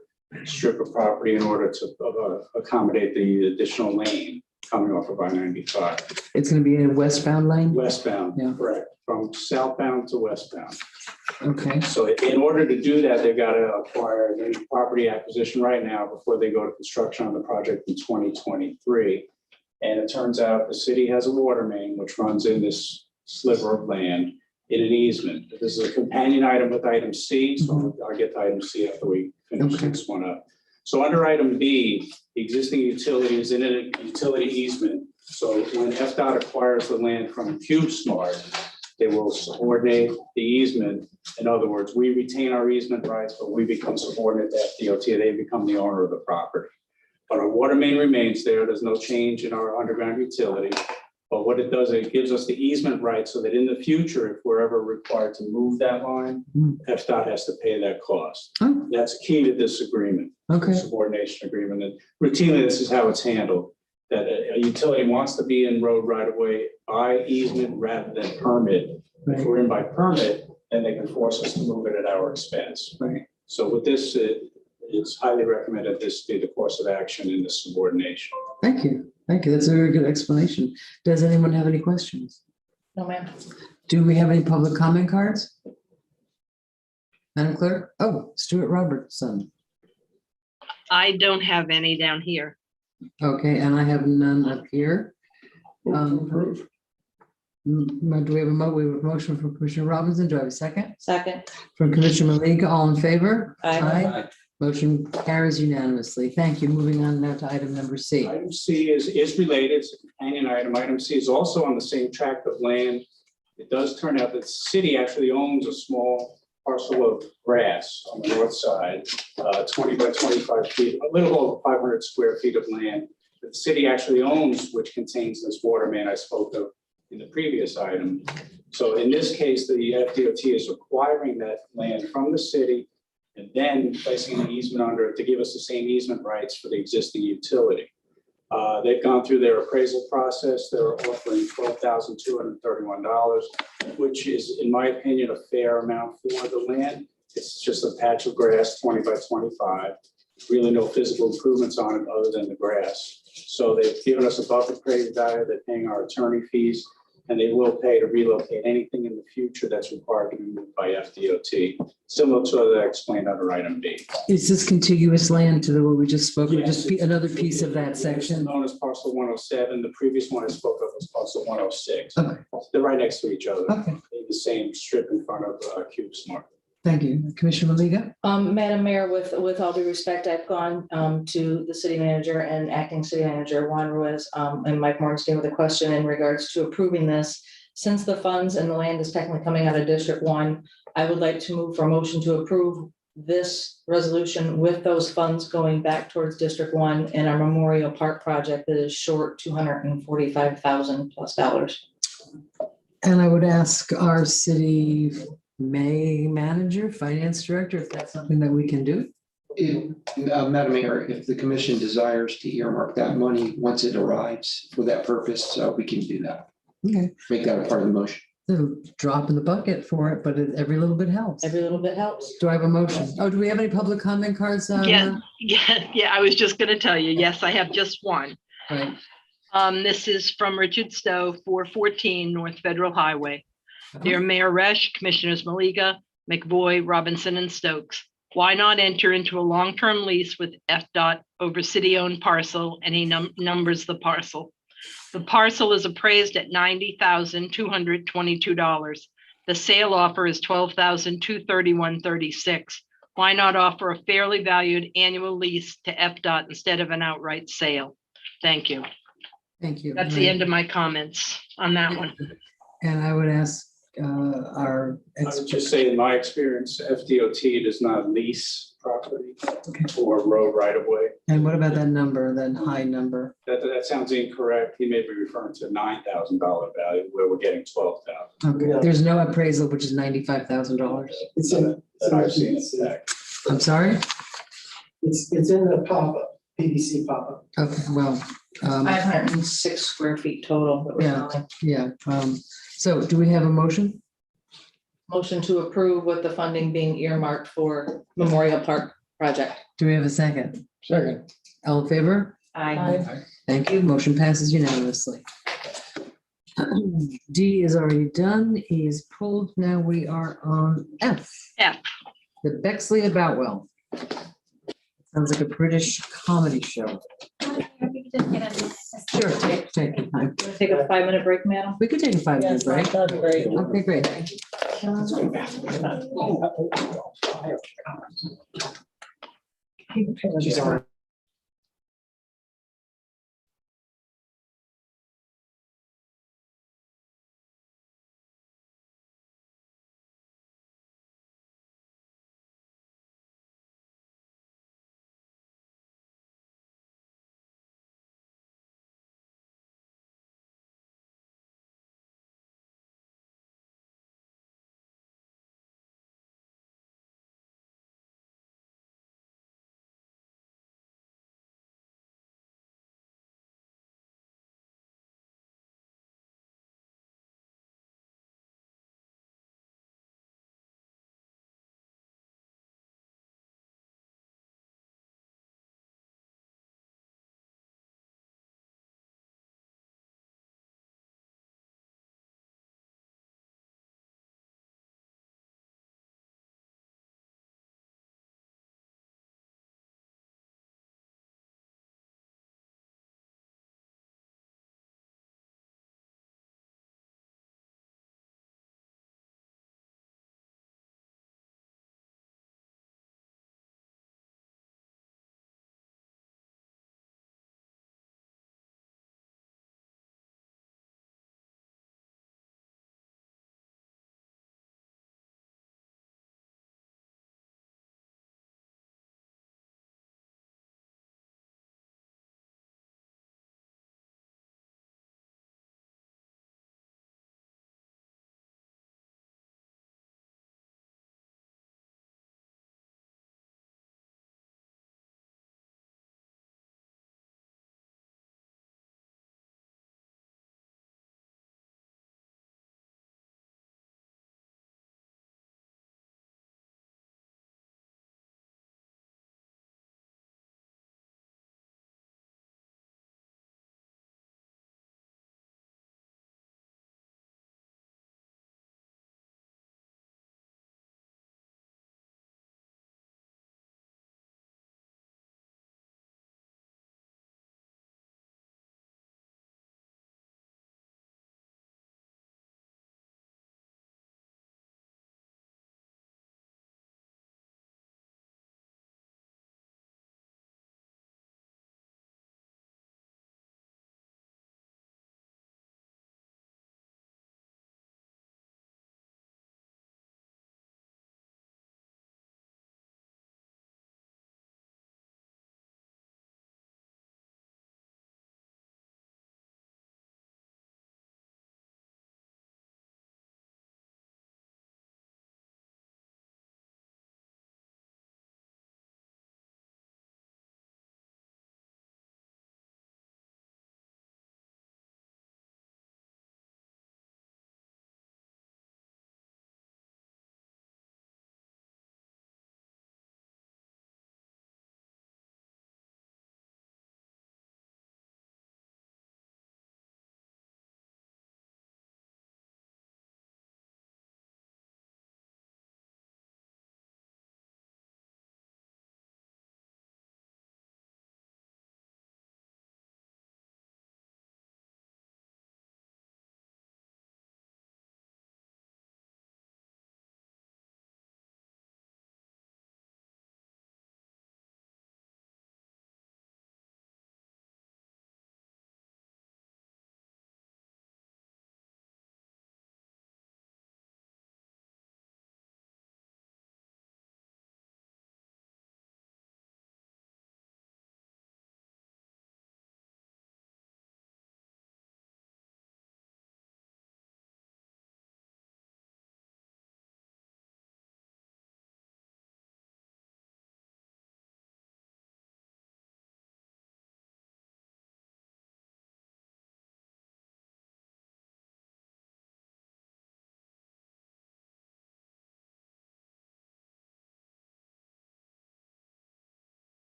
strip of property in order to accommodate the additional lane coming off of I-95. It's going to be in a westbound lane? Westbound, Yeah. correct, from southbound to westbound. Okay. So in order to do that, they've got to acquire any property acquisition right now before they go to construction on the project in 2023. And it turns out the city has a water main which runs in this sliver of land in an easement. This is a companion item with item C, so I'll get to item C after we finish this one up. So under item B, the existing utility is in a utility easement So when FDOT acquires the land from CubeSmart, they will subordinate the easement. In other words, we retain our easement rights, but we become subordinate to FDOT. They become the owner of the property. But our water main remains there. There's no change in our underground utility. But what it does, it gives us the easement rights so that in the future, if we're ever required to move that line, FDOT has to pay that cost. Oh. That's key to this agreement. Okay. Subordination agreement. And routinely, this is how it's handled. That a utility wants to be in road right of way by easement rather than permit. If we're in by permit, then they can force us to move it at our expense. Right. So with this, it's highly recommended this be the course of action in the subordination. Thank you. Thank you. That's a very good explanation. Does anyone have any questions? No, ma'am. Do we have any public comment cards? Madam Clerk? Oh, Stuart Robertson. I don't have any down here. Okay, and I have none up here. Approve. Do we have a motion from Commissioner Robinson? Do I have a second? Second. From Commissioner Malika, all in favor? Aye. Motion carries unanimously. Thank you. Moving on now to item number C. Item C is related, it's a companion item. Item C is also on the same tract of land. It does turn out that the city actually owns a small parcel of grass on the north side, 20 by 25 feet, a little over 500 square feet of land that the city actually owns, which contains this water main I spoke of in the previous item. So in this case, the FDOT is acquiring that land from the city and then placing an easement under it to give us the same easement rights for the existing utility. They've gone through their appraisal process. They're offering $12,231, which is, in my opinion, a fair amount for the land. It's just a patch of grass, 20 by 25. Really no physical improvements on it other than the grass. So they've given us above appraised value. They're paying our attorney fees, and they will pay to relocate anything in the future that's required to be moved by FDOT, similar to what I explained under item B. Is this contiguous land to the what we just spoke of? Yes. Just another piece of that section? Known as parcel 107. The previous one I spoke of was parcel 106. Okay. They're right next to each other. Okay. In the same strip in front of CubeSmart. Thank you. Commissioner Malika? Madam Mayor, with all due respect, I've gone to the city manager and acting city manager, Juan Ruiz, and Mike Morgenstein with a question in regards to approving this. Since the funds and the land is technically coming out of District 1, I would like to move for a motion to approve this resolution with those funds going back towards District 1 and our Memorial Park project that is short $245,000 plus. And I would ask our city manager, finance director, if that's something that we can do. Madam Mayor, if the commission desires to earmark that money once it arrives for that purpose, we can do that. Okay. Make that a part of the motion. So drop in the bucket for it, but every little bit helps. Every little bit helps. Do I have a motion? Oh, do we have any public comment cards? Yeah, I was just going to tell you, yes, I have just one. Right. This is from Richard Stowe, 414 North Federal Highway. Dear Mayor Resch, Commissioners Maliga, McVoy, Robinson, and Stokes, why not enter into a long-term lease with FDOT over city-owned parcel, and he numbers the parcel. The parcel is appraised at $90,222. The sale offer is $12,231.36. Why not offer a fairly valued annual lease to FDOT instead of an outright sale? Thank you. Thank you. That's the end of my comments on that one. And I would ask our I would just say, in my experience, FDOT does not lease property or road right of way. And what about that number, that high number? That sounds incorrect. He may be referring to $9,000 value where we're getting $12,000. Okay, there's no appraisal, which is $95,000. That I've seen. I'm sorry? It's in the pop-up, PVC pop-up. Okay, well. 506 square feet total. that we're selling. Yeah. So do we have a motion? Motion to approve with the funding being earmarked for Memorial Park project. Do we have a second? Second. All in favor? Aye. Thank you. Motion passes unanimously. D is already done. E is pulled. Now we are on F. F. The Bexley of Boutwell. Sounds like a British comedy show. Sure, take your time. Take a 5-minute break, madam? We could take a 5-minute break. That'd be great. Okay, great. She's already.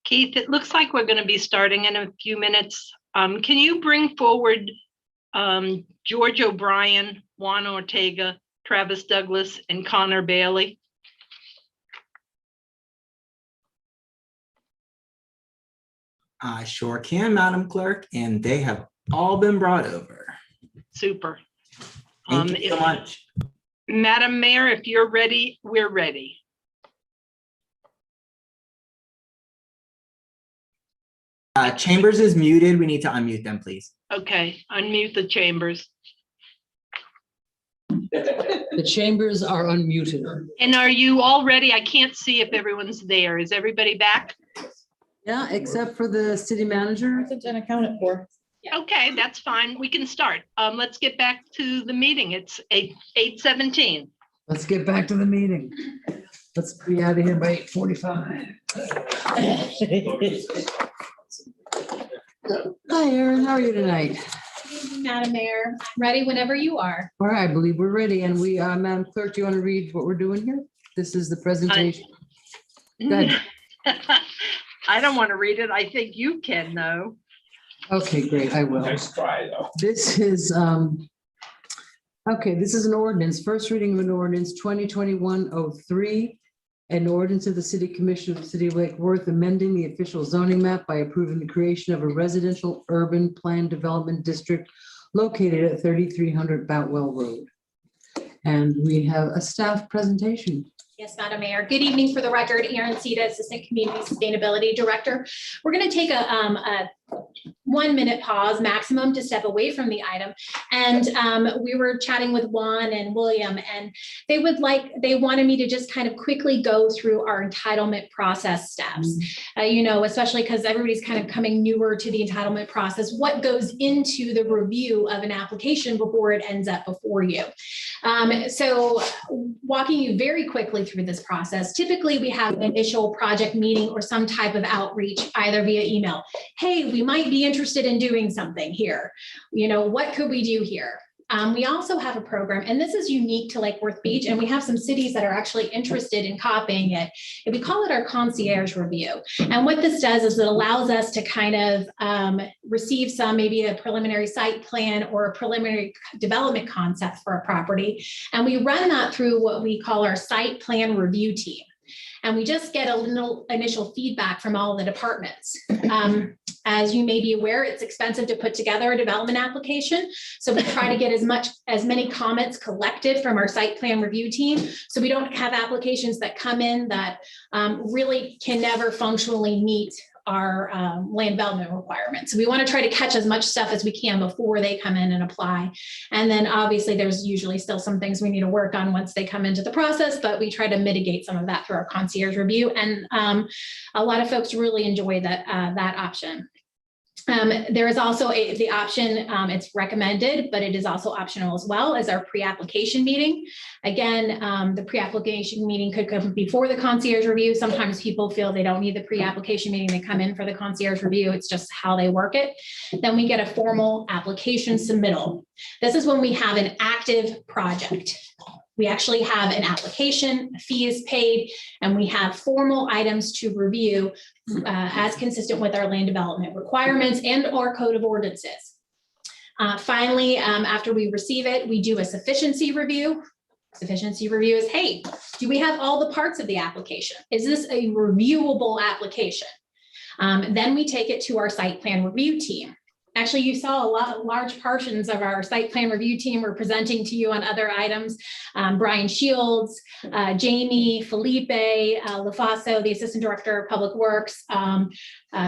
Keith, it looks like we're going to be starting in a few minutes. Can you bring forward George O'Brien, Juan Ortega, Travis Douglas, and Connor Bailey? I sure can, Madam Clerk, and they have all been brought over. Super. Thank you so much. Madam Mayor, if you're ready, we're ready. Chambers is muted. We need to unmute them, please. Okay, unmute the chambers. The chambers are unmuted. And are you all ready? I can't see if everyone's there. Is everybody back? Yeah, except for the city manager. It's been accounted for. Okay, that's fine. We can start. Let's get back to the meeting. It's 8:17. Let's get back to the meeting. Let's be out of here by 8:45. Hi, Erin. How are you tonight? Madam Mayor, I'm ready whenever you are. All right, I believe we're ready. And we, Madam Clerk, do you want to read what we're doing here? This is the presentation. Good. I don't want to read it. I think you can, though. Okay, great. I will. Nice try, though. This is, okay, this is an ordinance, first reading of an ordinance 2021-03. An ordinance of the City Commission of the City of Lake Worth amending the official zoning map by approving the creation of a residential urban planned development district located at 3300 Boutwell Road. And we have a staff presentation. Yes, Madam Mayor. Good evening. For the record, Erin Sita, Assistant Community Sustainability Director. We're going to take a 1 minute pause maximum to step away from the item. And we were chatting with Juan and William, and they wanted me to just kind of quickly go through our entitlement process steps. You know, especially because everybody's kind of coming newer to the entitlement process, what goes into the review of an application before it ends up before you. So walking you very quickly through this process, typically we have an initial project meeting or some type of outreach, either via email. Hey, we might be interested in doing something here. You know, what could we do here? We also have a program, and this is unique to Lake Worth Beach, and we have some cities that are actually interested in copying it. And we call it our concierge review. And what this does is it allows us to kind of receive maybe a preliminary site plan or a preliminary development concept for a property. And we run that through what we call our site plan review team. And we just get a little initial feedback from all the departments. As you may be aware, it's expensive to put together a development application. So we try to get as many comments collected from our site plan review team. So we don't have applications that come in that really can never functionally meet our land development requirements. So we want to try to catch as much stuff as we can before they come in and apply. And then obviously there's usually still some things we need to work on once they come into the process, but we try to mitigate some of that through our concierge review. And a lot of folks really enjoy that option. There is also the option, it's recommended, but it is also optional as well as our pre-application meeting. Again, the pre-application meeting could come before the concierge review. Sometimes people feel they don't need the pre-application meeting. They come in for the concierge review. It's just how they work it. Then we get a formal application submittal. This is when we have an active project. We actually have an application, a fee is paid, and we have formal items to review as consistent with our land development requirements and our code of ordinances. Finally, after we receive it, we do a sufficiency review. Sufficiency review is, hey, do we have all the parts of the application? Is this a reviewable application? Then we take it to our site plan review team. Actually, you saw large portions of our site plan review team were presenting to you on other items. Brian Shields, Jamie, Felipe, LaFaso, the Assistant Director of Public Works.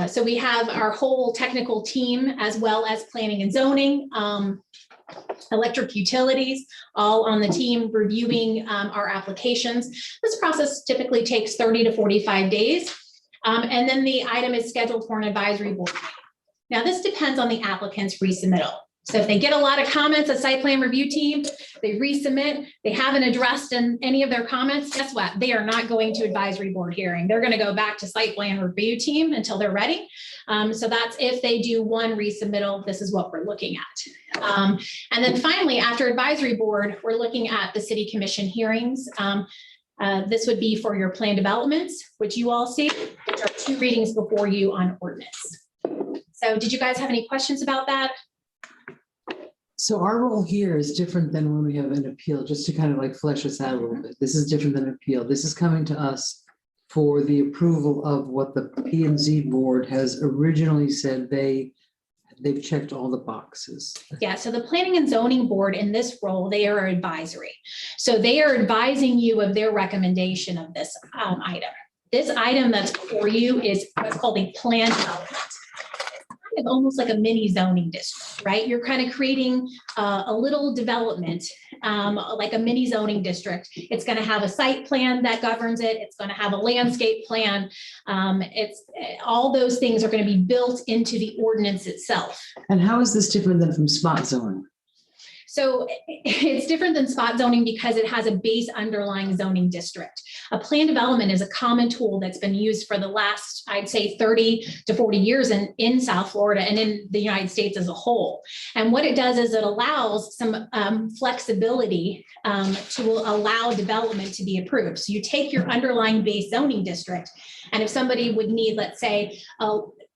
So we have our whole technical team as well as planning and zoning, electric utilities, all on the team reviewing our applications. This process typically takes 30 to 45 days. And then the item is scheduled for an advisory board meeting. Now, this depends on the applicant's resubmittal. So if they get a lot of comments, a site plan review team, they resubmit, they haven't addressed in any of their comments, guess what? They are not going to advisory board hearing. They're going to go back to site plan review team until they're ready. So that's if they do one resubmittal, this is what we're looking at. And then finally, after advisory board, we're looking at the city commission hearings. This would be for your plan developments, which you all see. are 2 readings before you on ordinance. So did you guys have any questions about that? So our role here is different than when we have an appeal, just to kind of like flesh this out a little bit. This is different than an appeal. This is coming to us for the approval of what the P and Z board has originally said they've checked all the boxes. Yeah, so the Planning and Zoning Board in this role, they are advisory. So they are advising you of their recommendation of this item. This item that's before you is what's called a plan development. It's almost like a mini zoning district, right? You're kind of creating a little development, like a mini zoning district. It's going to have a site plan that governs it. It's going to have a landscape plan. All those things are going to be built into the ordinance itself. And how is this different than from spot zoning? So it's different than spot zoning because it has a base underlying zoning district. A plan development is a common tool that's been used for the last, I'd say 30 to 40 years in South Florida and in the United States as a whole. And what it does is it allows some flexibility to allow development to be approved. So you take your underlying base zoning district, and if somebody would need, let's say,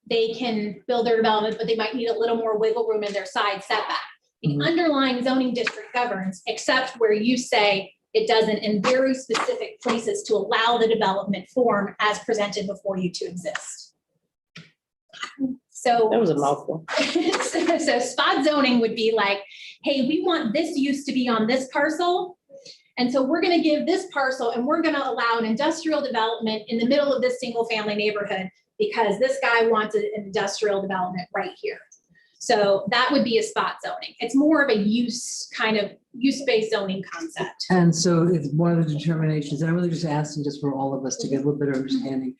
they can build their development, but they might need a little more wiggle room in their side setback. The underlying zoning district governs, except where you say it doesn't in very specific places to allow the development form as presented before you to exist. So That was a mouthful. so spot zoning would be like, hey, we want this use to be on this parcel. And so we're going to give this parcel and we're going to allow an industrial development in the middle of this single family neighborhood because this guy wants an industrial development right here. So that would be a spot zoning. It's more of a use-based zoning concept. And so it's one of the determinations, and I'm really just asking just for all of us to get a little bit of understanding.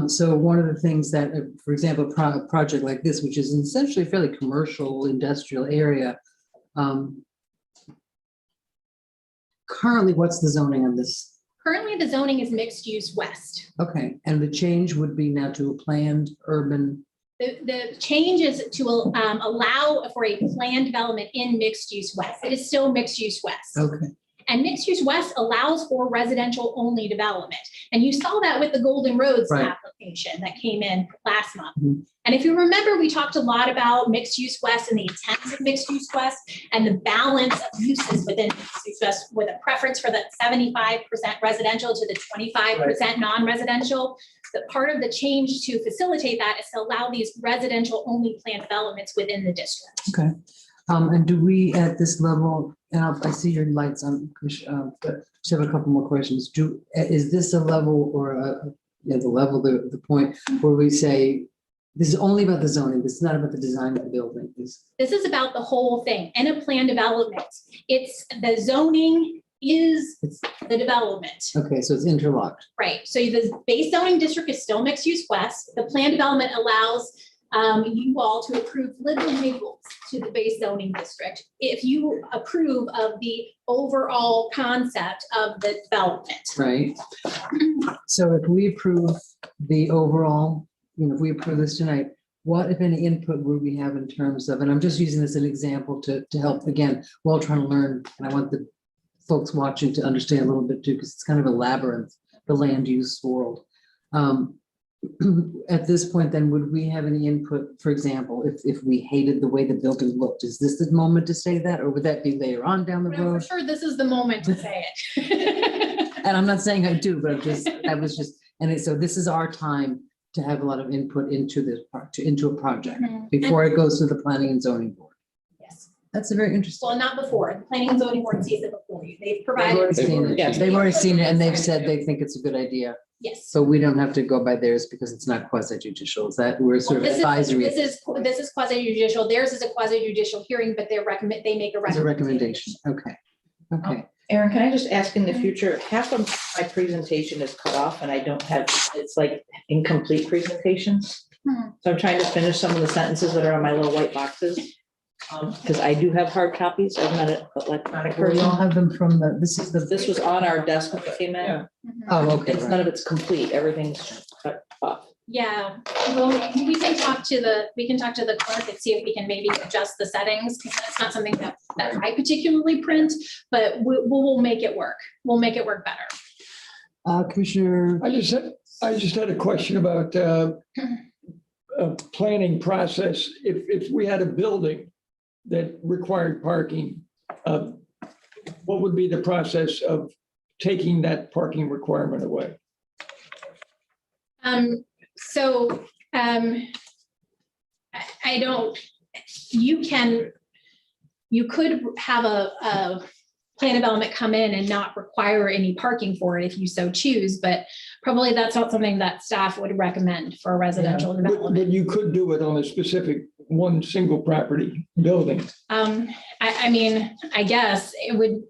So one of the things that, for example, a project like this, which is essentially a fairly commercial industrial area, currently, what's the zoning on this? Currently, the zoning is mixed use west. Okay, and the change would be now to a planned urban. The change is to allow for a planned development in mixed use west. It is still mixed use west. Okay. And mixed use west allows for residential only development. And you saw that with the Golden Roads application that came in last month. Mm-hmm. And if you remember, we talked a lot about mixed use west and the intent of mixed use west and the balance of uses within mixed use west with a preference for the 75% residential to the 25% non-residential. But part of the change to facilitate that is to allow these residential only planned developments within the district. Okay. And do we at this level, and I see your lights on, but just have a couple more questions. Is this a level or the point where we say, this is only about the zoning, this is not about the design of the building? This is about the whole thing. In a planned development, it's the zoning is the development. Okay, so it's interlocked. Right. So the base zoning district is still mixed use west. The planned development allows you all to approve little niggles to the base zoning district if you approve of the overall concept of the development. Right. So if we approve the overall, if we approve this tonight, what, if any, input would we have in terms of, and I'm just using this as an example to help, again, we're all trying to learn, and I want the folks watching to understand a little bit too, because it's kind of a labyrinth, the land use world. At this point, then, would we have any input, for example, if we hated the way the building looked? Is this the moment to say that, or would that be later on down the road? For sure, this is the moment to say it. And I'm not saying I do, but so this is our time to have a lot of input into this into a project before it goes to the planning and zoning board. Yes. That's a very interesting. Well, not before. The planning and zoning board sees it before you. They've provided. They've already seen it, and they've said they think it's a good idea. Yes. So we don't have to go by theirs because it's not quasi judicial. Is that we're sort of advisory? This is quasi judicial. Theirs is a quasi judicial hearing, but they make a It's a recommendation. recommendation. Okay. Erin, can I just ask in the future, half of my presentation is cut off and I don't have, it's like incomplete presentations. So I'm trying to finish some of the sentences that are on my little white boxes. Because I do have hard copies. I'm not an electronic We version. all have them from This was on our desk when it came in. Oh, okay. It's none of it's complete. Everything's cut off. Yeah, well, we can talk to the clerk and see if we can maybe adjust the settings, because that's not something that I particularly print, but we'll make it work. We'll make it work better. Commissioner. I just I just had a question about a planning process. If we had a building that required parking, what would be the process of taking that parking requirement away? I don't, you could have a plan development come in and not require any parking for it if you so choose, but probably that's not something that staff would recommend for a residential development. But you could do it on a specific one single property building. I mean, I guess it would,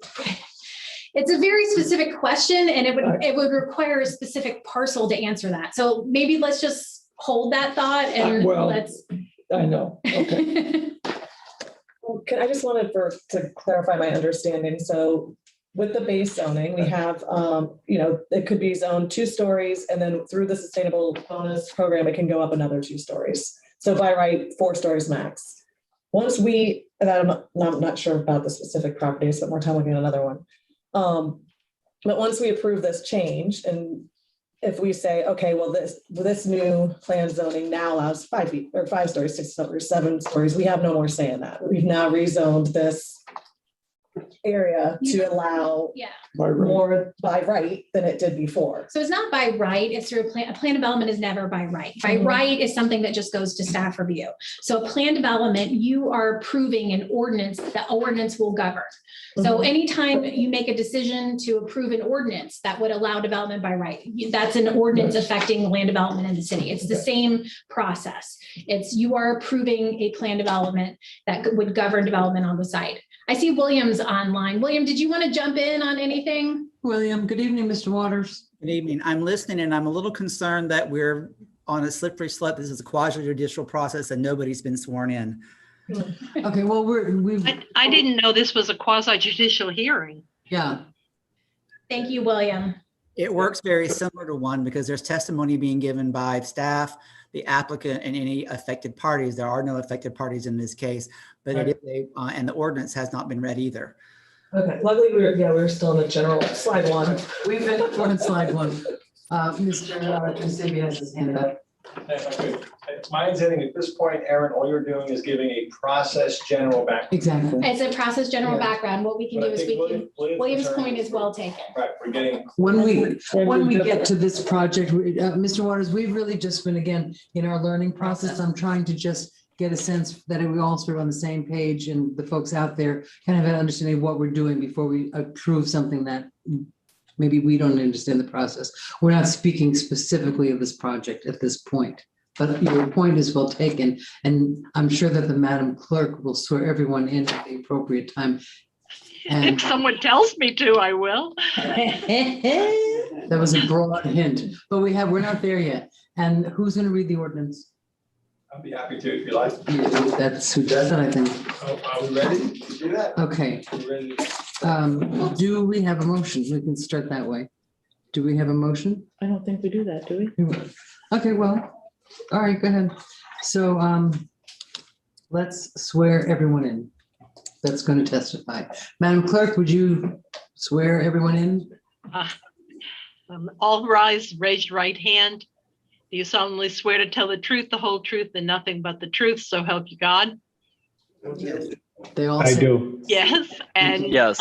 it's a very specific question and it would require a specific parcel to answer that. So maybe let's just hold that thought and let's. I know, okay. I just wanted to clarify my understanding. So with the base zoning, we have, it could be zoned 2 stories, and then through the sustainable bonus program, it can go up another 2 stories. So by right, 4 stories max. Once we, and I'm not sure about the specific property, so more time looking at another one. But once we approve this change, and if we say, okay, well, this new plan zoning now allows 5 feet or 5 stories, 6 stories, 7 stories, we have no more say in that. We've now rezoned this area to allow more by right than it did before. So it's not by right, it's through a plan. A plan development is never by right. By right is something that just goes to staff review. So a plan development, you are approving an ordinance, the ordinance will govern. So anytime you make a decision to approve an ordinance that would allow development by right, that's an ordinance affecting land development in the city. It's the same process. It's you are approving a plan development that would govern development on the site. I see William's online. William, did you want to jump in on anything? William, good evening, Mr. Waters. Good evening. I'm listening and I'm a little concerned that we're on a slippery slope. This is a quasi-judicial process and nobody's been sworn in. Okay, well, I didn't know this was a quasi judicial hearing. Yeah. Thank you, William. It works very similar to one because there's testimony being given by staff, the applicant, and any affected parties. There are no affected parties in this case, but it is and the ordinance has not been read either. Okay, luckily we're still in the general slide 1. We've been on slide 1. Mr. Kasabian has his hand up. My understanding at this point, Erin, all you're doing is giving a process general background. Exactly. It's a process general background. What we can But do I is think we can, William's point is well taken. Right, we're getting. When we get to this project, Mr. Waters, we've really just been, again, in our learning process. I'm trying to just get a sense that we all sort of on the same page and the folks out there kind of have an understanding of what we're doing before we approve something that maybe we don't understand the process. We're not speaking specifically of this project at this point, but your point is well taken. And I'm sure that the Madam Clerk will swear everyone in at the appropriate time. If someone tells me to, I will. That was a broad hint, but we're not there yet. And who's going to read the ordinance? I'll be happy to if you like. That's who does it, I think. Are we ready to do that? Okay. Do we have a motion? We can start that way. Do we have a motion? I don't think we do that, do we? Okay, well, all right, go ahead. So let's swear everyone in that's going to testify. Madam Clerk, would you swear everyone in? All rise, raise your right hand. Do you solemnly swear to tell the truth, the whole truth, and nothing but the truth, so help you God? They all I do. Yes, and yes.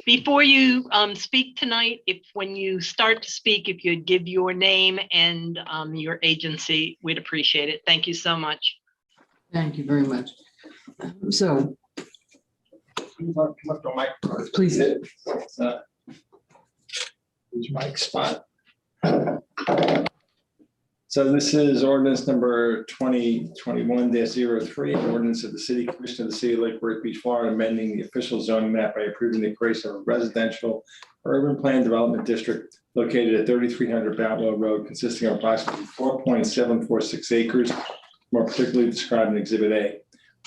Before you speak tonight, when you start to speak, if you'd give your name and your agency, we'd appreciate it. Thank you so much. Thank you very much. So please. Use mic spot. So this is ordinance number 2021-03, ordinance of the City Commission of the City of Lake Worth Beach, Florida, amending the official zoning map by approving the creation of a residential urban plan development district located at 3300 Balboa Road, consisting of approximately 4.746 acres, more particularly described in Exhibit A,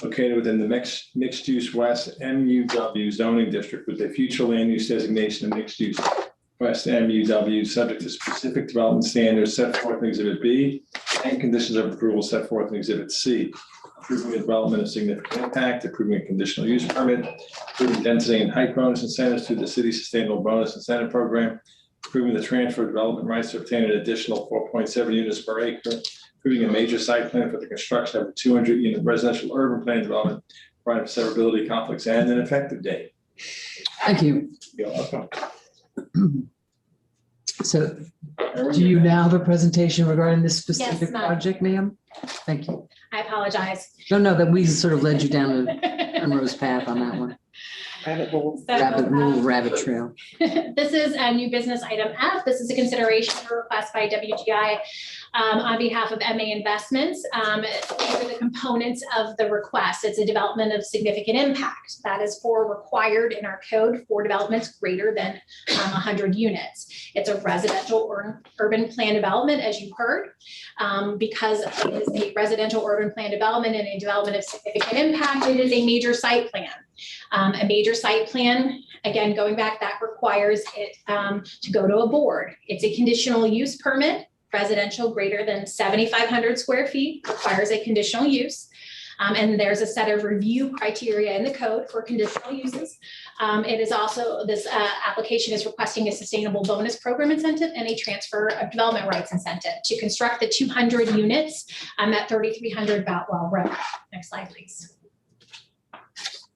located within the mixed-use West MUW zoning district with a future land use designation of mixed-use West MUW, subject to specific development standards set forth in Exhibit B and conditions of approval set forth in Exhibit C. Approving the development of significant impact, approving a conditional use permit, approving density and height bonus incentives through the city sustainable bonus incentive program, approving the transfer of development rights to obtain an additional 4.7 units per acre, approving a major site plan for the construction of a 200-unit residential urban plan development, providing for severability, conflicts, and an effective date. Thank you. You're welcome. So do you now have a presentation regarding this specific ma'am. project, ma'am? Thank you. I apologize. No, that we sort of led you down a primrose path on that one. Rabbit trail. This is a new business item F. This is a consideration for request by WGI on behalf of MA Investments. These are the components of the request. It's a development of significant impact. That is required in our code for developments greater than 100 units. It's a residential or urban plan development, as you heard, because it is a residential urban plan development and a development of significant impact. It is a major site plan. A major site plan, again, going back, that requires it to go to a board. It's a conditional use permit. Residential greater than 7,500 square feet requires a conditional use. And there's a set of review criteria in the code for conditional uses. It is also, this application is requesting a sustainable bonus program incentive and a transfer of development rights incentive to construct the 200 units at 3,300 Boutwell Road. Next slide, please.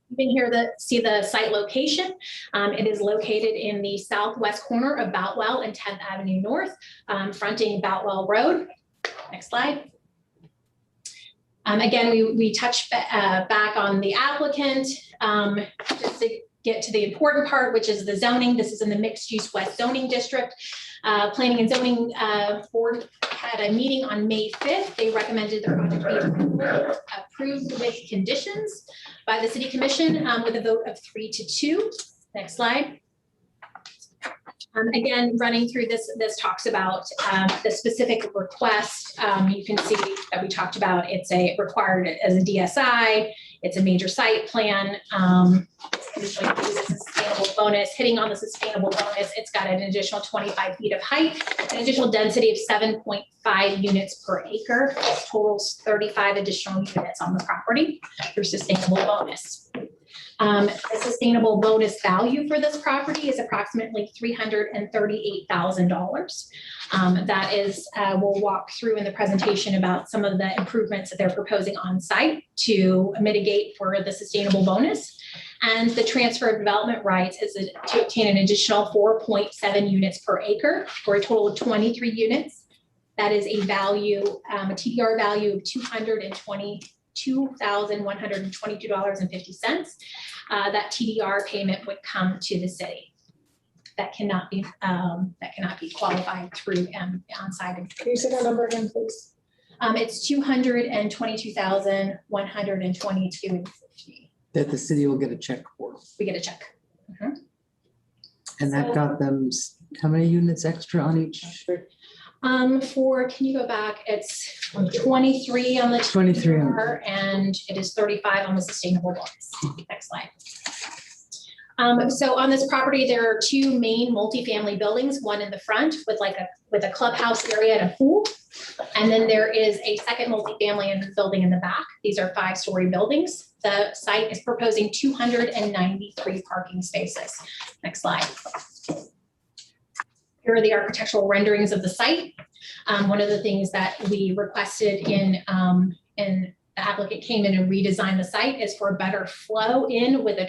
You can here see the site location. It is located in the southwest corner of Boutwell and 10th Avenue North, fronting Boutwell Road. Next slide. Again, we touch back on the applicant just to get to the important part, which is the zoning. This is in the mixed use West zoning district. Planning and zoning board had a meeting on May 5th. They recommended the project be approved with conditions by the city commission with a vote of 3-2. Next slide. Again, running through this talks about the specific request. You can see that we talked about it's required as a DSI. It's a major site plan. It's like a sustainable bonus. Hitting on the sustainable bonus, it's got an additional 25 feet of height, an additional density of 7.5 units per acre. It totals 35 additional units on the property through sustainable bonus. The sustainable bonus value for this property is approximately $338,000. That is, we'll walk through in the presentation about some of the improvements that they're proposing on site to mitigate for the sustainable bonus. And the transfer of development rights is to obtain an additional 4.7 units per acre for a total of 23 units. That is a value, a TDR value of $222,122.50. That TDR payment would come to the city. That cannot be qualified through on-site. Can you say that number again, please? It's $222,122.50. That the city will get a check for. We get a check. And that got them how many units extra on each? Can you go back? It's 23 on the 23 TDR, and it is 35 on the sustainable bonus. Next slide. So on this property, there are two main multifamily buildings, one in the front with a clubhouse area and a pool. And then there is a second multifamily building in the back. These are 5-story buildings. The site is proposing 293 parking spaces. Next slide. Here are the architectural renderings of the site. One of the things that we requested in the applicant came in and redesigned the site is for better flow in with a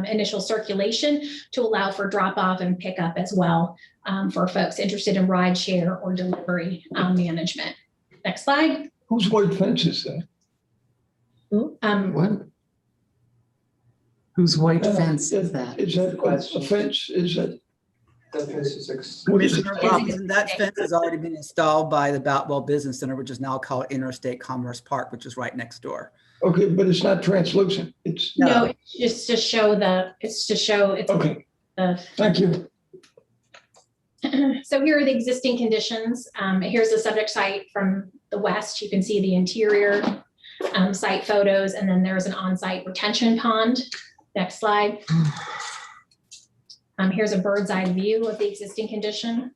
initial circulation to allow for drop off and pickup as well for folks interested in ride share or delivery management. Next slide. Whose white fence is that? What? Whose white fence is that? Is that a fence? Is that? Commissioner Robinson, that fence has already been installed by the Boutwell Business Center, which is now called Interstate Commerce Park, which is right next door. Okay, but it's not translucent. It's no, it's just to show it's okay. Thank you. So here are the existing conditions. Here's the subject site from the west. You can see the interior site photos, and then there's an on-site retention pond. Next slide. Here's a bird's eye view of the existing condition.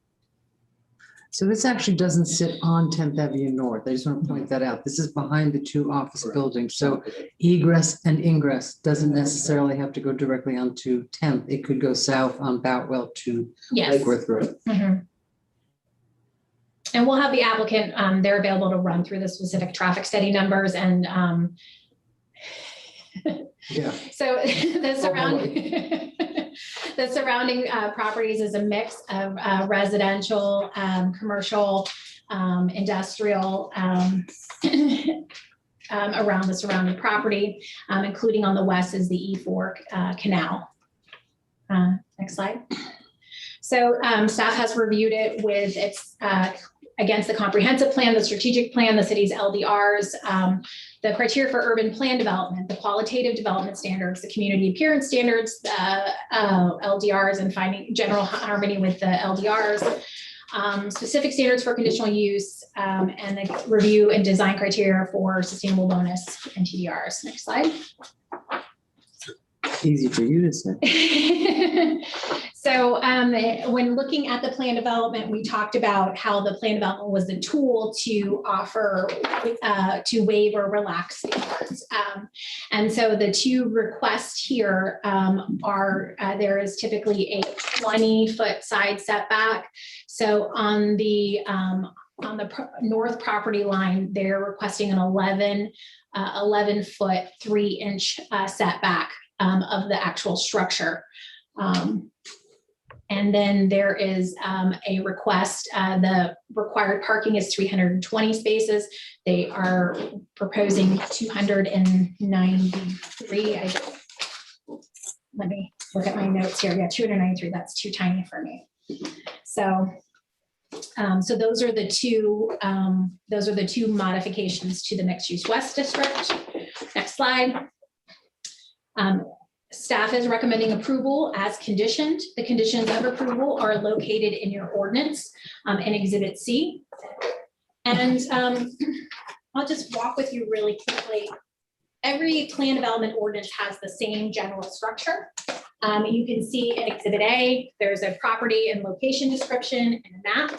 So this actually doesn't sit on 10th Avenue North. I just want to point that out. This is behind the two office buildings. So egress and ingress doesn't necessarily have to go directly onto 10th. It could go south on Boutwell to Yes. Lakeworth Road. Mhm. And we'll have the applicant, they're available to run through the specific traffic study numbers and Yeah. so the surrounding, the surrounding properties is a mix of residential, commercial, industrial, around the surrounding property, including on the west is the E4 Canal. Next slide. So staff has reviewed it with its against the comprehensive plan, the strategic plan, the city's LDRs, the criteria for urban plan development, the qualitative development standards, the community appearance standards, LDRs, and finding general harmony with the LDRs, specific standards for conditional use, and the review and design criteria for sustainable bonus and TDRs. Next slide. Easy for you to say. So when looking at the plan development, we talked about how the plan development was the tool to offer, to waive or relax standards. And so the two requests here are, there is typically a 20-foot side setback. So on the north property line, they're requesting an 11-foot 3-inch setback of the actual structure. And then there is a request, the required parking is 320 spaces. They are proposing 293. Let me look at my notes here. Yeah, 293, that's too tiny for me. So, so those are the two modifications to the mixed use west district. Next slide. Staff is recommending approval as conditioned. The conditions of approval are located in your ordinance in Exhibit C. And I'll just walk with you really quickly. Every plan development ordinance has the same general structure. You can see in Exhibit A, there's a property and location description and a map.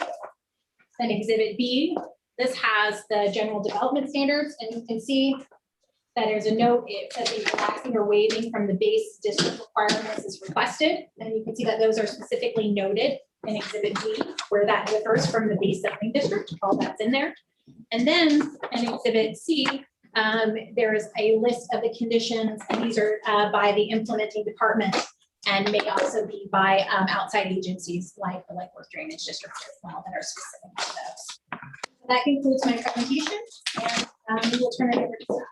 Then Exhibit B, this has the general development standards, and you can see that there's a note, it says that relaxing or waiving from the base district requirements is requested. And you can see that those are specifically noted in Exhibit B, where that differs from the base zoning district, all that's in there. And then in Exhibit C, there is a list of the conditions, and these are by the implementing department and may also be by outside agencies like the Lakeworth Drainage District as well that are specific to those. That concludes my presentation, and we will turn it over to staff.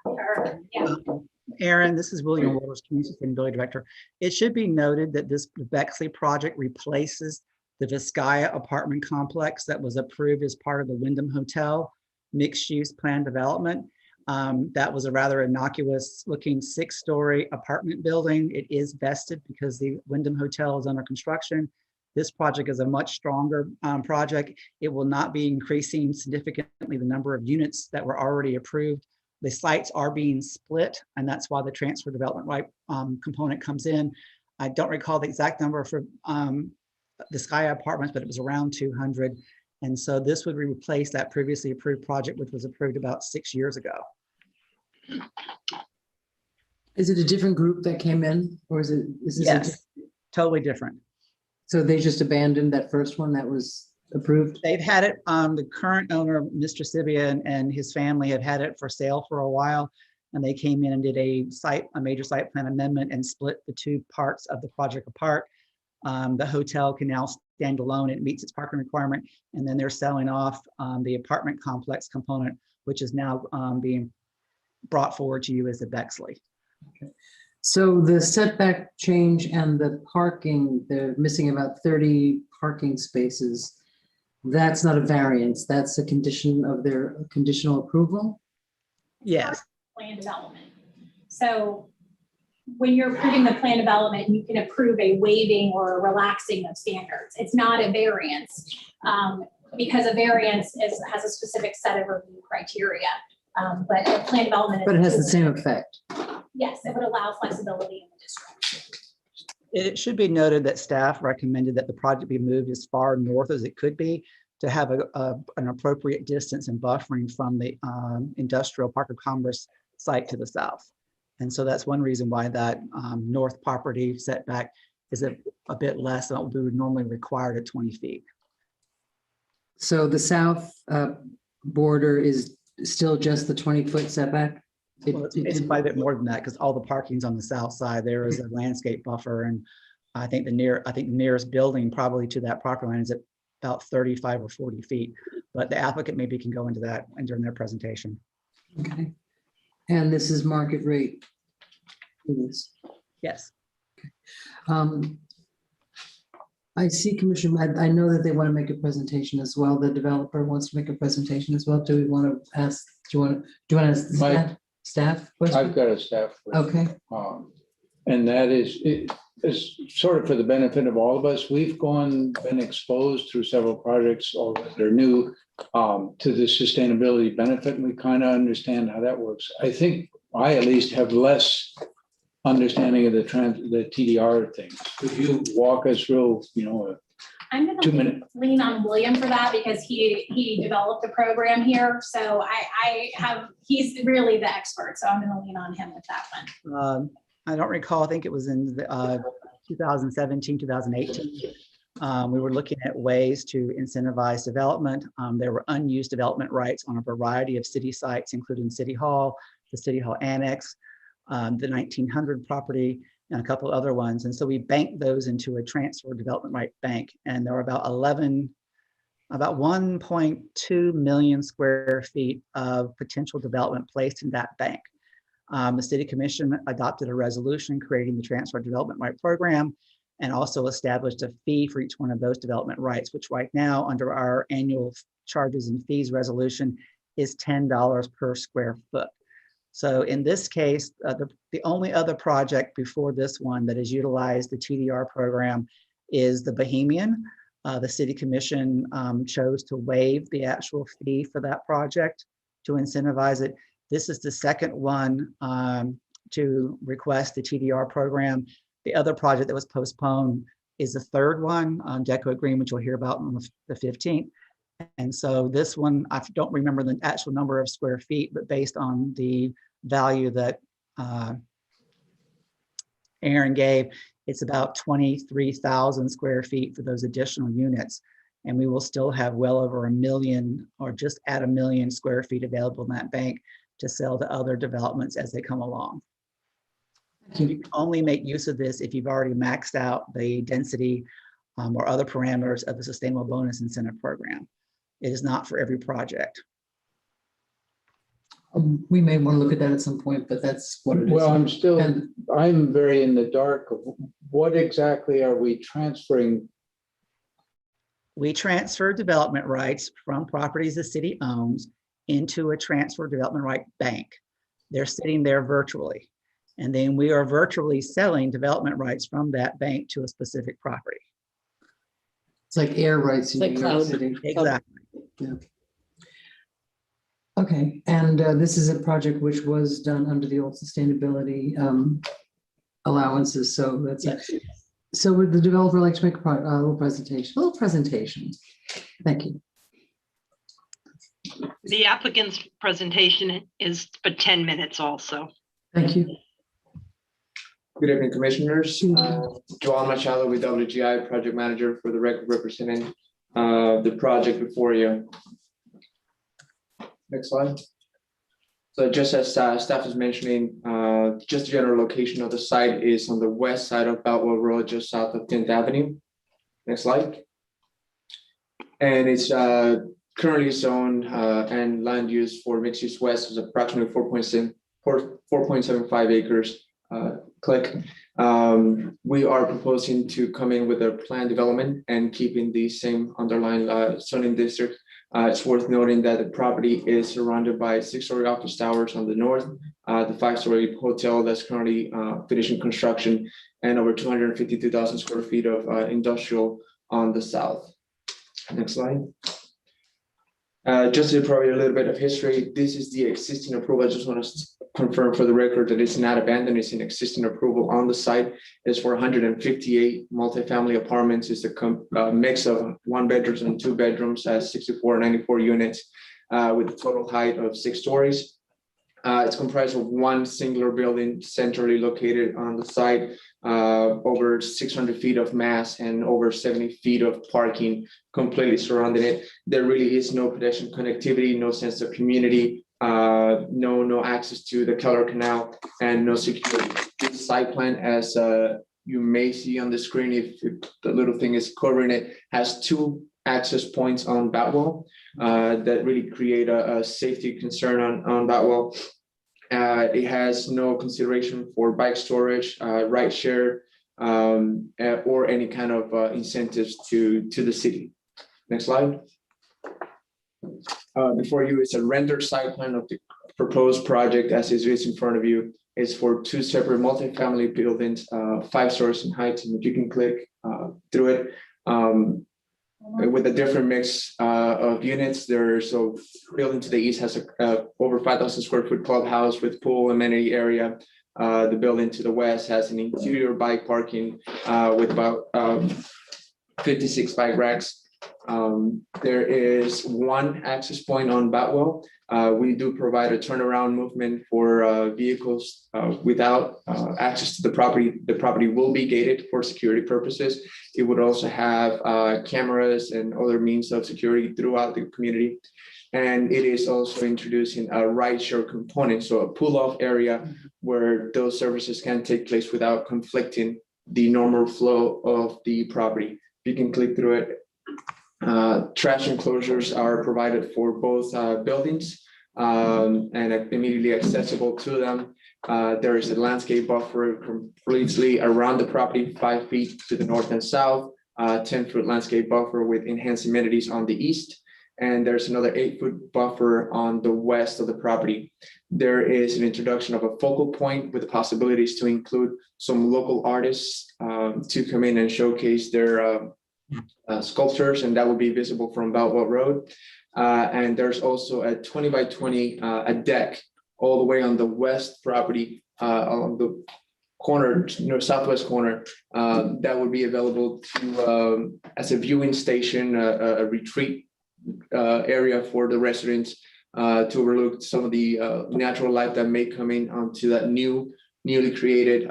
Aaron, this is William Waters, Community Sustainability Director. It should be noted that this Bexley project replaces the Vizcaya apartment complex that was approved as part of the Wyndham Hotel mixed-use plan development. That was a rather innocuous looking 6-story apartment building. It is vested because the Wyndham Hotel is under construction. This project is a much stronger project. It will not be increasing significantly the number of units that were already approved. The sites are being split, and that's why the transfer development right component comes in. I don't recall the exact number for the Sky Apartments, but it was around 200. And so this would replace that previously approved project, which was approved about 6 years ago. Is it a different group that came in, or is this Yes, totally different. So they just abandoned that first one that was approved? They've had it, the current owner, Mr. Sibia, and his family have had it for sale for a while. And they came in and did a major site plan amendment and split the two parts of the project apart. The hotel can now stand alone. It meets its parking requirement. And then they're selling off the apartment complex component, which is now being brought forward to you as the Bexley. Okay. So the setback change and the parking, they're missing about 30 parking spaces. That's not a variance. That's a condition of their conditional approval? Yes. Plan development. So when you're approving the plan development, you can approve a waiving or a relaxing of standards. It's not a variance because a variance has a specific set of review criteria. But a plan development. But it has the same effect. Yes, it would allow flexibility in the district. It should be noted that staff recommended that the project be moved as far north as it could be to have an appropriate distance and buffering from the industrial Park of Commerce site to the south. And so that's one reason why that north property setback is a bit less than what we would normally require at 20 feet. So the south border is still just the 20-foot setback? Well, it's quite a bit more than that because all the parking's on the south side. There is a landscape buffer, and I think the nearest building probably to that property line is at about 35 or 40 feet. But the applicant maybe can go into that during their presentation. Okay. And this is market rate? Yes. I see, Commissioner, I know that they want to make a presentation as well. The developer wants to make a presentation as well. Do we want to ask, do you want to ask the staff question? I've got a staff question. Okay. And that is sort of for the benefit of all of us. We've been exposed through several projects or that are new to the sustainability benefit, and we kind of understand how that works. I think I at least have less understanding of the TDR thing. Could you walk us through, I'm going 2 to minutes? lean on William for that because he developed the program here. So he's really the expert. So I'm going to lean on him with that one. I don't recall, I think it was in 2017, 2018. We were looking at ways to incentivize development. There were unused development rights on a variety of city sites, including City Hall, the City Hall Annex, the 1900 property, and a couple other ones. And so we banked those into a transfer development right bank. And there were about 1.2 million square feet of potential development placed in that bank. The City Commission adopted a resolution creating the transfer development right program and also established a fee for each one of those development rights, which right now under our annual charges and fees resolution is $10 per square foot. So in this case, the only other project before this one that has utilized the TDR program is the Bohemian. The City Commission chose to waive the actual fee for that project to incentivize it. This is the second one to request the TDR program. The other project that was postponed is the third one, Deco Green, which you'll hear about on the 15th. And so this one, I don't remember the actual number of square feet, but based on the value that Aaron gave, it's about 23,000 square feet for those additional units. And we will still have well over 1 million or just at 1 million square feet available in that bank to sell to other developments as they come along. You can only make use of this if you've already maxed out the density or other parameters of the Sustainable Bonus Incentive Program. It is not for every project. We may want to look at that at some point, but that's what it is. Well, I'm very in the dark of what exactly are we transferring? We transfer development rights from properties the city owns into a transfer development right bank. They're sitting there virtually. And then we are virtually selling development rights from that bank to a specific property. It's like air rights in Like New York cloud. City. Exactly. Yeah. Okay, and this is a project which was done under the old sustainability allowances. So that's it. So would the developer like to make a little presentation? Thank you. The applicant's presentation is for 10 minutes also. Thank you. Good evening, Commissioners. Joel Machado with WGI, Project Manager for the record representing the project before you. Next slide. So just as staff is mentioning, just the general location of the site is on the west side of Boutwell Road, just south of 10th Avenue. Next slide. And it's currently zoned and land use for mixed use west is approximately 4.75 acres. Click. We are proposing to come in with a planned development and keeping the same underlying zoning district. It's worth noting that the property is surrounded by 6-story office towers on the north, the 5-story hotel that's currently finishing construction, and over 252,000 square feet of industrial on the south. Next slide. Just to provide a little bit of history, this is the existing approval. I just want to confirm for the record that it's not abandoned, it's an existing approval on the site. It's for 158 multifamily apartments. It's a mix of 1 bedrooms and 2 bedrooms, 6494 units with a total height of 6 stories. It's comprised of 1 singular building centrally located on the site, over 600 feet of mass and over 70 feet of parking completely surrounding it. There really is no pedestrian connectivity, no sense of community, no access to the Keller Canal, and no security. This site plan, as you may see on the screen, if the little thing is covering it, has 2 access points on Boutwell that really create a safety concern on Boutwell. It has no consideration for bike storage, ride share, or any kind of incentives to the city. Next slide. Before you, it's a rendered site plan of the proposed project as is in front of you. It's for 2 separate multifamily buildings, 5 stories in height, and if you can click through it, with a different mix of units. There's a building to the east has a over 5,000 square foot clubhouse with pool amenity area. The building to the west has an interior bike parking with about 56 bike racks. There is 1 access point on Boutwell. We do provide a turnaround movement for vehicles without access to the property. The property will be gated for security purposes. It would also have cameras and other means of security throughout the community. And it is also introducing a ride-share component, so a pull-off area where those services can take place without conflicting the normal flow of the property. You can click through it. Trash enclosures are provided for both buildings and immediately accessible to them. There is a landscape buffer completely around the property, 5 feet to the north and south, 10-foot landscape buffer with enhanced amenities on the east. And there's another 8-foot buffer on the west of the property. There is an introduction of a focal point with the possibilities to include some local artists to come in and showcase their sculptures, and that will be visible from Boutwell Road. And there's also a 20 by 20 a deck all the way on the west property along the corner, southwest corner, that would be available to as a viewing station, a retreat area for the residents to overlook some of the natural life that may come in onto that newly created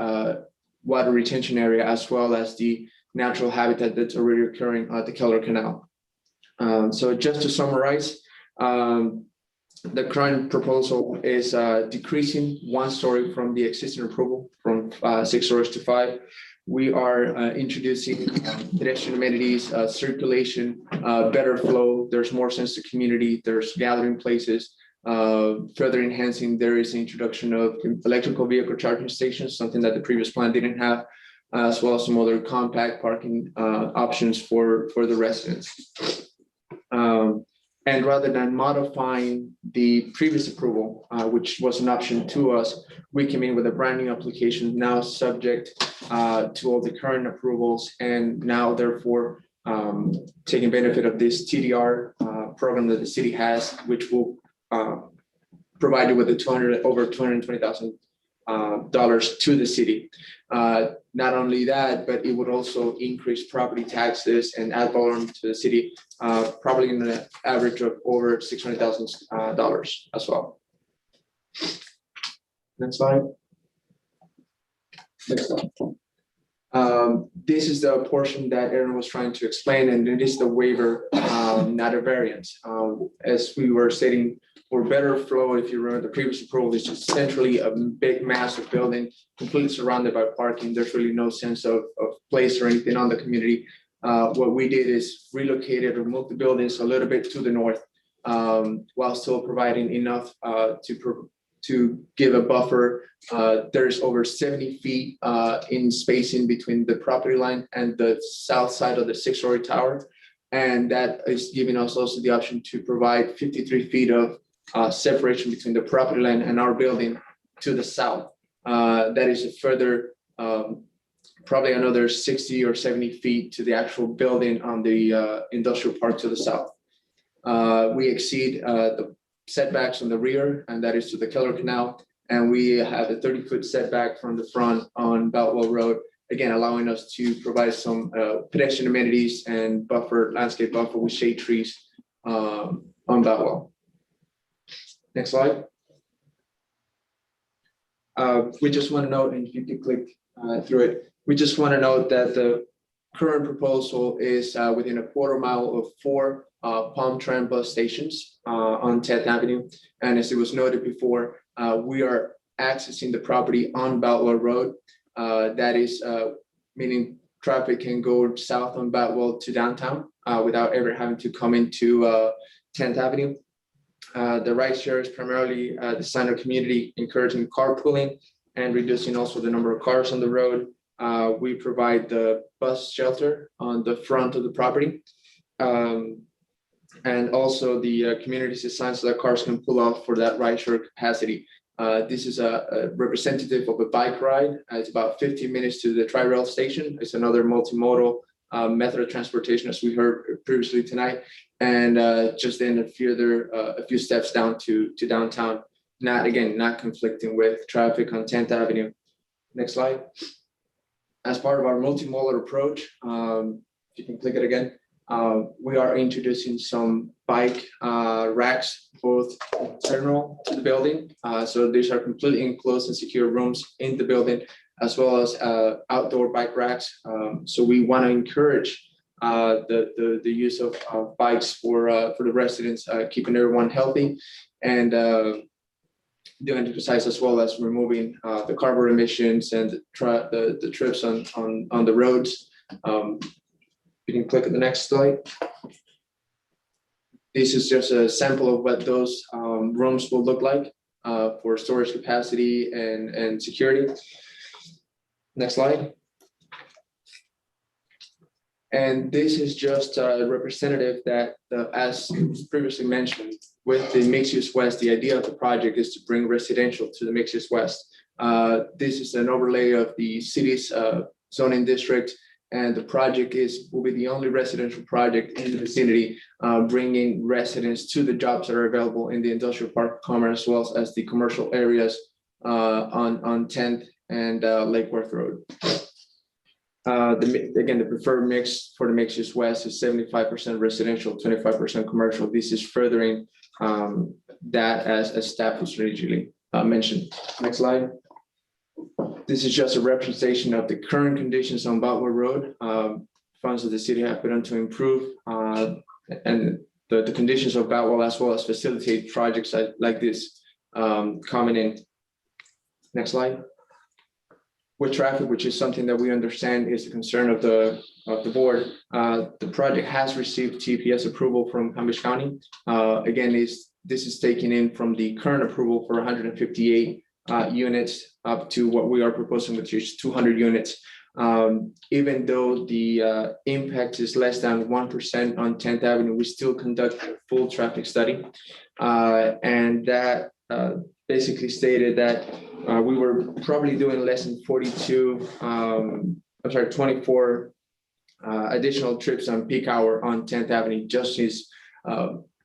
water retention area, as well as the natural habitat that's already occurring at the Keller Canal. So just to summarize, the current proposal is decreasing 1 story from the existing approval from 6 stories to 5. We are introducing pedestrian amenities, circulation, better flow. There's more sense of community. There's gathering places. Further enhancing, there is the introduction of electrical vehicle charging stations, something that the previous plan didn't have, as well as some other compact parking options for the residents. And rather than modifying the previous approval, which was an option to us, we came in with a brand new application now subject to all the current approvals, and now therefore taking benefit of this TDR program that the city has, which will provide you with over $220,000 to the city. Not only that, but it would also increase property taxes and ad valorem to the city, probably in an average of over $600,000 as well. Next slide. Next slide. This is the portion that Aaron was trying to explain, and it is the waiver, not a variance. As we were stating, for better flow, if you remember the previous approval, is just centrally a big massive building completely surrounded by parking. There's really no sense of place or anything on the community. What we did is relocated or moved the buildings a little bit to the north, while still providing enough to give a buffer. There's over 70 feet in spacing between the property line and the south side of the 6-story tower. And that is giving us also the option to provide 53 feet of separation between the property line and our building to the south. That is a further, probably another 60 or 70 feet to the actual building on the industrial park to the south. We exceed the setbacks on the rear, and that is to the Keller Canal, And we have a 30-foot setback from the front on Boutwell Road, again, allowing us to provide some pedestrian amenities and landscape buffer with shade trees on Boutwell. Next slide. We just want to note, and you can click through it, we just want to note that the current proposal is within a quarter mile of 4 Palm Tram bus stations on 10th Avenue. And as it was noted before, we are accessing the property on Boutwell Road. That is meaning traffic can go south on Boutwell to downtown without ever having to come into 10th Avenue. The ride share is primarily the sign of community encouraging carpooling and reducing also the number of cars on the road. We provide the bus shelter on the front of the property. And also the community is designed so that cars can pull off for that ride share capacity. This is a representative of a bike ride. It's about 15 minutes to the Tri-Rail station. It's another multimodal method of transportation, as we heard previously tonight. And just then a few steps down to downtown, not conflicting with traffic on 10th Avenue. Next slide. As part of our multimodal approach, if you can click it again, we are introducing some bike racks, both internal to the building. So these are completely enclosed and secure rooms in the building, as well as outdoor bike racks. So we want to encourage the use of bikes for the residents, keeping everyone healthy, and doing exercise, as well as removing the carbon emissions and the trips on the roads. You can click on the next slide. This is just a sample of what those rooms will look like for storage capacity and security. Next slide. And this is just a representative that, as previously mentioned, with the Mixed Use West, the idea of the project is to bring residential to the Mixed Use West. This is an overlay of the city's zoning district, and the project will be the only residential project in the vicinity, bringing residents to the jobs that are available in the industrial park of Commerce, as well as the commercial areas on 10th and Lake Worth Road. Again, the preferred mix for the Mixed Use West is 75% residential, 25% commercial. This is furthering that as staff was originally mentioned. Next slide. This is just a representation of the current conditions on Boutwell Road. Funds that the city have put on to improve and the conditions of Boutwell, as well as facilitate projects like this coming in. Next slide. With traffic, which is something that we understand is the concern of the board, the project has received TPS approval from Palm Beach County. Again, this is taken in from the current approval for 158 units up to what we are proposing, which is 200 units. Even though the impact is less than 1% on 10th Avenue, we still conduct a full traffic study. And that basically stated that we were probably doing less than 24 additional trips on peak hour on 10th Avenue, just as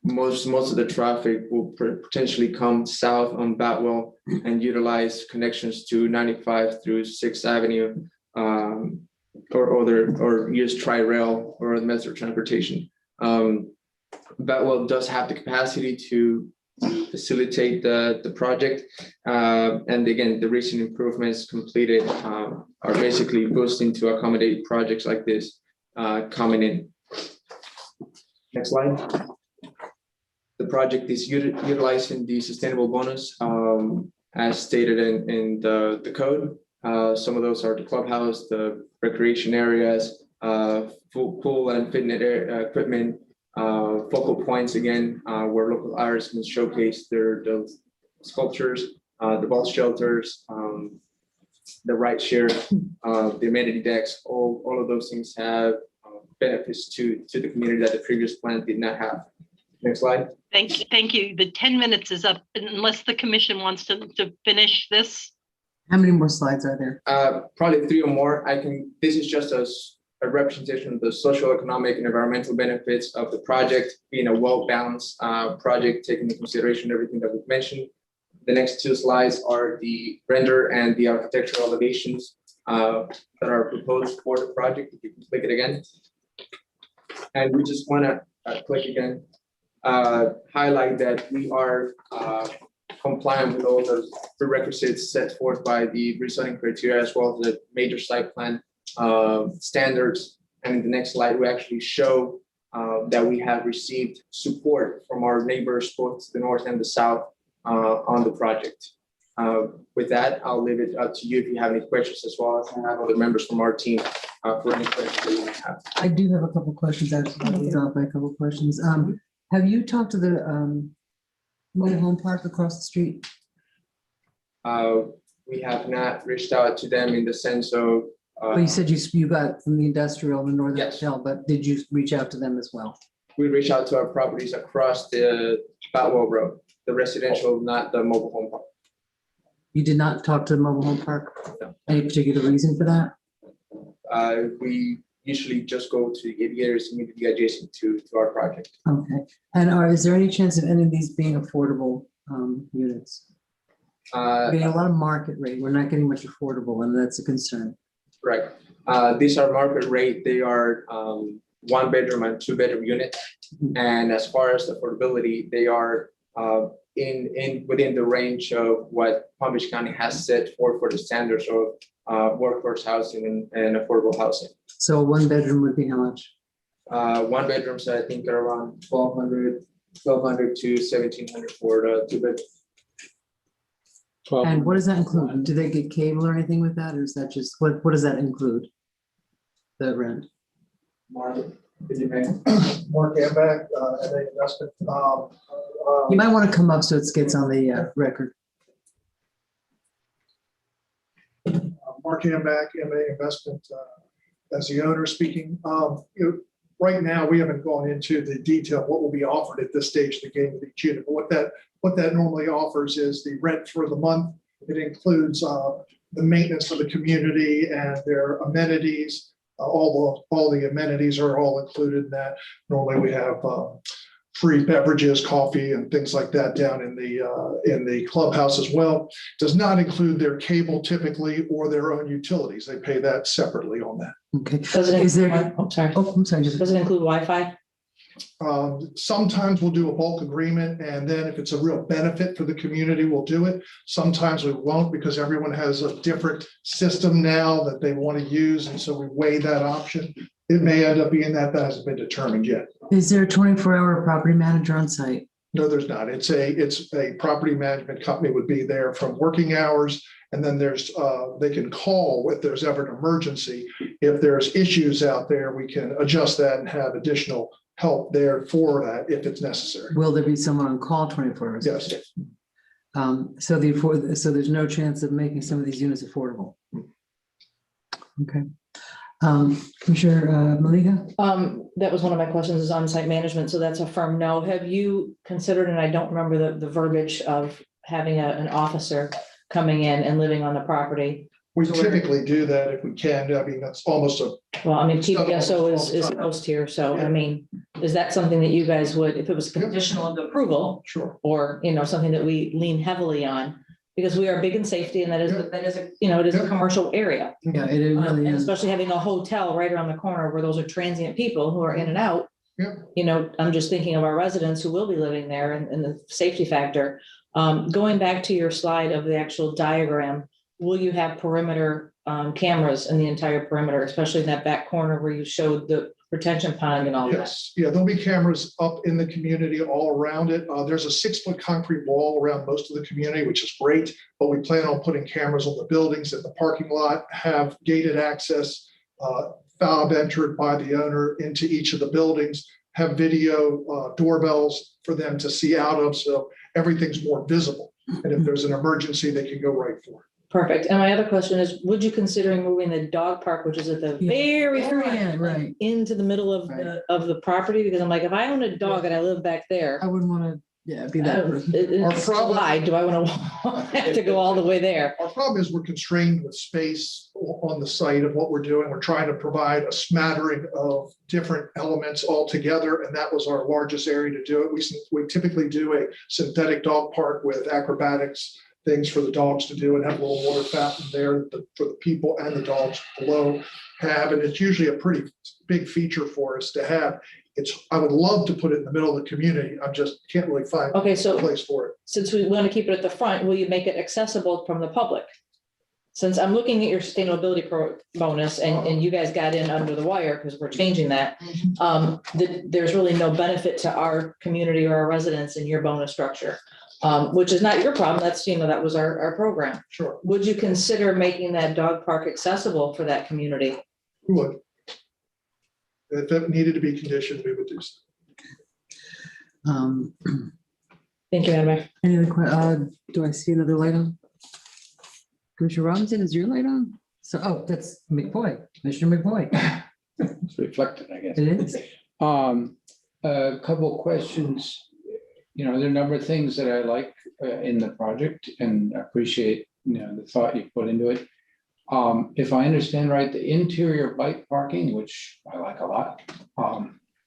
most of the traffic will potentially come south on Boutwell and utilize connections to 95 through 6th Avenue or use Tri-Rail or the method of transportation. Boutwell does have the capacity to facilitate the project. And again, the recent improvements completed are basically boosting to accommodate projects like this coming in. Next slide. The project is utilizing the sustainable bonus as stated in the code. Some of those are the clubhouse, the recreation areas, pool and fitness equipment, focal points again, where local artists can showcase their sculptures, the bus shelters, the ride share, the amenity decks. All of those things have benefits to the community that the previous plan did not have. Next slide. Thank you. The 10 minutes is up unless the commission wants to finish this. How many more slides are there? Probably 3 or more. This is just a representation of the social, economic, and environmental benefits of the project being a well-balanced project, taking into consideration everything that we've mentioned. The next two slides are the render and the architectural elevations that are proposed for the project. If you can click it again. And we just want to click again, highlight that we are compliant with all the prerequisites set forth by the rezoning criteria as well as the major site plan standards. And in the next slide, we actually show that we have received support from our neighbors, both to the north and the south, on the project. With that, I'll leave it up to you if you have any questions, as well as I have other members from our team for any questions that you may have. I do have a couple questions, actually. I'll lead off by a couple questions. Have you talked to the mobile home park across the street? We have not reached out to them in the sense of. Well, you said you got from the industrial and the northern shell, but did you reach out to them as well? We reach out to our properties across the Boutwell Road, the residential, not the mobile home park. You did not talk to the mobile home park? No. Any particular reason for that? We usually just go to the areas immediately adjacent to our project. Okay. And is there any chance of any of these being affordable units? We're getting a lot of market rate. We're not getting much affordable, and that's a concern. Right. These are market rate. They are 1 bedroom and 2 bedroom unit. And as far as affordability, they are within the range of what Palm Beach County has set for the standards of workforce housing and affordable housing. So 1 bedroom would be how much? 1 bedrooms, I think, are around 1,200 to 1,700 for the 2 bedroom. And what does that include? Do they get cable or anything with that, or is that just, what does that include? The rent? Mark, if you may. Mark Ambeck, MA Investment. You might want to come up so it gets on the record. Mark Ambeck, MA Investment, as the owner speaking. Right now, we haven't gone into the detail of what will be offered at this stage of the game with each unit. But what that normally offers is the rent for the month. It includes the maintenance of the community and their amenities. All the amenities are all included in that. Normally, we have free beverages, coffee, and things like that down in the clubhouse as well. Does not include their cable typically or their own utilities. They pay that separately on that. Okay. Does it? Is there? I'm sorry. Oh, I'm sorry. Does it include Wi-Fi? Sometimes we'll do a bulk agreement, and then if it's a real benefit for the community, we'll do it. Sometimes we won't, because everyone has a different system now that they want to use, and so we weigh that option. It may end up being that hasn't been determined yet. Is there a 24-hour property manager on site? No, there's not. It's a property management company would be there from working hours, and then there's they can call if there's ever an emergency. If there's issues out there, we can adjust that and have additional help there for that if it's necessary. Will there be someone on call 24 hours? Yes. So there's no chance of making some of these units affordable. Okay. Commissioner Malika? That was one of my questions, is on-site management. So that's a firm no. Have you considered, and I don't remember the verbiage of having an officer coming in and living on the property? We typically do that if we can. I mean, that's almost a. Well, I mean, TPSO is host here, so I mean, is that something that you guys would, if it was conditional of approval? Sure. Or, something that we lean heavily on, because we are big in safety, and that is a, it is a commercial area. Yeah, it really And is. especially having a hotel right around the corner where those are transient people who are in and out. Yeah. I'm just thinking of our residents who will be living there and the safety factor. Going back to your slide of the actual diagram, will you have perimeter cameras in the entire perimeter, especially in that back corner where you showed the retention pond and all that? Yes, yeah, there'll be cameras up in the community all around it. There's a 6-foot concrete wall around most of the community, which is great, but we plan on putting cameras on the buildings in the parking lot, have gated access, fob entered by the owner into each of the buildings, have video doorbells for them to see out of, so everything's more visible. And if there's an emergency, they can go right for it. Perfect. And my other question is, would you consider moving the dog park, which is at the very front, right, into the middle of the property? Because I'm like, if I own a dog and I live back there, I wouldn't want to, be that person. Why do I want to have to go all the way there? Our problem is we're constrained with space on the site of what we're doing. We're trying to provide a smattering of different elements all together, and that was our largest area to do it. We typically do a synthetic dog park with acrobatics, things for the dogs to do, and have a little water fountain there for the people and the dogs below have, and it's usually a pretty big feature for us to have. I would love to put it in the middle of the community. I just can't really find Okay, a so place for it. since we want to keep it at the front, will you make it accessible from the public? Since I'm looking at your sustainability bonus and you guys got in under the wire because we're changing that, there's really no benefit to our community or our residents in your bonus structure, which is not your problem. That's, that was our program. Sure. Would you consider making that dog park accessible for that community? We would. If it needed to be conditioned, we would do so. Thank you, Madam Mayor. Any other, do I see another light on? Commissioner Robinson, is your light on? So, oh, that's McBoy, Commissioner McBoy. It's reflected, I guess. It is. A couple of questions. There are a number of things that I like in the project and appreciate, the thought you put into it. If I understand right, the interior bike parking, which I like a lot,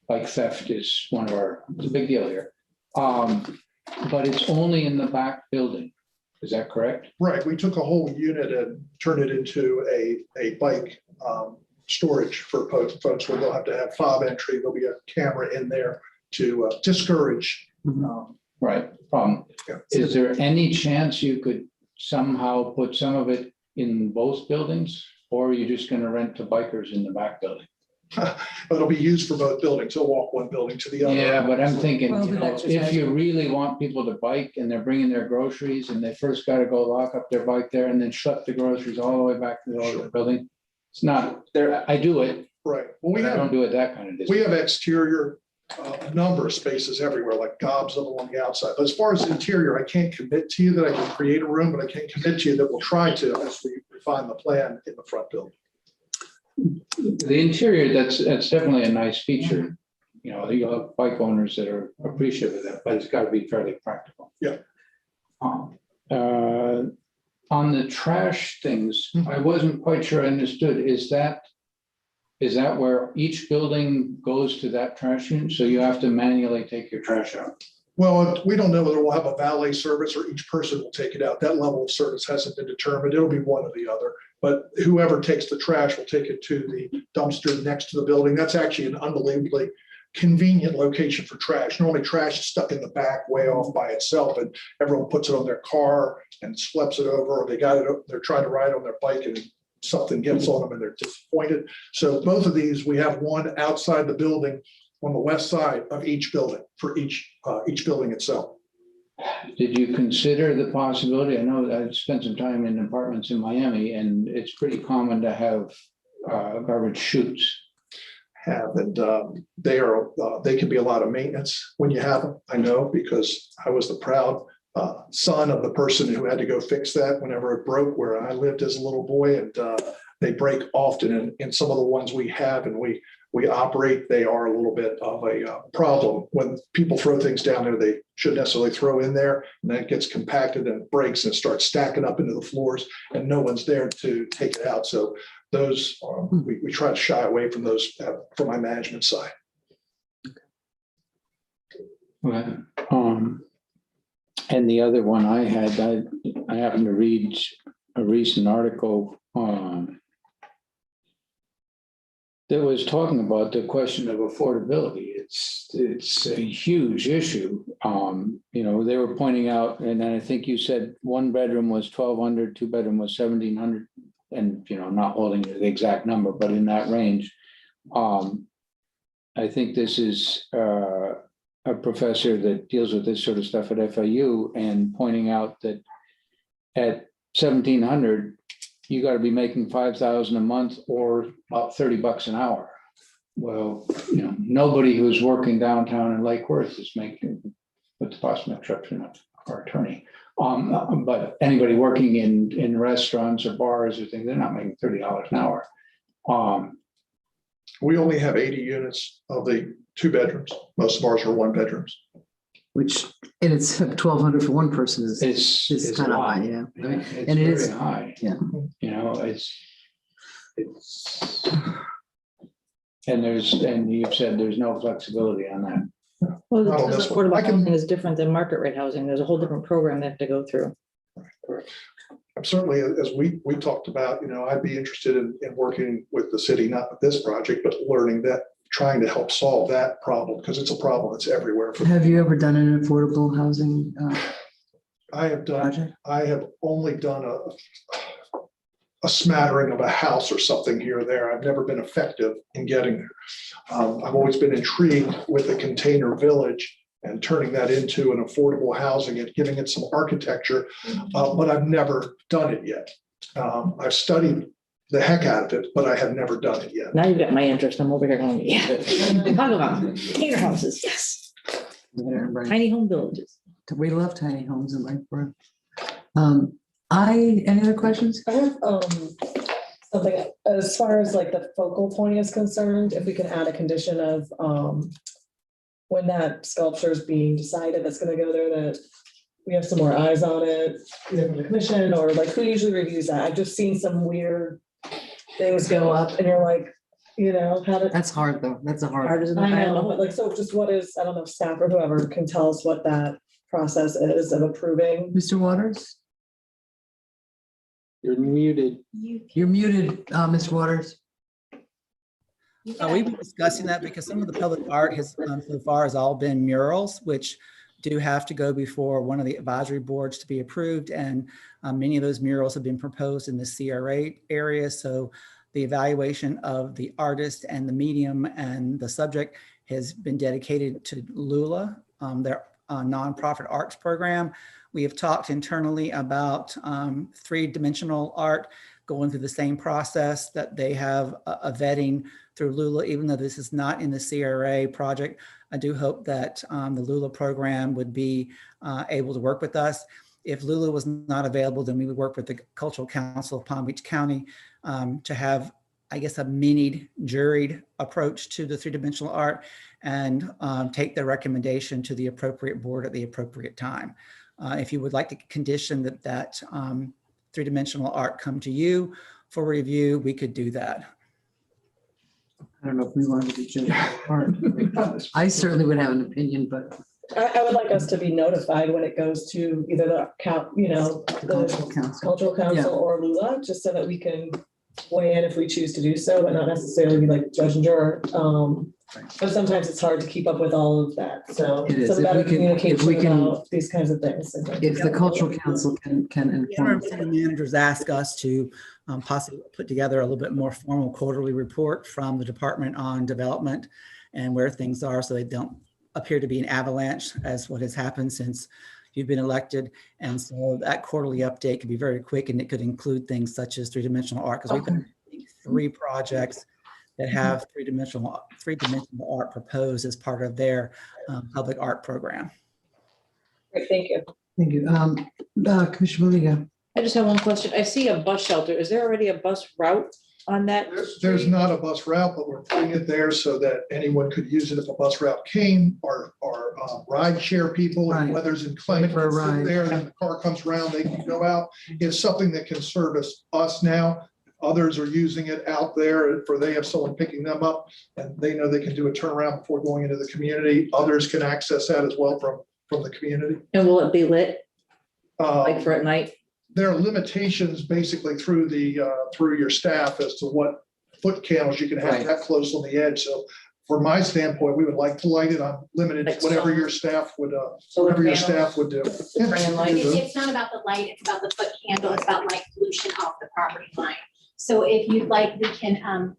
bike theft is it's a big deal here. But it's only in the back building. Is that correct? Right. We took a whole unit and turned it into a bike storage for folks where they'll have to have fob entry. There'll be a camera in there to discourage. Right. Is there any chance you could somehow put some of it in both buildings, or are you just going to rent to bikers in the back building? It'll be used for both buildings. They'll walk one building to the other. Yeah, but I'm thinking, Well, if you really want people to bike and they're bringing their groceries and they first got to go lock up their bike there and then schlep the groceries all the way back to the other building. It's not there. I do it. Right. Well, I don't do it that kind of distance. We have exterior, a number of spaces everywhere, like gobs of along the outside. But as far as the interior, I can't commit to you that I can create a room, but I can't commit to you that we'll try to as we refine the plan in the front building. The interior, that's definitely a nice feature. You'll have bike owners that are appreciative of that, but it's got to be fairly practical. Yeah. On the trash things, I wasn't quite sure I understood. Is that where each building goes to that trash unit? So you have to manually take your trash out? Well, we don't know whether we'll have a valet service or each person will take it out. That level of service hasn't been determined. It'll be one or the other. But whoever takes the trash will take it to the dumpster next to the building. That's actually an unbelievably convenient location for trash. Normally trash is stuck in the back way off by itself and everyone puts it on their car and schleps it over, or they're trying to ride on their bike and something gets on them and they're disappointed. So both of these, we have one outside the building on the west side of each building for each building itself. Did you consider the possibility? I know I spent some time in apartments in Miami, and it's pretty common to have garbage chutes. And they can be a lot of maintenance when you have them. I know, because I was the proud son of the person who had to go fix that whenever it broke where I lived as a little boy, and they break often. And some of the ones we have and we operate, they are a little bit of a problem. When people throw things down there, they shouldn't necessarily throw in there, and then it gets compacted and it breaks and it starts stacking up into the floors, and no one's there to take it out. So those we try to shy away from those from my management side. Right. And the other one I had, I happened to read a recent article that was talking about the question of affordability. It's a huge issue. They were pointing out, and I think you said 1 bedroom was 1,200, 2 bedroom was 1,700, and not holding the exact number, but in that range. I think this is a professor that deals with this sort of stuff at FIU, and pointing out that at 1,700, you got to be making $5,000 a month or about $30 an hour. Well, nobody who's working downtown in Lake Worth is making, with the possible exception of our attorney. But anybody working in restaurants or bars or things, they're not making $30 an hour. We only have 80 units of the 2 bedrooms. Most of ours are 1 bedrooms. And it's 1,200 for one person is It's kind of high, yeah. It's And it is very high. Yeah. It's It's. And you've said there's no flexibility on that. Well, Not on this one. affordable I can- housing is different than market rate housing. There's a whole different program they have to go through. I'm certainly, as we talked about, I'd be interested in working with the city, not with this project, but learning that, trying to help solve that problem, because it's a problem that's everywhere. Have you ever done an affordable housing? I have Project? only done a smattering of a house or something here or there. I've never been effective in getting there. I've always been intrigued with the container village and turning that into an affordable housing and giving it some architecture, but I've never done it yet. I've studied the heck out of it, but I have never done it yet. Now you've got my interest. I'm over here going, yeah. Talk about container houses, yes. Tiny home villages. We love tiny homes in Lakeport. Any other questions? I have something as far as like the focal point is concerned, if we can add a condition of when that sculpture is being decided, that's gonna go there, that we have some more eyes on it, either from the commission or like who usually reviews that? I've just seen some weird things go up and you're like, how did. That's hard though. That's a hard. I know, but like, so just what is, I don't know, if staff or whoever can tell us what that process is of approving. Mr. Waters? You're muted. You're muted, Mr. Waters. We've been discussing that because some of the public art has so far has all been murals, which do have to go before one of the advisory boards to be approved. And many of those murals have been proposed in the CRA area. So the evaluation of the artist and the medium and the subject has been dedicated to Lula, their nonprofit arts program. We have talked internally about three-dimensional art going through the same process that they have a vetting through Lula, even though this is not in the CRA project. I do hope that the Lula program would be able to work with us. If Lula was not available, then we would work with the Cultural Council of Palm Beach County to have, I guess, a mini juried approach to the three-dimensional art and take their recommendation to the appropriate board at the appropriate time. If you would like to condition that three-dimensional art come to you for review, we could do that. I don't know if we wanted to do art. I certainly would have an opinion, but. I would like us to be notified when it goes to either the cultural council or Lula, just so that we can weigh in if we choose to do so, but not necessarily be like judge and juror. But sometimes it's hard to keep up with all of that. So It is. some If better we can- communication about these kinds of things. If the cultural council can inform. City managers ask us to possibly put together a little bit more formal quarterly report from the Department on Development and where things are, so they don't appear to be an avalanche as what has happened since you've been elected. And so that quarterly update could be very quick, and it could include things such as three-dimensional art, because we've got 3 projects that have three-dimensional art proposed as part of their public art program. Great, thank you. Thank you. Commissioner Maliga. I just have one question. I see a bus shelter. Is there already a bus route on that? There's not a bus route, but we're putting it there so that anyone could use it if a bus route came, or ride share people, and weather's inclement For a ride. there, and then the car comes around, they can go out. It's something that can service us now. Others are using it out there for they have someone picking them up and they know they can do a turnaround before going into the community. Others can access that as well from the community. And will it be lit? Like for at night? There are limitations basically through your staff as to what foot candles you can have that close on the edge. So from my standpoint, we would like to light it. I'm limited to whatever your staff would do. It's not about the light, it's about the foot candle, it's about light pollution off the property line. So if you'd like, we can add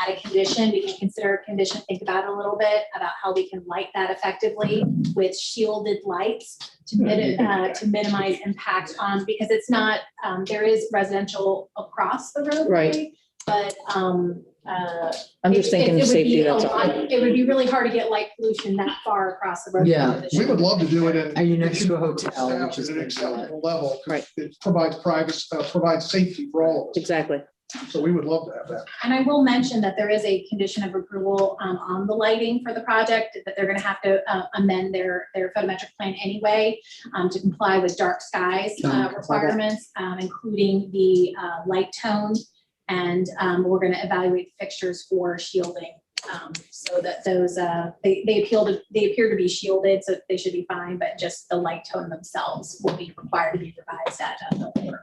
a condition, we can consider a condition, think about it a little bit about how we can light that effectively with shielded lights to minimize impact on, because it's not, there is residential across the roadway. Right. But I'm just thinking safety, that's all. It would be really hard to get light pollution that far across the road. Yeah. We would love to do it in. Are you next to a hotel, which is at an acceptable level? Right. It provides privacy, provides safety for all of us. Exactly. So we would love to have that. And I will mention that there is a condition of approval on the lighting for the project, that they're going to have to amend their photometric plan anyway to comply with dark skies requirements, including the light tone And we're going to evaluate fixtures for shielding, so that those, they appear to be shielded, so they should be fine, but just the light tone themselves will be required to be revised at a building permit.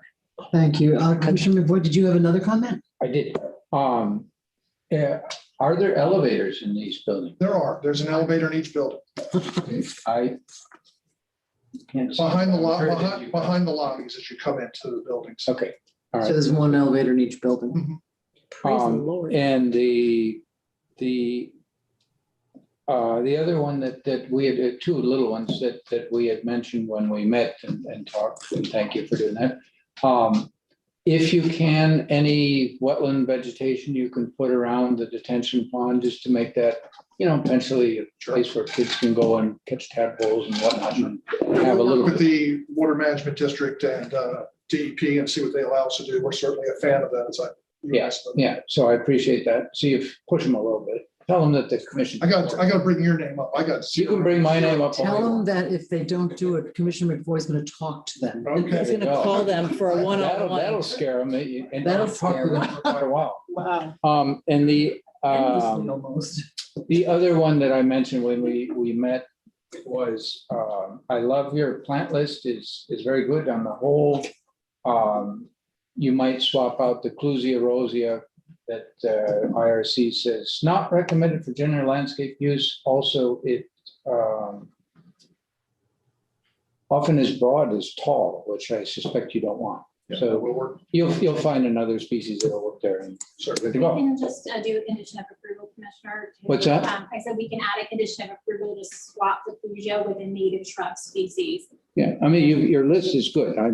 Thank you. Commissioner McVoy, did you have another comment? I did. Are there elevators in these buildings? There's an elevator in each building. I can't see. Behind the I've heard that behind the lobbies as you come into the buildings. Okay. All So right. there's one elevator in each building. Praise the Lord. And the other one that we had, two little ones that we had mentioned when we met and talked, and thank you for doing that. If you can, any wetland vegetation you can put around the detention pond, just to make that, eventually a place where kids can go and catch tadpoles and whatnot, and have a We'll little work with bit. the Water Management District and DEP and see what they allow us to do. We're certainly a fan of that. As Yeah, so I appreciate that. See if, push them a little bit. Tell them that the commission. I got to bring your name up. You can bring my name up. Tell them that if they don't do it, Commissioner McVoy is going to talk to them. Okay. He's going to call them for a one-on-one. That'll scare them. And That'll talk to them for quite a while. Wow. And Almost. the other one that I mentioned when we met was, I love your plant list is very good on the whole. You might swap out the Clusia rosea that IRC says not recommended for general landscape use. Also, it often is broad as tall, which I suspect you don't want. So you'll find another species that'll work there and good to We go. can just do a condition of approval, Commissioner. What's that? I said we can add a condition of approval to swap the Clusia with a native shrub species. Yeah, I mean, your list is good. I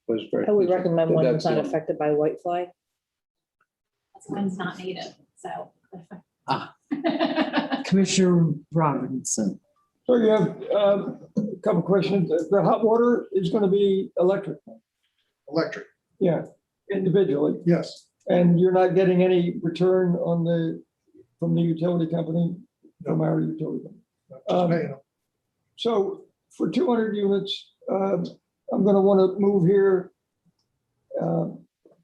was very. I would recommend one that's not the- affected by whitefly. That's one's not native, so. Commissioner Robinson. So you have a couple questions. The hot water is going to be electric. Electric. Yeah, individually. Yes. And you're not getting any return from the utility company, from our utility company. So for 200 units, I'm going to want to move here.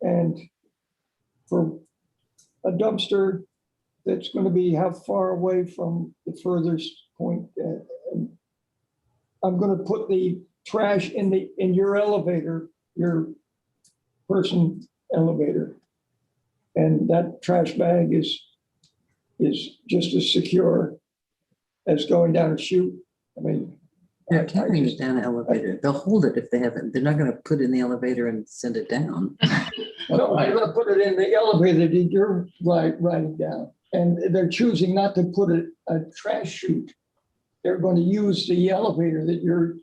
And for a dumpster, that's going to be how far away from the furthest point? I'm going to put the trash in your elevator, your person elevator. And that trash bag is just as secure as going down a chute. I mean. They're carrying it down an elevator. They'll hold it if they haven't. They're not going to put it in the elevator and send it down. No, I'm going to put it in the elevator that you're riding down. And they're choosing not to put a trash chute. They're going to use the elevator that you're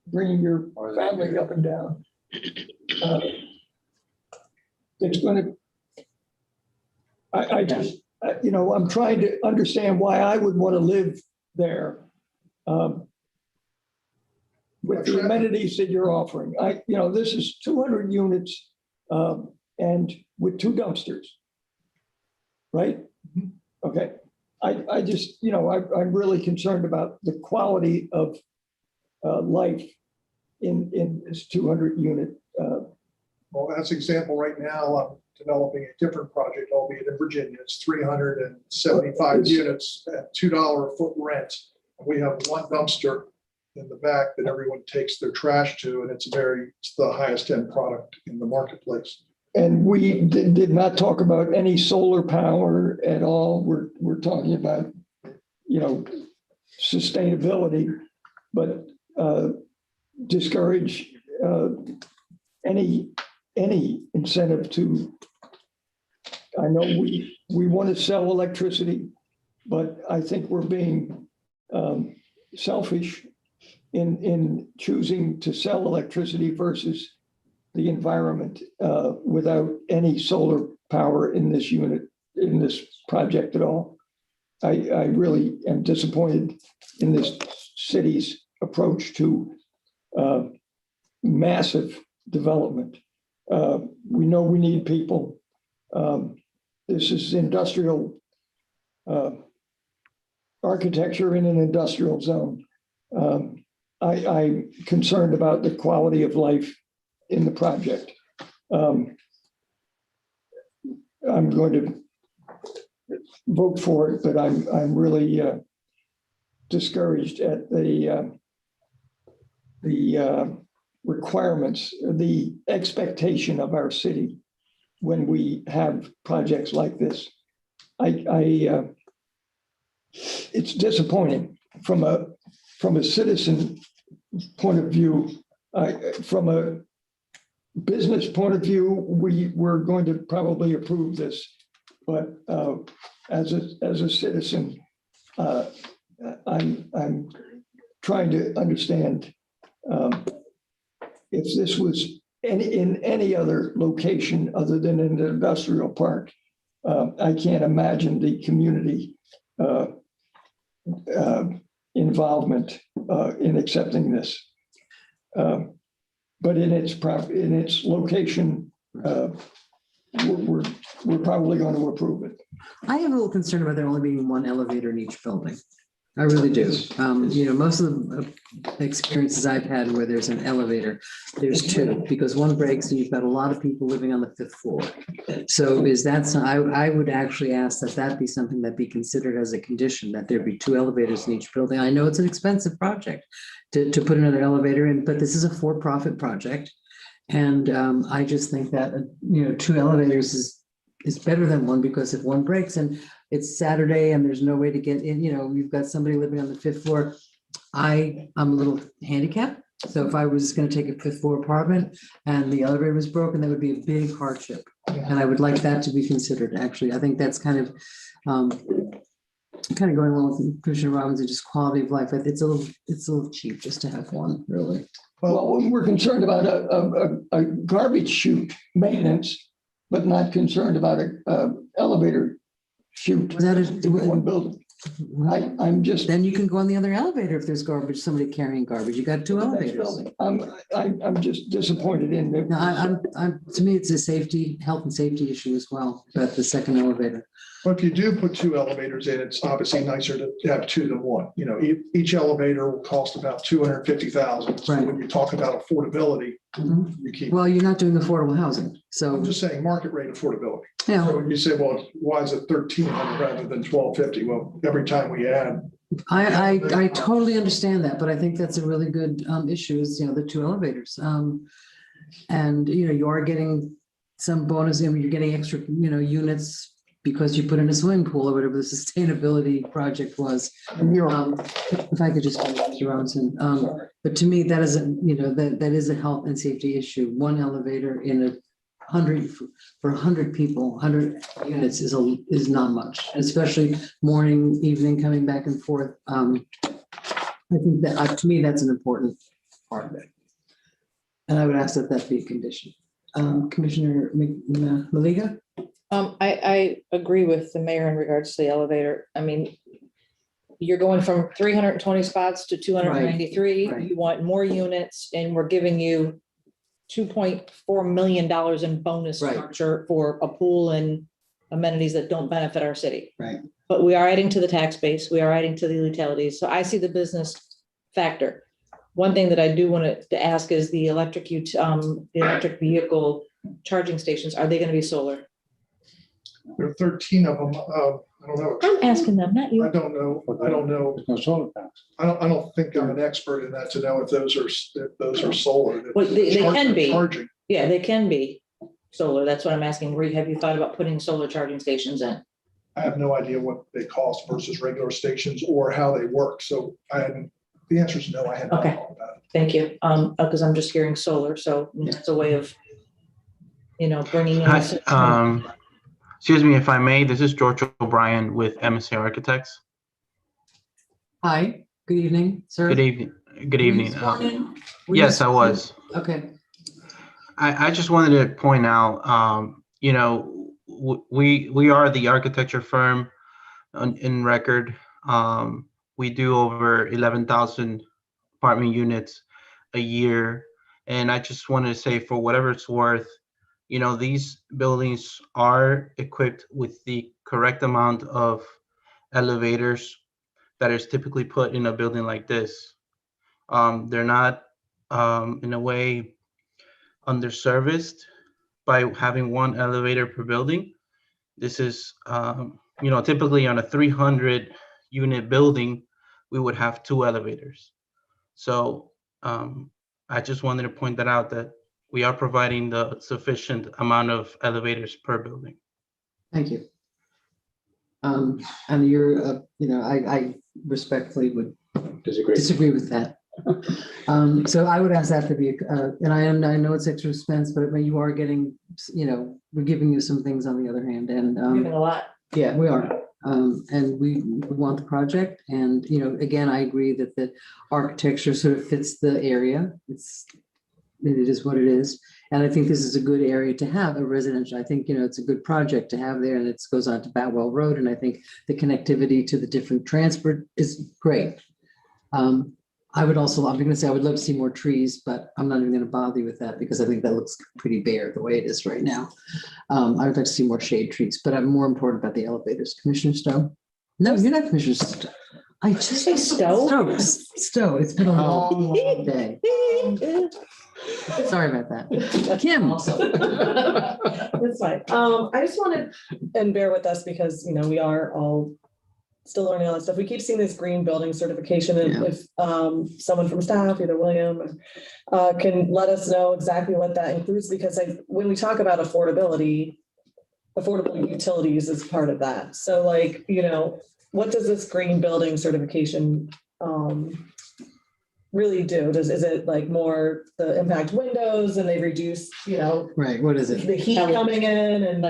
bringing your family up and down. It's going to, I just, I'm trying to understand why I would want to live there with the amenities that you're offering. This is 200 units and with 2 dumpsters, right? Okay. I just, I'm really concerned about the quality of life in this 200 unit. Well, as an example, right now, I'm developing a different project, albeit in Virginia. It's 375 units at $2 a foot rent. We have one dumpster in the back that everyone takes their trash to, and it's the highest end product in the marketplace. And we did not talk about any solar power at all. We're talking about, sustainability, but discourage any incentive to. I know we want to sell electricity, but I think we're being selfish in choosing to sell electricity versus the environment without any solar power in this unit, in this project at all. I really am disappointed in this city's approach to massive development. We know we need people. This is industrial architecture in an industrial zone. I'm concerned about the quality of life in the project. I'm going to vote for it, but I'm really discouraged at the requirements, the expectation of our city when we have projects like this. It's disappointing from a citizen point of view. From a business point of view, we're going to probably approve this, but as a citizen, I'm trying to understand if this was in any other location other than in an industrial park. I can't imagine the community involvement in accepting this. But in its location, we're probably going to approve it. I am a little concerned about there only being one elevator in each building. I really do. Most of the experiences I've had where there's an elevator, there's two, because one breaks and you've got a lot of people living on the 5th floor. So I would actually ask that be something that be considered as a condition, that there be 2 elevators in each building. I know it's an expensive project to put another elevator in, but this is a for-profit project. And I just think that, 2 elevators is better than one, because if one breaks and it's Saturday and there's no way to get in, you've got somebody living on the 5th floor. I'm a little handicapped. So if I was going to take a 5th floor apartment and the elevator was broken, that would be a big hardship. And I would like that to be considered. Actually, I think that's kind of going along with Commissioner Robbins, just quality of life. It's a little cheap just to have one, really. Well, we're concerned about a garbage chute maintenance, but not concerned about a elevator chute in one building. I'm just. Then you can go on the other elevator if there's garbage, somebody carrying garbage. You got 2 elevators. I'm just disappointed in it. No, to me, it's a health and safety issue as well, about the second elevator. Well, if you do put 2 elevators in, it's obviously nicer to have 2 than 1. Each elevator will cost about $250,000. So when you talk about affordability, you keep. Well, you're not doing affordable housing. So I'm just saying market rate affordability. Yeah. So when you say, well, why is it $1,300 rather than $1,250? Well, every time we add. I totally understand that, but I think that's a really good issue is, the 2 elevators. And, you are getting some bonus, you're getting extra, units because you put in a swimming pool or whatever the sustainability project was. If I could just, Mr. Robinson, but to me, that isn't, that is a health and safety issue. 1 elevator in 100 people, 100 units is not much, especially morning, evening, coming back and forth. I think that to me, that's an important part of it. And I would ask that be a condition. Commissioner Maliga? I agree with the mayor in regards to the elevator. I mean, you're going from 320 spots to 293. Right. You want more units, and we're giving you $2.4 million in bonus structure for a pool and amenities that don't benefit our city. Right. But we are adding to the tax base. We are adding to the utilities. So I see the business factor. One thing that I do want to ask is the electric vehicle charging stations. Are they going to be solar? There are 13 of them. I don't know. I'm asking them, not you. I don't know. I don't think I'm an expert in that to know if those are solar. Well, they can be. Charging. Yeah, they can be solar. That's what I'm asking. Have you thought about putting solar charging stations in? I have no idea what they cost versus regular stations or how they work. So the answer is no. I hadn't thought about it. Thank you. Because I'm just hearing solar, so it's a way of, bringing in. Excuse me, if I may, this is George O'Brien with MSA Architects. Hi, good evening, sir. Good evening. Good evening. Yes, I was. Okay. I just wanted to point out, we are the architecture firm in record. We do over 11,000 apartment units a year. And I just wanted to say, for whatever it's worth, these buildings are equipped with the correct amount of elevators that is typically put in a building like this. They're not, in a way, underserviced by having 1 elevator per building. This is, typically on a 300 unit building, we would have 2 elevators. So I just wanted to point that out, that we are providing the sufficient amount of elevators per building. Thank you. And you're, I respectfully would disagree with that. So I would ask that to be, and I know it's extra expense, but you are getting, we're giving you some things on the other hand, and Giving a lot. yeah, we are. And we want the project, and again, I agree that the architecture sort of fits the area. It is what it is, and I think this is a good area to have a residential. I think it's a good project to have there, and it goes on to Batwell Road, and I think the connectivity to the different transport is great. I would also, I'm going to say I would love to see more trees, but I'm not even going to bother you with that because I think that looks pretty bare the way it is right now. I would like to see more shade trees, but I'm more important about the elevators. Commissioner Stowe? No, you're not Commissioner Stowe. I just say Stowe. Stowe. It's been a long day. Sorry about that. Kim. That's fine. I just wanted, and bear with us because, we are all still learning all that stuff. We keep seeing this green building certification, and if someone from staff, either William, can let us know exactly what that includes, because when we talk about affordable utilities is part of that. So what does this green building certification really do? Is it more the impact windows and they reduce, right? What is it? The heat coming in and,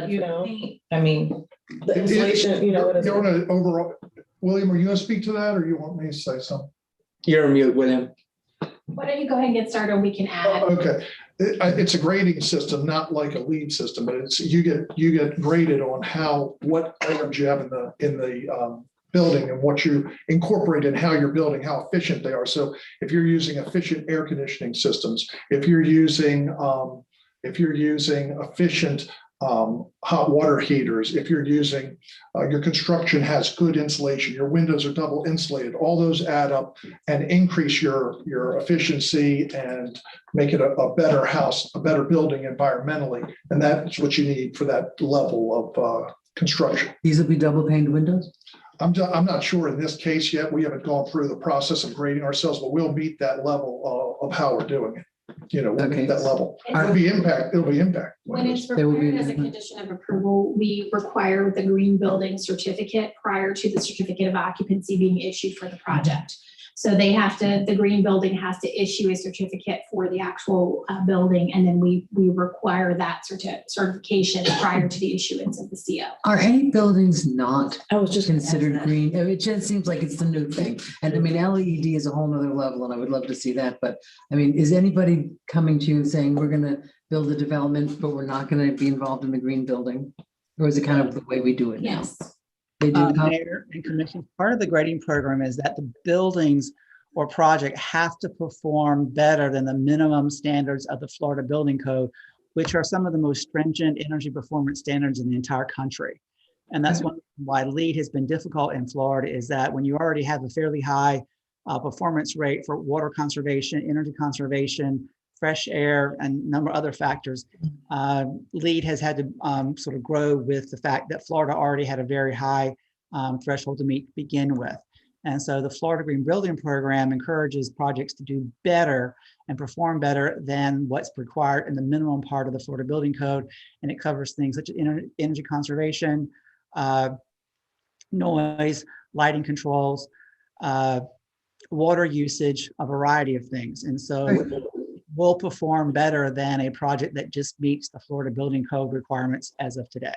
the insulation, what is it? Overall, William, are you going to speak to that, or you want me to say something? You're on mute, William. Why don't you go ahead and get started? We can add. Okay. It's a grading system, not like a lead system, but you get graded on what items you have in the building and what you incorporate in how you're building, how efficient they are. So if you're using efficient air conditioning systems, if you're using efficient hot water heaters, if you're using your construction has good insulation, your windows are double insulated, all those add up and increase your efficiency and make it a better house, a better building environmentally. And that's what you need for that level of construction. These will be double paned windows? I'm not sure in this case yet. We haven't gone through the process of grading ourselves, but we'll meet that level of how we're doing it. We'll meet that level. It'll be impact. When it's required as a condition of approval, we require the green building certificate prior to the certificate of occupancy being issued for the project. So the green building has to issue a certificate for the actual building, and then we require that certification prior to the issuance of the CO. Are any buildings not considered green? It just seems like it's the new thing. And LED is a whole nother level, and I would love to see that. But is anybody coming to you and saying, we're going to build a development, but we're not going to be involved in the green building? Or is it kind of the way we do it now? Yes. Mayor and Commission, part of the grading program is that the buildings or project have to perform better than the minimum standards of the Florida Building Code, which are some of the most stringent energy performance standards in the entire country. And that's why LEED has been difficult in Florida, is that when you already have a fairly high performance rate for water conservation, energy conservation, fresh air, and a number of other factors, LEED has had to sort of grow with the fact that Florida already had a very high threshold to meet to begin with. And so the Florida Green Building Program encourages projects to do better and perform better than what's required in the minimum part of the Florida Building Code. And it covers things such as energy conservation, noise, lighting controls, water usage, a variety of things. And so will perform better than a project that just meets the Florida Building Code requirements as of today.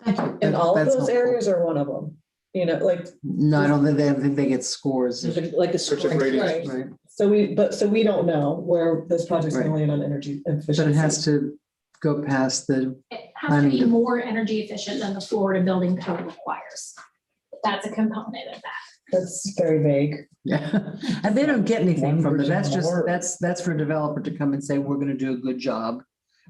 And all of those areas are one of them, No, I don't think they get scores. like a score. Right. So we don't know where this project's going to land on energy efficiency. But it has to go past the. It has to be more energy efficient than the Florida Building Code requires. That's a component of that. That's very vague. Yeah, and they don't get anything from it. That's for a developer to come and say, we're going to do a good job.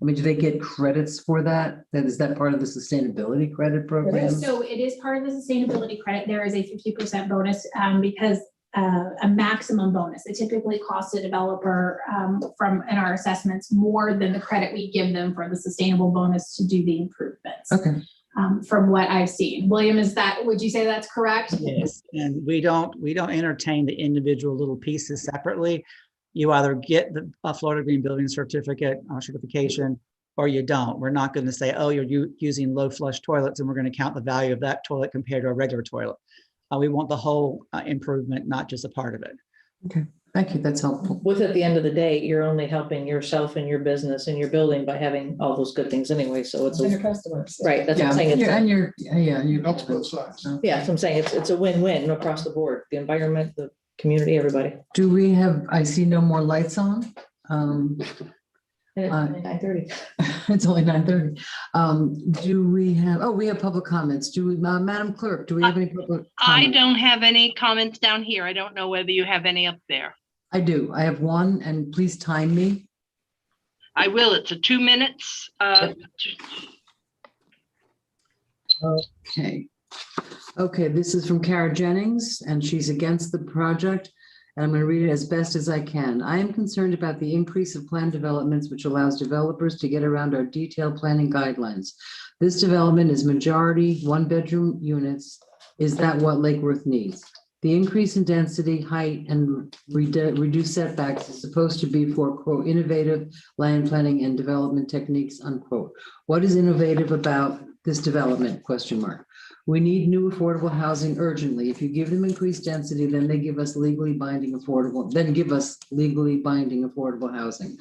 Do they get credits for that? Is that part of the sustainability credit program? So it is part of the sustainability credit. There is a 50% bonus because a maximum bonus. It typically costs a developer in our assessments more than the credit we give them for the sustainable bonus to do the improvements. Okay. from what I've seen. William, would you say that's correct? Yes, and we don't entertain the individual little pieces separately. You either get the Florida Green Building certification, or you don't. We're not going to say, oh, you're using low flush toilets, and we're going to count the value of that toilet compared to a regular toilet. We want the whole improvement, not just a part of it. Okay, thank you. That's helpful. With at the end of the day, you're only helping yourself and your business and your building by having all those good things anyway. So it's And your customers. right. That's what I'm saying. You Helps both sides. Yeah, so I'm saying it's a win-win across the board, the environment, the community, everybody. Do we have, I see no more lights on. And it's only 9:30. It's only 9:30. Do we have, we have public comments. Do we, Madam Clerk, do we have any public I comments? don't have any comments down here. I don't know whether you have any up there. I do. I have one, and please time me. I will. It's a 2 minutes. Okay. Okay, this is from Kara Jennings, and she's against the project. And I'm going to read it as best as I can. I am concerned about the increase of planned developments, which allows developers to get around our detailed planning guidelines. This development is majority one-bedroom units. Is that what Lake Worth needs? The increase in density, height, and reduced setbacks is supposed to be for, quote, innovative land planning and development techniques, unquote. What is innovative about this development, question mark? We need new affordable housing urgently. If you give them increased density, then they give us legally binding affordable housing.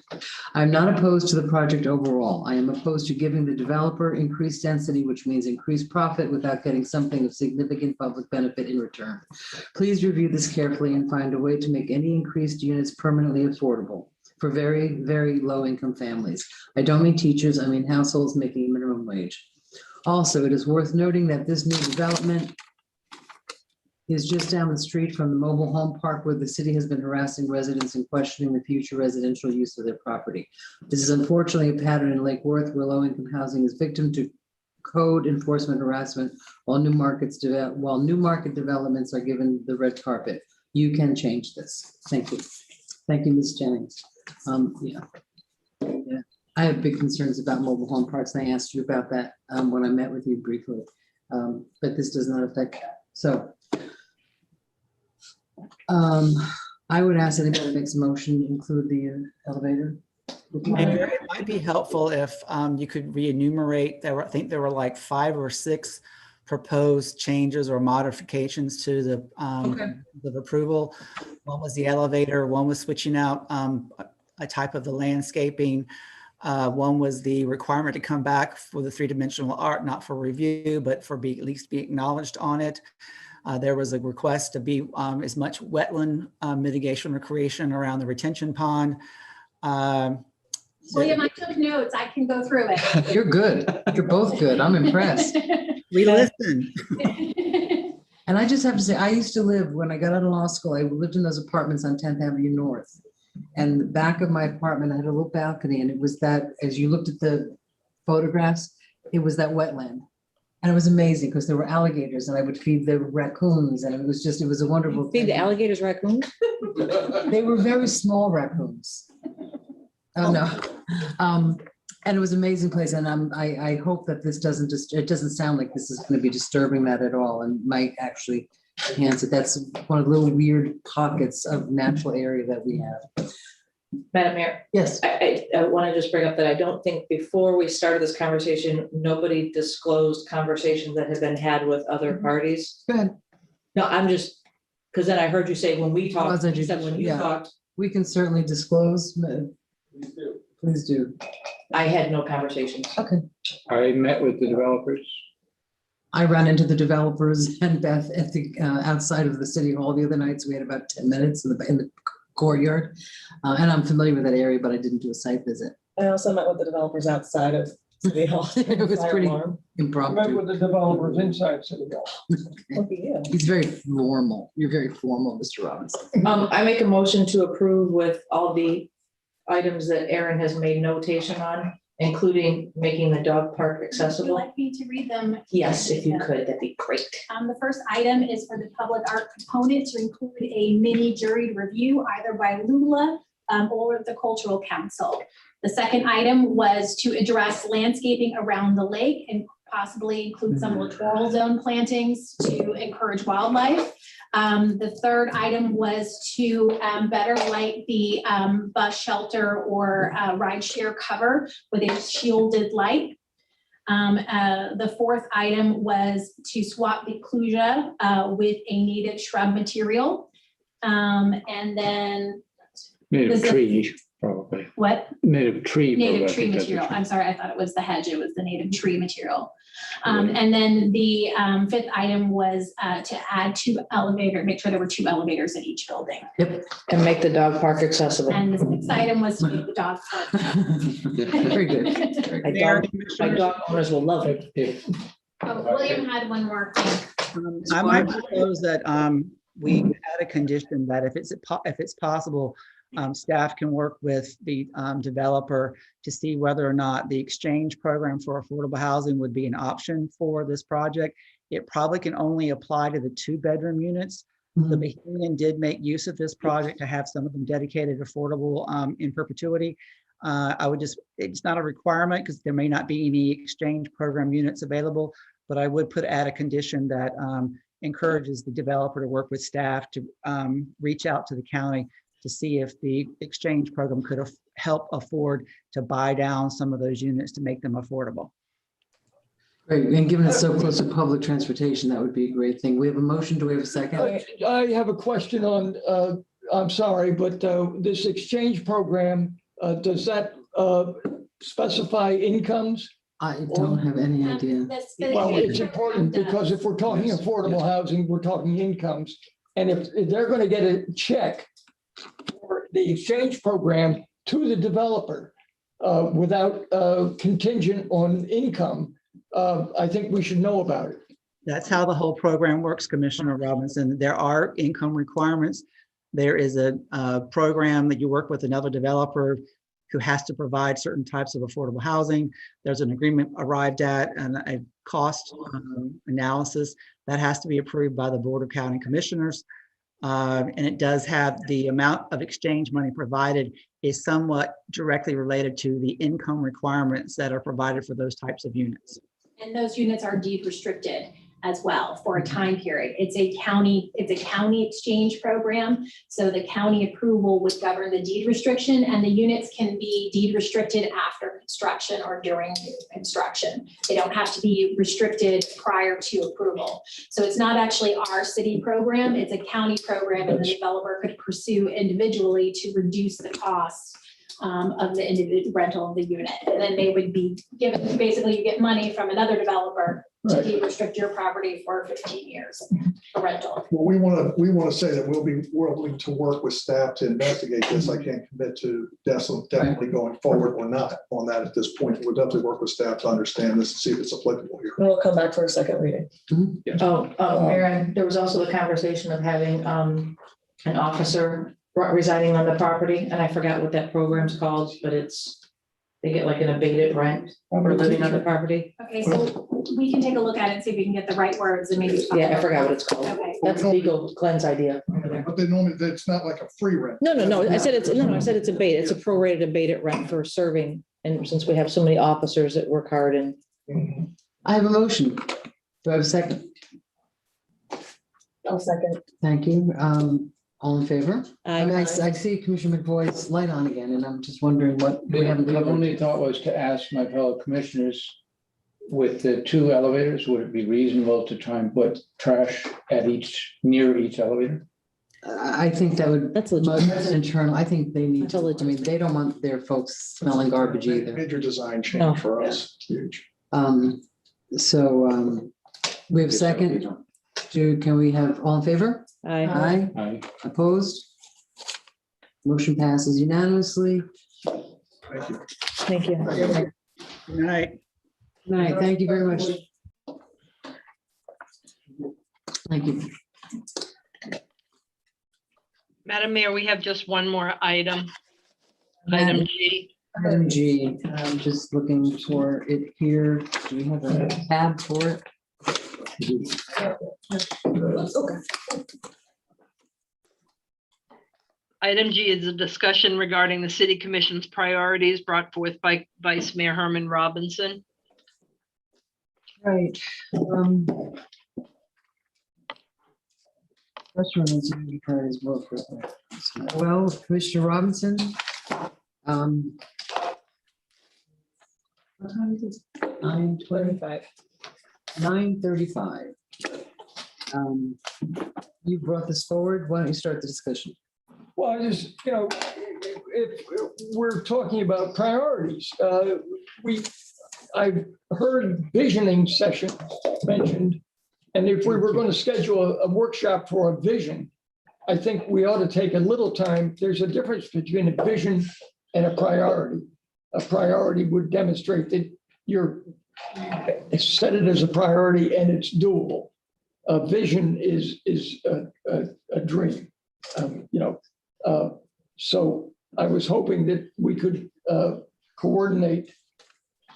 I'm not opposed to the project overall. I am opposed to giving the developer increased density, which means increased profit without getting something of significant public benefit in return. Please review this carefully and find a way to make any increased units permanently affordable for very, very low income families. I don't mean teachers, I mean households making minimum wage. Also, it is worth noting that this new development is just down the street from the mobile home park where the city has been harassing residents and questioning the future residential use of their property. This is unfortunately a pattern in Lake Worth where low-income housing is victim to code enforcement harassment while new market developments are given the red carpet. You can change this. Thank you. Thank you, Ms. Jennings. Yeah. I have big concerns about mobile home parks, and I asked you about that when I met with you briefly, but this does not affect that. So I would ask anybody that makes a motion to include the elevator. It might be helpful if you could re-enumerate. I think there were like 5 or 6 proposed changes or modifications to the approval. One was the elevator, one was switching out a type of the landscaping. One was the requirement to come back for the 3-dimensional art, not for review, but for at least be acknowledged on it. There was a request to be as much wetland mitigation or creation around the retention pond. William, I took notes. I can go through it. You're good. You're both good. I'm impressed. We listen. And I just have to say, I used to live, when I got out of law school, I lived in those apartments on 10th Avenue North. And the back of my apartment, I had a little balcony, and it was that, as you looked at the photographs, it was that wetland. And it was amazing because there were alligators, and I would feed the raccoons, and it was a wonderful thing. Feed the alligators raccoons? They were very small raccoons. Oh, no. And it was an amazing place. And I hope that this it doesn't sound like this is going to be disturbing that at all, and might actually enhance it. That's one of the little weird pockets of natural area that we have. Madam Mayor. Yes. I want to just bring up that I don't think before we started this conversation, nobody disclosed conversations that have been had with other parties. Go ahead. No, I'm just, because then I heard you say when we talked, you said when you talked. We can certainly disclose. Please do. I had no conversations. Okay. I met with the developers. I ran into the developers and Beth at the outside of the city hall the other night. So we had about 10 minutes in the courtyard. And I'm familiar with that area, but I didn't do a site visit. I also met with the developers outside of City Hall. It was pretty impromptu. I met with the developers inside City Hall. Look at you. He's very formal. You're very formal, Mr. Robinson. I make a motion to approve with all the items that Aaron has made notation on, including making the dog park Would you accessible. like me to read them? Yes, if you could, that'd be great. The first item is for the public art component to include a mini juried review either by Lula or the Cultural Council. The second item was to address landscaping around the lake and possibly include some littoral zone plantings to encourage wildlife. The third item was to better light the bus shelter or ride share cover with a shielded light. The fourth item was to swap the clusia with a native shrub material. And then Native This is- tree, probably. what? Native tree. Native probably, I tree think that's what material. you- I'm sorry, I thought it was the hedge. It was the native tree material. And then the fifth item was to add make sure there were 2 elevators in each building. Yep, and make the dog park accessible. And the sixth item was to make the dog park. Very good. My dog owners will love it. Oh, William had one more thing. I might propose that we add a condition that if it's possible, staff can work with the developer to see whether or not the exchange program for affordable housing would be an option for this project. It probably can only apply to the 2-bedroom units. The Bohemian did make use of this project to have some of them dedicated affordable in perpetuity. It's not a requirement because there may not be any exchange program units available, but I would add a condition that encourages the developer to work with staff to reach out to the county to see if the exchange program could help afford to buy down some of those units to make them affordable. Great, and given it's so close to public transportation, that would be a great thing. We have a motion, do we have a second? I have a question on, I'm sorry, but this exchange program, does that specify incomes? I don't have any idea. Well, it's important because if we're talking affordable housing, we're talking incomes. And if they're going to get a check for the exchange program to the developer without contingent on income, I think we should know about it. That's how the whole program works, Commissioner Robinson. There are income requirements. There is a program that you work with another developer who has to provide certain types of affordable housing. There's an agreement arrived at and a cost analysis that has to be approved by the Board of County Commissioners. And it does have the amount of exchange money provided is somewhat directly related to the income requirements that are provided for those types of units. And those units are deed restricted as well for a time period. It's a county exchange program. So the county approval would govern the deed restriction, and the units can be deed restricted after construction or during construction. They don't have to be restricted prior to approval. So it's not actually our city program, it's a county program, and the developer could pursue individually to reduce the cost of the individual rental of the unit. And then they would be given, basically you get money from another developer to Right. de-restrict your property for 15 years for rental. Well, we want to say that we'll be willing to work with staff to investigate this. I can't commit to definitely going forward or not on that at this point. We'll definitely work with staff to understand this and see if it's applicable here. We'll come back for a second reading. Aaron, there was also the conversation of having an officer residing on the property, and I forgot what that program's called, but they get like an abated rent for living on the property. Okay, so we can take a look at it and see if we can get the right words and maybe. Yeah, I forgot what it's called. Okay. That's legal Glenn's idea. But they normally, it's not like a free rent. No, I said it's abated. It's a prorated abated rent for serving. And since we have so many officers that work hard and. I have a motion. Do I have a second? I'll second. Thank you. All in favor? Aye. I mean, I see Commissioner McVoy's light on again, and I'm just wondering what we haven't The covered. only thought was to ask my fellow commissioners, with the 2 elevators, would it be reasonable to try and put trash near each elevator? I think that would. That's internal. I think they need to, I mean, they don't want their folks smelling garbage either. Major design No. change for us, huge. We have a second. Can we have all in favor? Aye. Aye. Opposed? Motion passes unanimously. Thank you. Thank you. Good night. Good night. Thank you very much. Thank you. Madam Mayor, we have just one more item. Item G. Item G, I'm just looking for it here. Do we have a tab for it? Item G is a discussion regarding the city commission's priorities brought forth by Vice Mayor Herman Robinson. Right. Restaurant and senior priorities both. Well, Commissioner Robinson. What time is it? 9:25. 9:35. You brought this forward. Why don't you start the discussion? Well, I just, if we're talking about priorities, I've heard visioning session mentioned. And if we were going to schedule a workshop for a vision, I think we ought to take a little time. There's a difference between a vision and a priority. A priority would demonstrate that you're set it as a priority and it's doable. A vision is a dream, so I was hoping that we could coordinate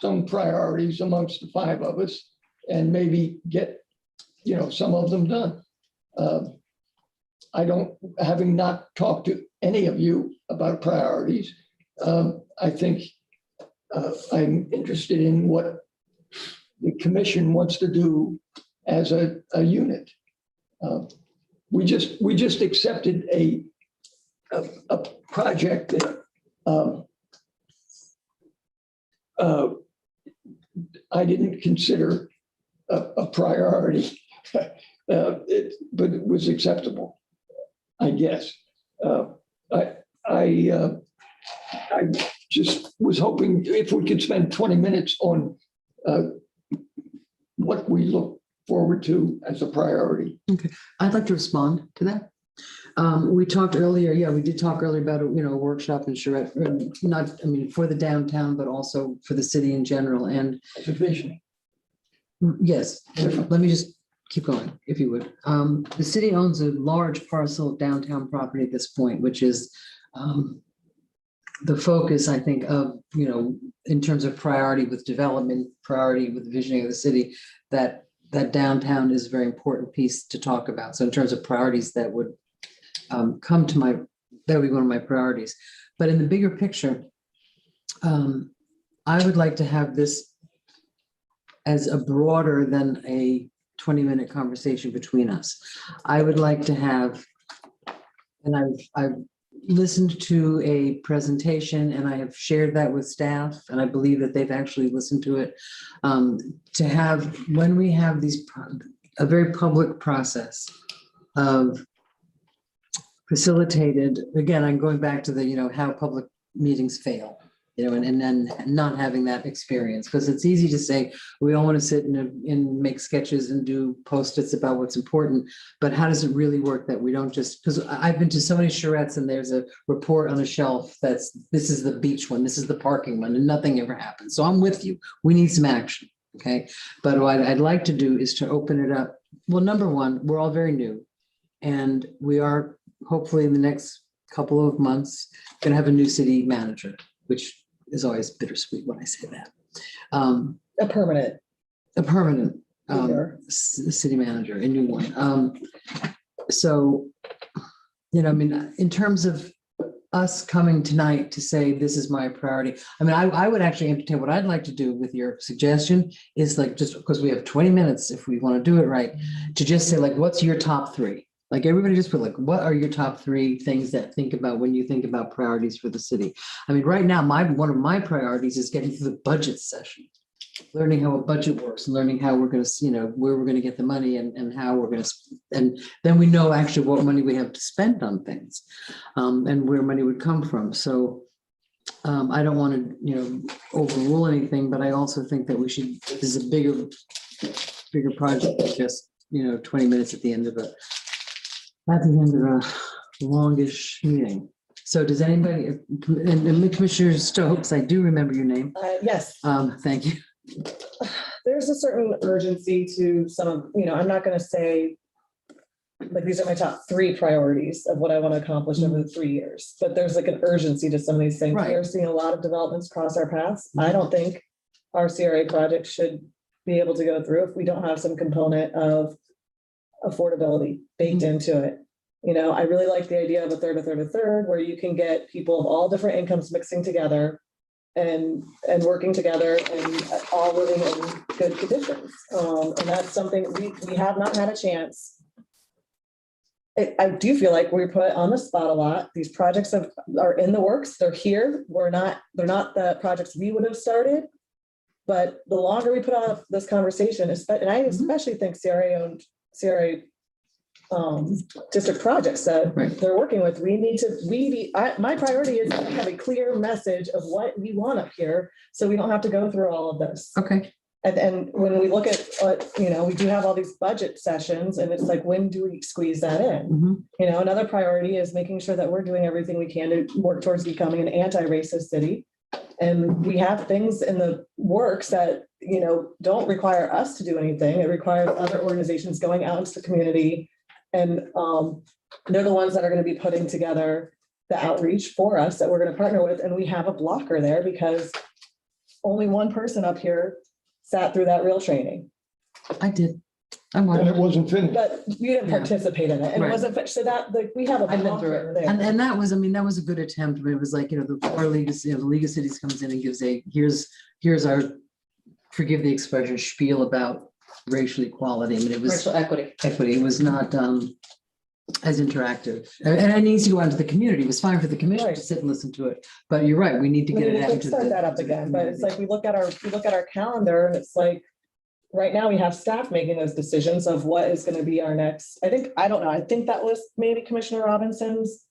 some priorities amongst the five of us and maybe get, some of them done. Having not talked to any of you about priorities, I think I'm interested in what the commission wants to do as a unit. We just accepted a project that I didn't consider a priority, but it was acceptable, I guess. I just was hoping if we could spend 20 minutes on what we look forward to as a priority. Okay, I'd like to respond to that. We talked earlier, we did talk earlier about, a workshop in Charette, for the downtown, but also for the city in general. And as a vision. Yes, let me just keep going, if you would. The city owns a large parcel of downtown property at this point, which is the focus, I think, of, in terms of priority with development, priority with the visioning of the city, that downtown is a very important piece to talk about. So in terms of priorities, that would that would be one of my priorities. But in the bigger picture, I would like to have this as a broader than a 20-minute conversation between us. I would like to have, and I've listened to a presentation and I have shared that with staff, and I believe that they've actually listened to it, to have, when we have a very public process of facilitated, again, I'm going back to the, how public meetings fail, and then not having that experience, because it's easy to say, we all want to sit and make sketches and do Post-its about what's important, but how does it really work that we don't just, because I've been to so many charrettes and there's a report on a shelf this is the beach one, this is the parking one, and nothing ever happens. So I'm with you. We need some action, okay? But what I'd like to do is to open it up. Well, number one, we're all very new, and we are hopefully in the next couple of months going to have a new city manager, which is always bittersweet when I say that. A permanent city manager, a new one. So, in terms of us coming tonight to say, this is my priority. I would actually entertain, what I'd like to do with your suggestion is just because we have 20 minutes, if we want to do it right, to just say what's your top three? Everybody just put what are your top three things that think about when you think about priorities for the city? Right now, one of my priorities is getting through the budget session, learning how a budget works and learning how we're going to, where we're going to get the money and how we're going to, and then we know actually what money we have to spend on things, and where money would come from. So I don't want to, overrule anything, but I also think that we should, this is a bigger project than just, 20 minutes at the end of a longish meeting. So does anybody, and Commissioner Stokes, I do remember your name. Yes. Thank you. There's a certain urgency to some of, I'm not going to say, these are my top three priorities of what I want to accomplish over the 3 years, but there's an urgency to some of these things. Right. We're seeing a lot of developments cross our paths. I don't think our CRA project should be able to go through if we don't have some component of affordability baked into it. I really like the idea of a third, where you can get people of all different incomes mixing together and working together and all living in good conditions. And that's something we have not had a chance. I do feel like we're put on the spot a lot. These projects are in the works. They're here. They're not the projects we would have started. But the longer we put off this conversation, and I especially think CRA district projects that they're working with, my priority is to have a clear message of what we want up here, so we don't have to go through all of this. Okay. And when we look at, we do have all these budget sessions, and it's like, when do we squeeze that in? Another priority is making sure that we're doing everything we can to work towards becoming an anti-racist city. And we have things in the works that, don't require us to do anything. It requires other organizations going out into the community. And they're the ones that are going to be putting together the outreach for us that we're going to partner with. And we have a blocker there because only one person up here sat through that real training. I did. And it wasn't finished. But you didn't participate in it. And it wasn't, so that, we have a blocker there. And that was, that was a good attempt, but it was like, the League of Cities comes in and gives here's our, forgive the expression, spiel about racial equality. It was Racial equity. It was not as interactive, and it needs to go out to the community. It was fine for the commission to sit and listen to it, but you're right. We need to get it out into start that up again. But it's like we look at our calendar, and it's like right now we have staff making those decisions of what is going to be our next. I think that was maybe Commissioner Robinson's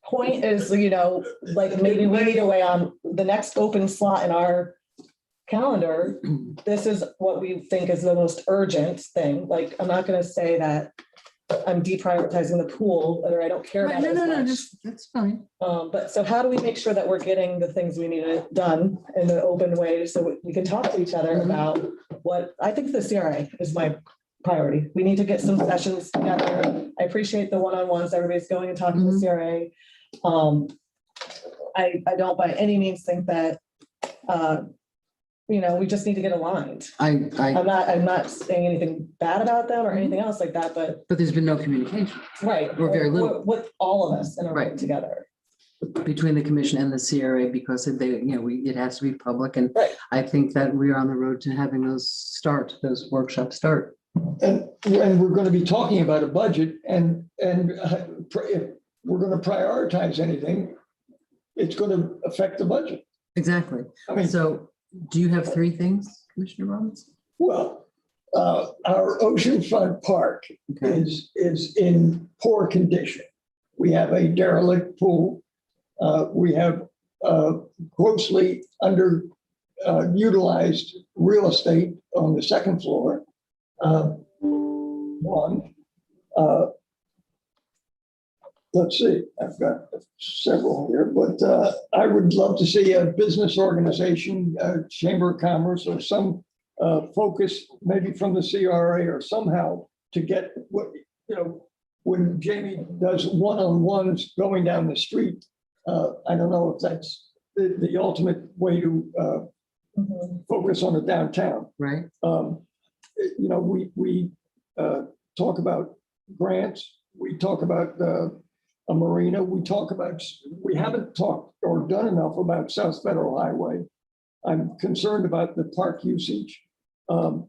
point is, like maybe we need to weigh on the next open slot in our calendar. This is what we think is the most urgent thing. Like, I'm not going to say that I'm deprioritizing the pool, or I don't care about it as much. That's fine. But so how do we make sure that we're getting the things we need done in an open way so we can talk to each other about what I think the CRA is my priority. We need to get some sessions together. I appreciate the one-on-ones. Everybody's going and talking to the CRA. I don't by any means think that we just need to get aligned. I'm not saying anything bad about them or anything else like that, but there's been no communication. Right. Or very little. With all of us in a room together. Between the commission and the CRA, because it has to be public. And I think that we are on the road to having those workshops start. And we're going to be talking about a budget, and if we're going to prioritize anything, it's going to affect the budget. Exactly. So do you have three things, Commissioner Robbins? Well, our oceanfront park is in poor condition. We have a derelict pool. We have grossly underutilized real estate on the second floor. Let's see, I've got several here, but I would love to see a business organization, Chamber of Commerce, or some focus maybe from the CRA or somehow to get what, when Jamie does one-on-ones going down the street, I don't know if that's the ultimate way to focus on the downtown. Right. We talk about grants. We talk about a marina. We haven't talked or done enough about South Federal Highway. I'm concerned about the park usage. And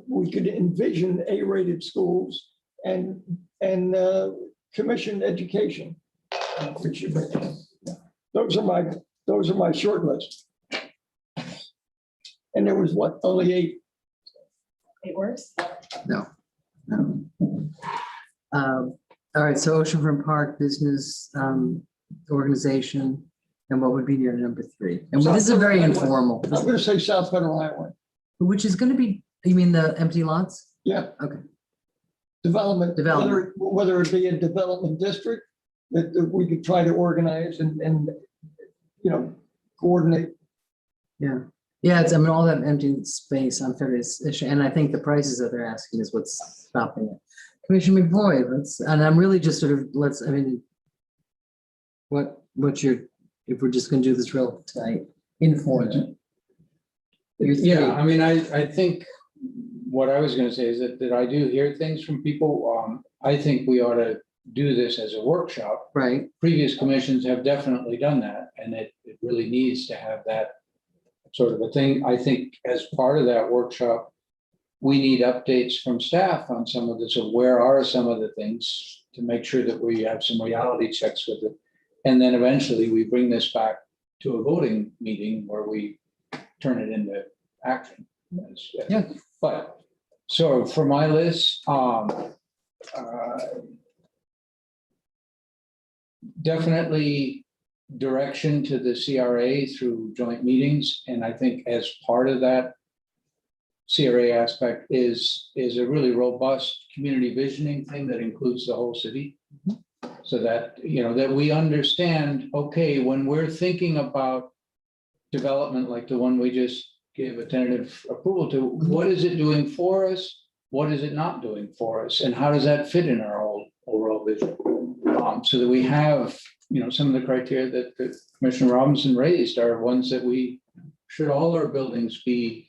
we could envision A-rated schools and commission education. Those are my short list. And there was only 8. 8 words? No. All right, so Oceanfront Park Business Organization, and what would be your number 3? And this is a very informal. I'm going to say South Federal Highway. Which is going to be, you mean the empty lots? Yeah. Okay. Development. Whether it be a development district that we could try to organize and coordinate. Yeah. Yeah, all that empty space on February's issue, and I think the prices that they're asking is what's stopping it. Commissioner McBoy, and I'm really just sort of, if we're just going to do this real tight, informal. Yeah, I think what I was going to say is that I do hear things from people. I think we ought to do this as a workshop. Right. Previous commissions have definitely done that, and it really needs to have that sort of a thing. I think as part of that workshop, we need updates from staff on some of this, of where are some of the things to make sure that we have some reality checks with it. And then eventually we bring this back to a voting meeting where we turn it into action. Yeah. But, so for my list, definitely direction to the CRA through joint meetings. And I think as part of that CRA aspect is a really robust community visioning thing that includes the whole city. So that, you know, that we understand, okay, when we're thinking about development like the one we just gave a tentative approval to, what is it doing for us? What is it not doing for us? And how does that fit in our whole overall vision? So that we have, you know, some of the criteria that Commissioner Robinson raised are ones that should all our buildings be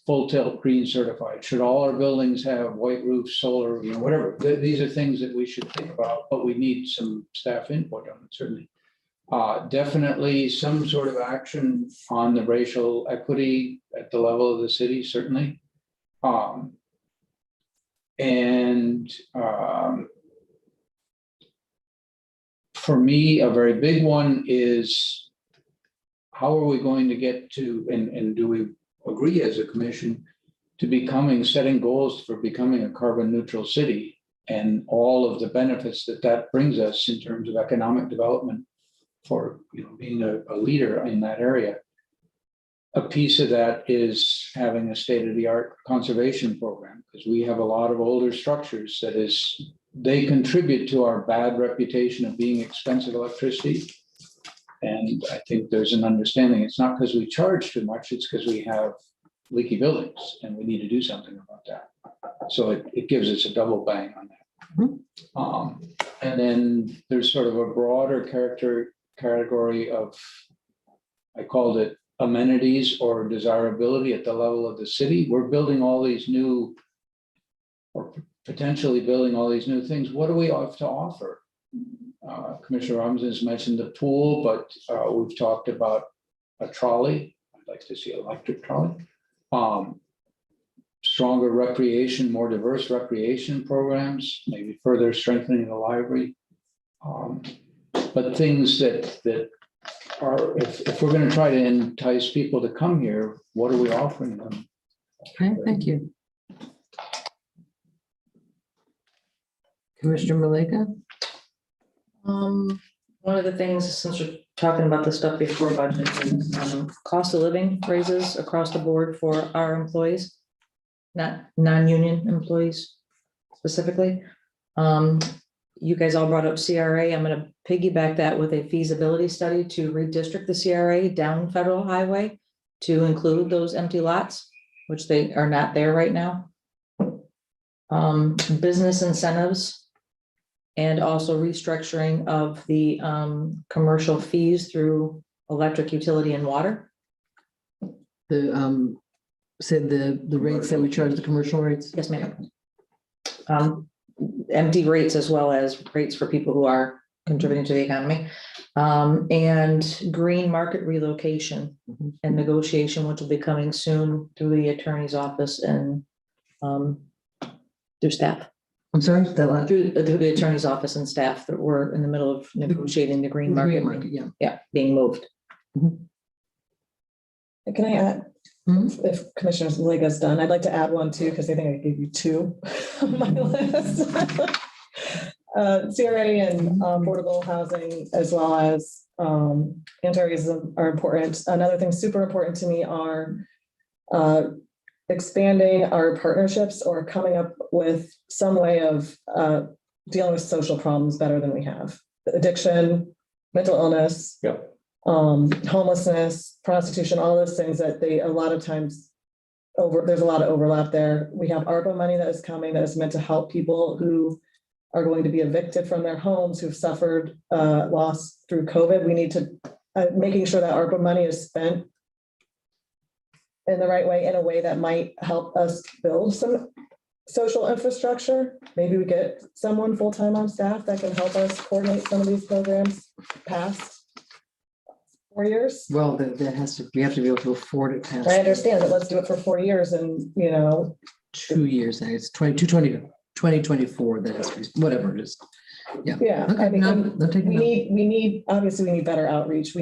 full tilt green certified? Should all our buildings have white roofs, solar, you know, whatever? These are things that we should think about, but we need some staff input on it, certainly. Definitely some sort of action on the racial equity at the level of the city, certainly. For me, a very big one is how are we going to get to, and do we agree as a commission to setting goals for becoming a carbon neutral city and all of the benefits that brings us in terms of economic development for, you know, being a leader in that area. A piece of that is having a state-of-the-art conservation program, because we have a lot of older structures they contribute to our bad reputation of being expensive electricity. And I think there's an understanding. It's not because we charge too much, it's because we have leaky buildings and we need to do something about that. So it gives us a double bang on that. And then there's sort of a broader category of, I called it amenities or desirability at the level of the city. We're building all these new, or potentially building all these new things. What do we have to offer? Commissioner Robinson has mentioned the pool, but we've talked about a trolley. I'd like to see an electric trolley. Stronger recreation, more diverse recreation programs, maybe further strengthening the library. But things that are, if we're going to try to entice people to come here, what are we offering them? Okay, thank you. Commissioner Malika? One of the things, since we're talking about the stuff before budget, is cost of living raises across the board for our employees, not non-union employees specifically. You guys all brought up CRA. I'm going to piggyback that with a feasibility study to redistrict the CRA down Federal Highway to include those empty lots, which they are not there right now. Business incentives. And also restructuring of the commercial fees through electric, utility, and water. Said the rates that we charge, the commercial rates? Yes, ma'am. Empty rates as well as rates for people who are contributing to the economy. And green market relocation and negotiation, which will be coming soon through the attorney's office and through staff. I'm sorry, through the attorney's office and staff that we're in the middle of negotiating the green market. Yeah, being moved. Can I add, if Commissioner Lega's done, I'd like to add one too, because I think I gave you two on my list. CRA and affordable housing, as well as anti-racism are important. Another thing super important to me are expanding our partnerships or coming up with some way of dealing with social problems better than we have. Addiction, mental illness, homelessness, prostitution, all those things that a lot of times there's a lot of overlap there. We have ARPA money that is coming that is meant to help people who are going to be evicted from their homes, who've suffered loss through COVID. We need to making sure that ARPA money is spent in the right way, in a way that might help us build some social infrastructure. Maybe we get someone full-time on staff that can help us coordinate some of these programs past 4 years? Well, we have to be able to afford it past. I understand, but let's do it for 4 years and, 2 years, and it's 2024, that is, whatever it is. Yeah. Yeah. Okay, I mean, no, and no, take it. we need, obviously, we need better outreach.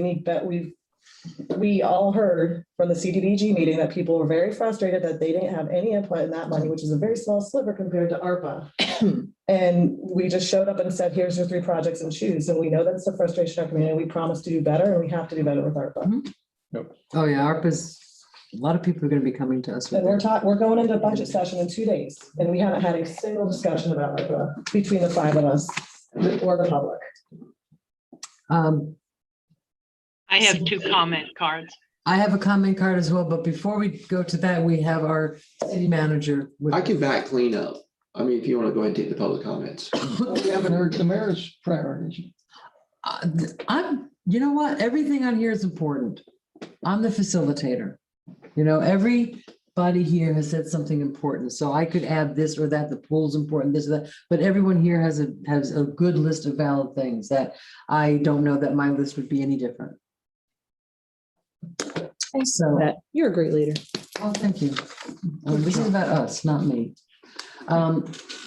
We all heard from the CDBG meeting that people were very frustrated that they didn't have any input in that money, which is a very small sliver compared to ARPA. And we just showed up and said, here's your 3 projects and choose. And we know that's the frustration of our community. We promised to do better, and we have to do better with ARPA. Oh, yeah, ARPA's, a lot of people are gonna be coming to us. with And their- we're going into budget session in 2 days, and we haven't had a single discussion about ARPA between the 5 of us or the public. I have 2 comment cards. I have a comment card as well, but before we go to that, we have our city manager. I can back clean up. I mean, if you want to go ahead and take the public comments. We haven't heard the mayor's priorities. You know what? Everything on here is important. I'm the facilitator. Everybody here has said something important, so I could add this or that, the pool's important, this or that, but everyone here has a good list of valid things that I don't know that my list would be any different. So You're a great leader. oh, thank you. This is about us, not me.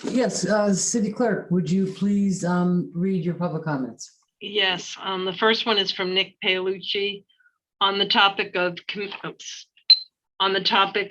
Yes, City Clerk, would you please read your public comments? Yes, the first one is from Nick Paolucci on the topic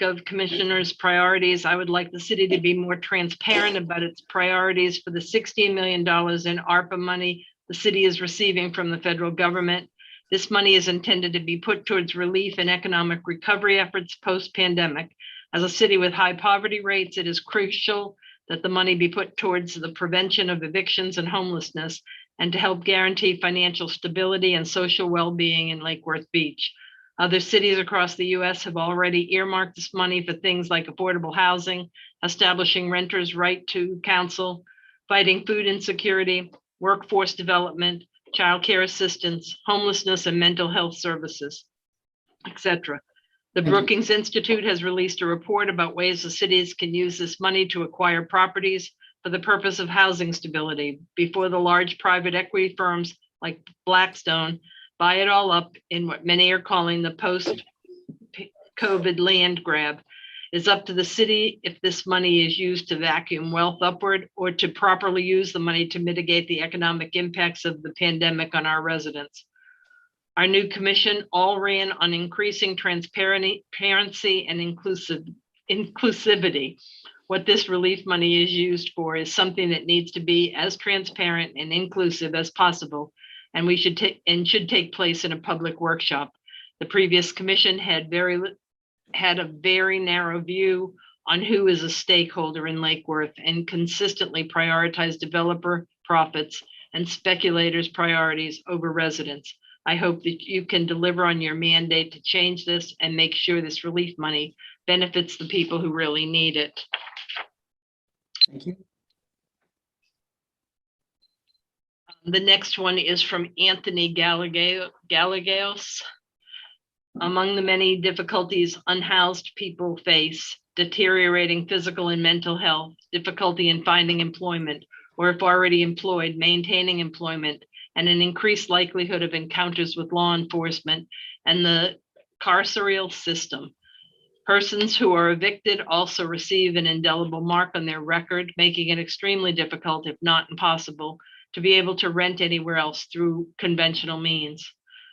of commissioners' priorities. I would like the city to be more transparent about its priorities for the $16 million in ARPA money the city is receiving from the federal government. This money is intended to be put towards relief and economic recovery efforts post-pandemic. As a city with high poverty rates, it is crucial that the money be put towards the prevention of evictions and homelessness, and to help guarantee financial stability and social well-being in Lake Worth Beach. Other cities across the US have already earmarked this money for things like affordable housing, establishing renters' right to counsel, fighting food insecurity, workforce development, childcare assistance, homelessness and mental health services, etc. The Brookings Institute has released a report about ways the cities can use this money to acquire properties for the purpose of housing stability before the large private equity firms like Blackstone buy it all up in what many are calling the post-COVID land grab. It's up to the city if this money is used to vacuum wealth upward or to properly use the money to mitigate the economic impacts of the pandemic on our residents. Our new commission all ran on increasing transparency and inclusivity. What this relief money is used for is something that needs to be as transparent and inclusive as possible, and should take place in a public workshop. The previous commission had a very narrow view on who is a stakeholder in Lake Worth and consistently prioritized developer profits and speculators' priorities over residents. I hope that you can deliver on your mandate to change this and make sure this relief money benefits the people who really need it. Thank you. The next one is from Anthony Gallegos. Among the many difficulties unhoused people face, deteriorating physical and mental health, difficulty in finding employment, or if already employed, maintaining employment, and an increased likelihood of encounters with law enforcement and the carceral system. Persons who are evicted also receive an indelible mark on their record, making it extremely difficult, if not impossible, to be able to rent anywhere else through conventional means.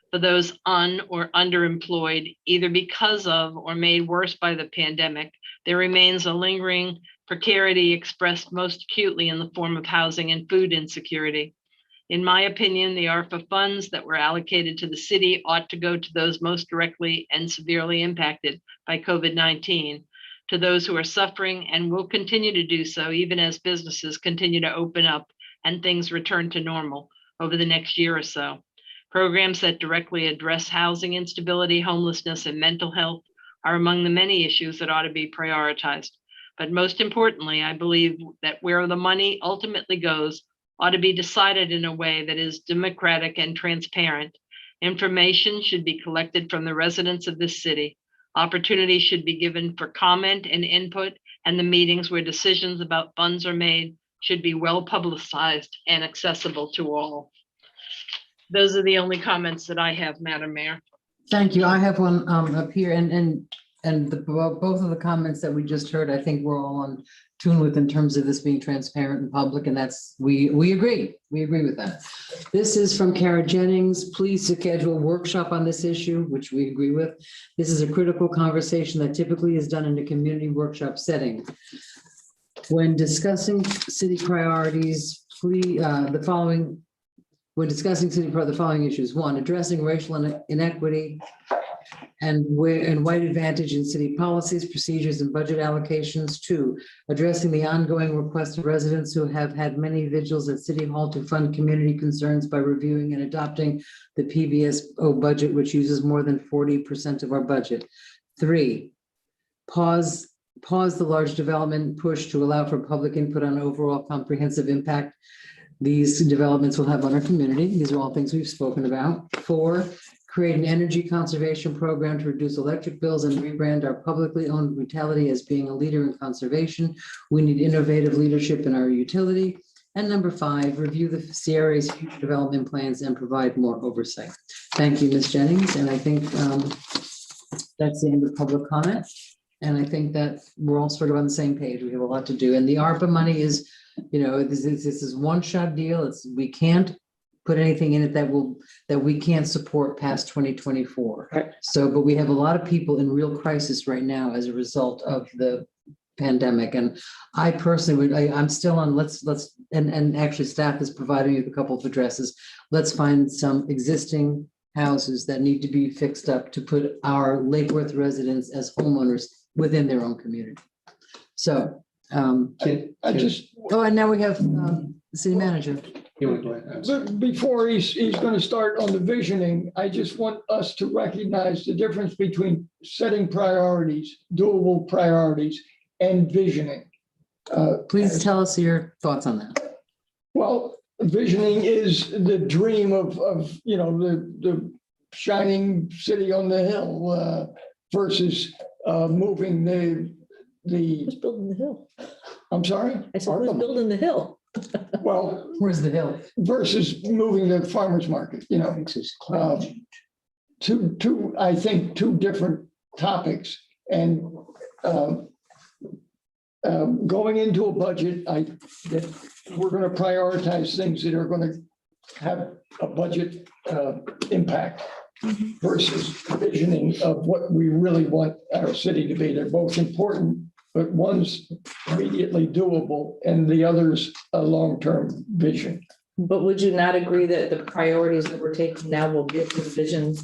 For those or underemployed, either because of or made worse by the pandemic, there remains a lingering precarity expressed most acutely in the form of housing and food insecurity. In my opinion, the ARPA funds that were allocated to the city ought to go to those most directly and severely impacted by COVID-19, to those who are suffering and will continue to do so even as businesses continue to open up and things return to normal over the next year or so. Programs that directly address housing instability, homelessness, and mental health are among the many issues that ought to be prioritized. But most importantly, I believe that where the money ultimately goes ought to be decided in a way that is democratic and transparent. Information should be collected from the residents of this city. Opportunities should be given for comment and input, and the meetings where decisions about funds are made should be well publicized and accessible to all. Those are the only comments that I have, Madam Mayor. Thank you. I have one up here and both of the comments that we just heard, I think we're all on tune with in terms of this being transparent and public, and that's, we agree. We agree with that. This is from Kara Jennings. Please schedule a workshop on this issue, which we agree with. This is a critical conversation that typically is done in a community workshop setting. When discussing city priorities, please, the following issues: 1, addressing racial inequity and white advantage in city policies, procedures, and budget allocations. 2, addressing the ongoing request of residents who have had many vigils at City Hall to fund community concerns by reviewing and adopting the PBSO budget, which uses more than 40% of our budget. 3, pause the large development push to allow for public input on overall comprehensive impact these developments will have on our community. These are all things we've spoken about. 4, create an energy conservation program to reduce electric bills and rebrand our publicly owned utility as being a leader in conservation. We need innovative leadership in our utility. And number 5, review the CRA's future development plans and provide more oversight. Thank you, Ms. Jennings. And I think that's the end of public comment. And I think that we're all sort of on the same page. We have a lot to do. And the ARPA money is, this is one-shot deal. We can't put anything in it that we can't support past 2024. Right. So, but we have a lot of people in real crisis right now as a result of the pandemic. And I personally I'm still on, and actually staff is providing you with a couple of addresses. Let's find some existing houses that need to be fixed up to put our Lake Worth residents as homeowners within their own community. So, and now we have the city manager. But before he's going to start on the visioning, I just want us to recognize the difference between setting priorities, doable priorities, and visioning. Please tell us your thoughts on that. Well, visioning is the dream of the shining city on the hill versus moving Who's building the hill? I'm sorry? I said, who's building the hill? Well, where's the hill? Versus moving the farmer's market, I think two different topics. And going into a budget, that we're going to prioritize things that are going to have a budget impact versus visioning of what we really want our city to be. They're both important, but one's immediately doable and the other's a long-term vision. But would you not agree that the priorities that we're taking now will give the vision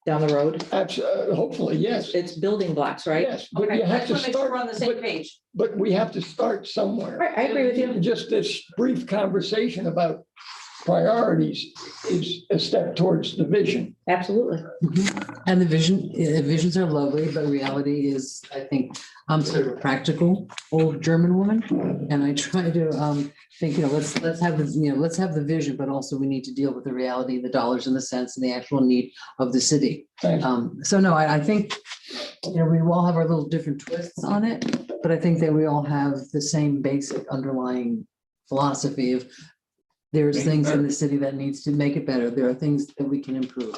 down the road? Absolutely, hopefully, yes. It's building blocks, right? Yes, but Okay, you I have just to wanna make sure start. we're on the same page. But we have to start somewhere. Right, I agree with you. Just this brief conversation about priorities is a step towards the vision. Absolutely. And the visions are lovely, but reality is, I think, I'm sort of a practical old German woman. And I try to think, let's have the vision, but also we need to deal with the reality, the dollars and the cents and the actual need of the city. So no, I think, we all have our little different twists on it, but I think that we all have the same basic underlying philosophy of there's things in the city that needs to make it better. There are things that we can improve.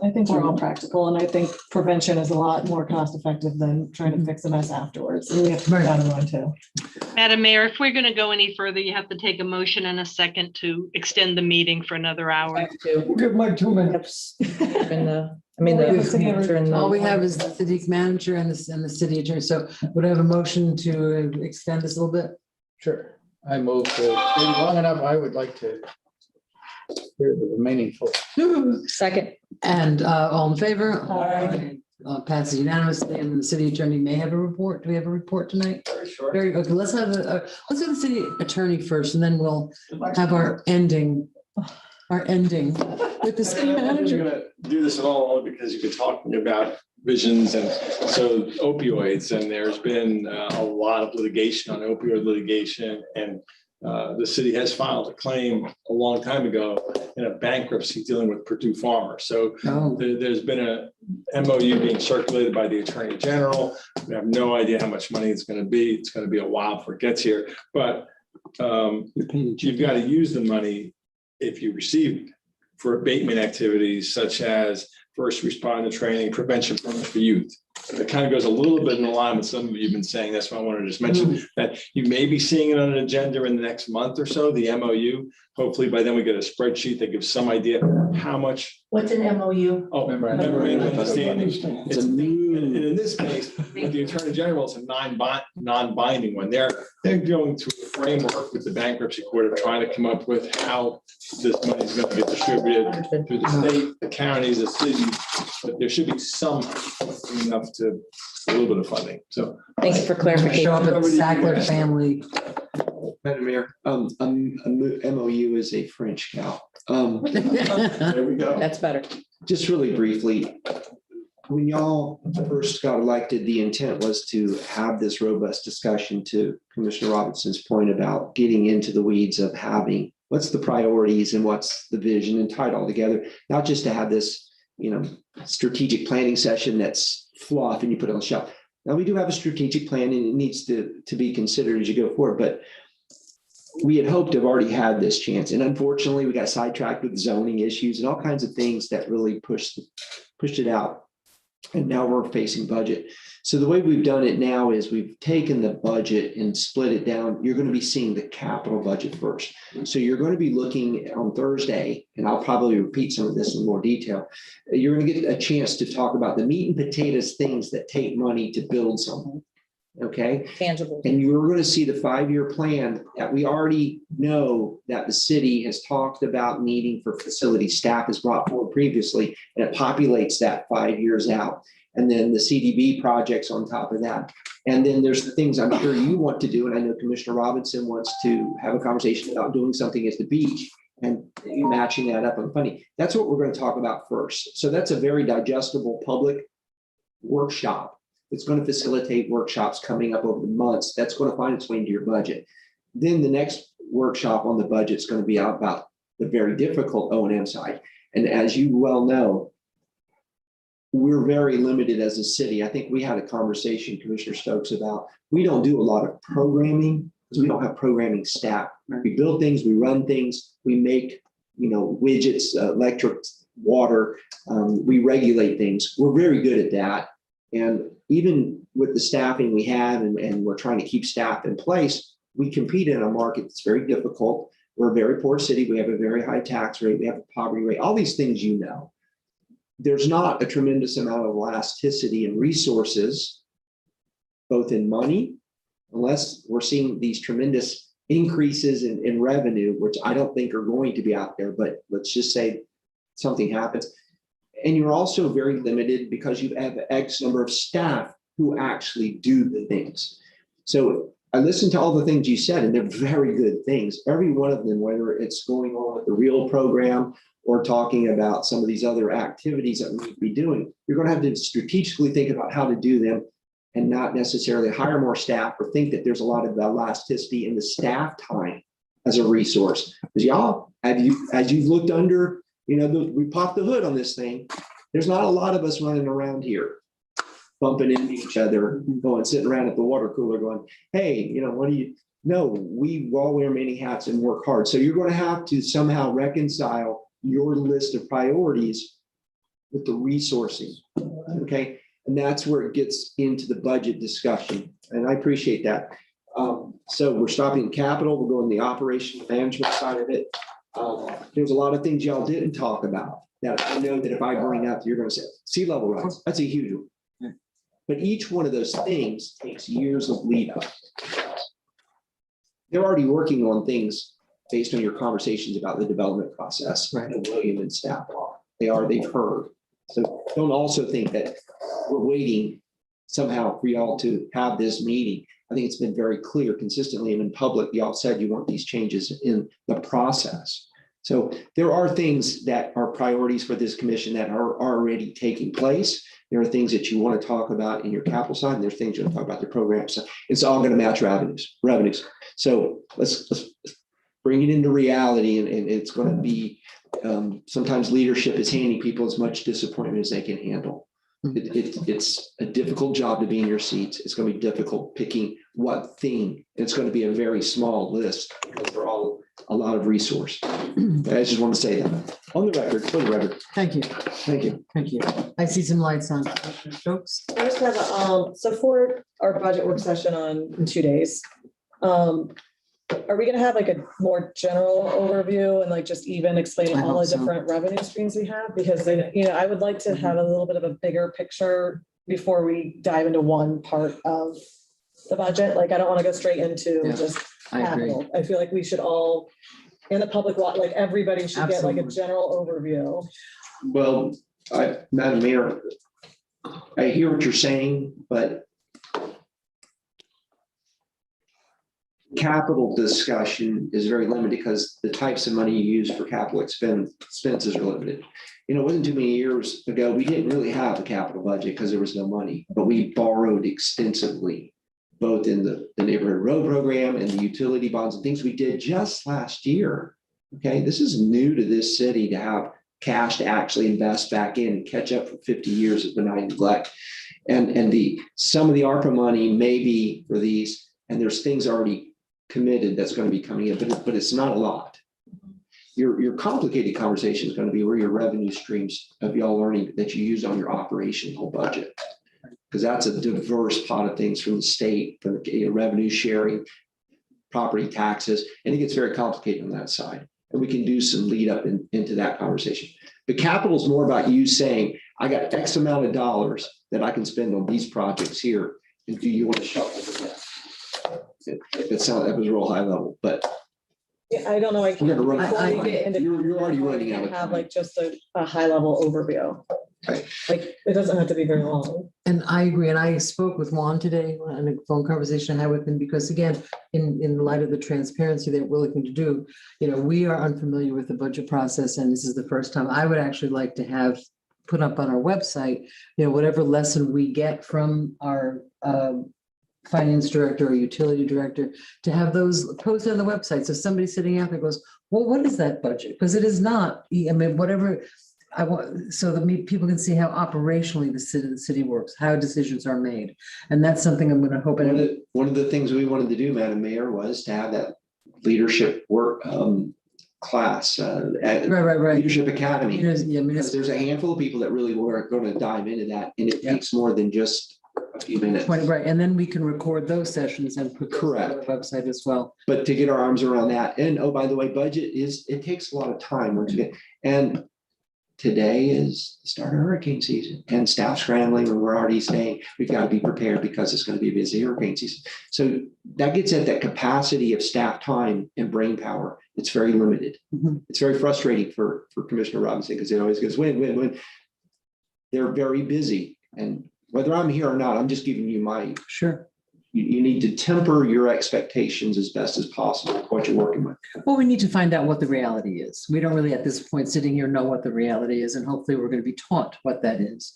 I think we're all practical, and I think prevention is a lot more cost effective than trying to fix a mess afterwards. And we have to keep that in mind too. Madam Mayor, if we're going to go any further, you have to take a motion and a second to extend the meeting for another hour. We'll give Mike 2 minutes. All we have is the city manager and the city attorney. So would I have a motion to extend this a little bit? Sure. I move to, long enough, I would like to hear the remaining folks. Second. And all in favor? Aye. Passes unanimously, and the city attorney may have a report. Do we have a report tonight? Very short. Okay, let's have let's do the city attorney first, and then we'll have our ending with the city I'm manager. gonna do this at all only because you've been talking about visions and so opioids, and there's been a lot of litigation on opioid litigation, and the city has filed a claim a long time ago in a bankruptcy dealing with Purdue Pharma. So there's been a MOU being circulated by the Attorney General. We have no idea how much money it's going to be. It's going to be a while before it gets here, but you've got to use the money if you receive for abatement activities such as first responder training, prevention programs for youth. So it kind of goes a little bit in line with some of you have been saying. That's why I wanted to just mention that you may be seeing it on an agenda in the next month or so, the MOU. Hopefully by then we get a spreadsheet that gives some idea how much. What's an MOU? Oh, memorandum of understanding. It's a new, and in this case, with the Attorney General, it's a non-binding one. They're going through a framework with the bankruptcy court of trying to come up with how this money is going to get distributed through the state, the counties, the cities, but there should be some enough to a little bit of funding. So Thank you for clarification. Show up at the Sackler family. Madam Mayor, MOU is a French cow. there we go. That's better. Just really briefly, when y'all first got elected, the intent was to have this robust discussion, to Commissioner Robinson's point about getting into the weeds of having what's the priorities and what's the vision and tie it all together, not just to have this, strategic planning session that's fluff and you put it on the shelf. Now, we do have a strategic plan and it needs to be considered as you go forward, but we had hoped to have already had this chance. And unfortunately, we got sidetracked with zoning issues and all kinds of things that really pushed it out. And now we're facing budget. So the way we've done it now is we've taken the budget and split it down. You're going to be seeing the capital budget first. So you're going to be looking on Thursday, and I'll probably repeat some of this in more detail. You're going to get a chance to talk about the meat and potatoes things that take money to build something. Okay. Tangible. And you're going to see the 5-year plan that we already know that the city has talked about needing for facility staff has brought forward previously, and it populates that 5 years out. And then the CDB projects on top of that. And then there's the things I'm sure you want to do. And I know Commissioner Robinson wants to have a conversation about doing something at the beach and matching that up on funding. That's what we're going to talk about first. So that's a very digestible public workshop. It's going to facilitate workshops coming up over the months. That's going to find its way into your budget. Then the next workshop on the budget is going to be about the very difficult O&M side. And as you well know, we're very limited as a city. I think we had a conversation, Commissioner Stokes, about we don't do a lot of programming because we don't have programming staff. We build things, we run things, we make widgets, electric, water, we regulate things. We're very good at that. And even with the staffing we have, and we're trying to keep staff in place, we compete in a market that's very difficult. We're a very poor city. We have a very high tax rate. We have a poverty rate, all these things you know. There's not a tremendous amount of elasticity and resources, both in money, unless we're seeing these tremendous increases in revenue, which I don't think are going to be out there, but let's just say something happens. And you're also very limited because you have X number of staff who actually do the things. So I listened to all the things you said, and they're very good things. Every one of them, whether it's going on with the REAL program or talking about some of these other activities that we need to be doing, you're going to have to strategically think about how to do them and not necessarily hire more staff or think that there's a lot of elasticity in the staff time as a resource. Because y'all, as you've looked under, we popped the hood on this thing. There's not a lot of us running around here, bumping into each other, sitting around at the water cooler going, hey, what do you, no, we all wear many hats and work hard. So you're going to have to somehow reconcile your list of priorities with the resourcing, okay? And that's where it gets into the budget discussion. And I appreciate that. So we're stopping capital, we're going the operational management side of it. There's a lot of things y'all didn't talk about that I know that if I bring up, you're going to say sea level rise. That's a huge one. But each one of those things takes years of lead up. They're already working on things based on your conversations about the development process. Right. And William and staff are. They've heard. So don't also think that we're waiting somehow for y'all to have this meeting. I think it's been very clear consistently and in public, y'all said you want these changes in the process. So there are things that are priorities for this commission that are already taking place. There are things that you want to talk about in your capital side, and there's things you want to talk about the program. So it's all going to match revenues. So let's bring it into reality, and it's going to be sometimes leadership is handing people as much disappointment as they can handle. It's a difficult job to be in your seats. It's going to be difficult picking what thing. It's going to be a very small list because they're all a lot of resource. I just want to say that on the record, for the record. Thank you. Thank you. Thank you. I see some lights on. Commissioner Stokes? I just have so for our budget work session in 2 days, are we gonna have like a more general overview and like just even explaining I all hope the so. different revenue streams we have? Because then, I would like to have a little bit of a bigger picture before we dive into one part of the budget. Like, I don't want to go straight into Yeah, just I agree. capital. I feel like we should all, in the public, like everybody should get like a Absolutely. general overview. Well, Madam Mayor, I hear what you're saying, but capital discussion is very limited because the types of money you use for capital expenses are limited. It wasn't too many years ago, we didn't really have a capital budget because there was no money, but we borrowed extensively, both in the neighborhood road program and the utility bonds and things we did just last year. Okay, this is new to this city to have cash to actually invest back in and catch up for 50 years of benign neglect. And some of the ARPA money may be for these, and there's things already committed that's going to be coming in, but it's not a lot. Your complicated conversation is going to be where your revenue streams of y'all learning that you use on your operational budget. Because that's a diverse pot of things from the state, from the revenue sharing, property taxes, and it gets very complicated on that side. And we can do some lead up into that conversation. But capital is more about you saying, I got X amount of dollars that I can spend on these projects here. And do you want to shuffle it? That was real high level, but Yeah, I don't know. we're gonna run. Before we get into- You're already running out of Have time. like just a high level overview. Right. Like, it doesn't have to be very long. And I agree. And I spoke with Juan today in a phone conversation I had with him, because again, in light of the transparency that we're looking to do, we are unfamiliar with the budget process, and this is the first time. I would actually like to have put up on our website, whatever lesson we get from our finance director or utility director, to have those posted on the website. So somebody sitting out there goes, well, what is that budget? Because it is not, whatever I want, so that people can see how operationally the city works, how decisions are made. And that's something I'm going to hope. One of the things we wanted to do, Madam Mayor, was to have that leadership work class at Right. Leadership Academy. Yeah, Because there's a handful of people that really are going to dive into that, and it takes more than just a few minutes. Right, and then we can record those sessions and put those on the website as well. But to get our arms around that, and oh, by the way, budget it takes a lot of time once you get, and today is the start of hurricane season and staff scrambling, and we're already saying we've got to be prepared because it's going to be a busy hurricane season. So that gets at that capacity of staff time and brain power. It's very limited. Mm-hmm. It's very frustrating for Commissioner Robinson, because it always goes when. They're very busy, and whether I'm here or not, I'm just giving you my. Sure. You need to temper your expectations as best as possible with what you're working with. Well, we need to find out what the reality is. We don't really at this point sitting here know what the reality is, and hopefully we're going to be taught what that is.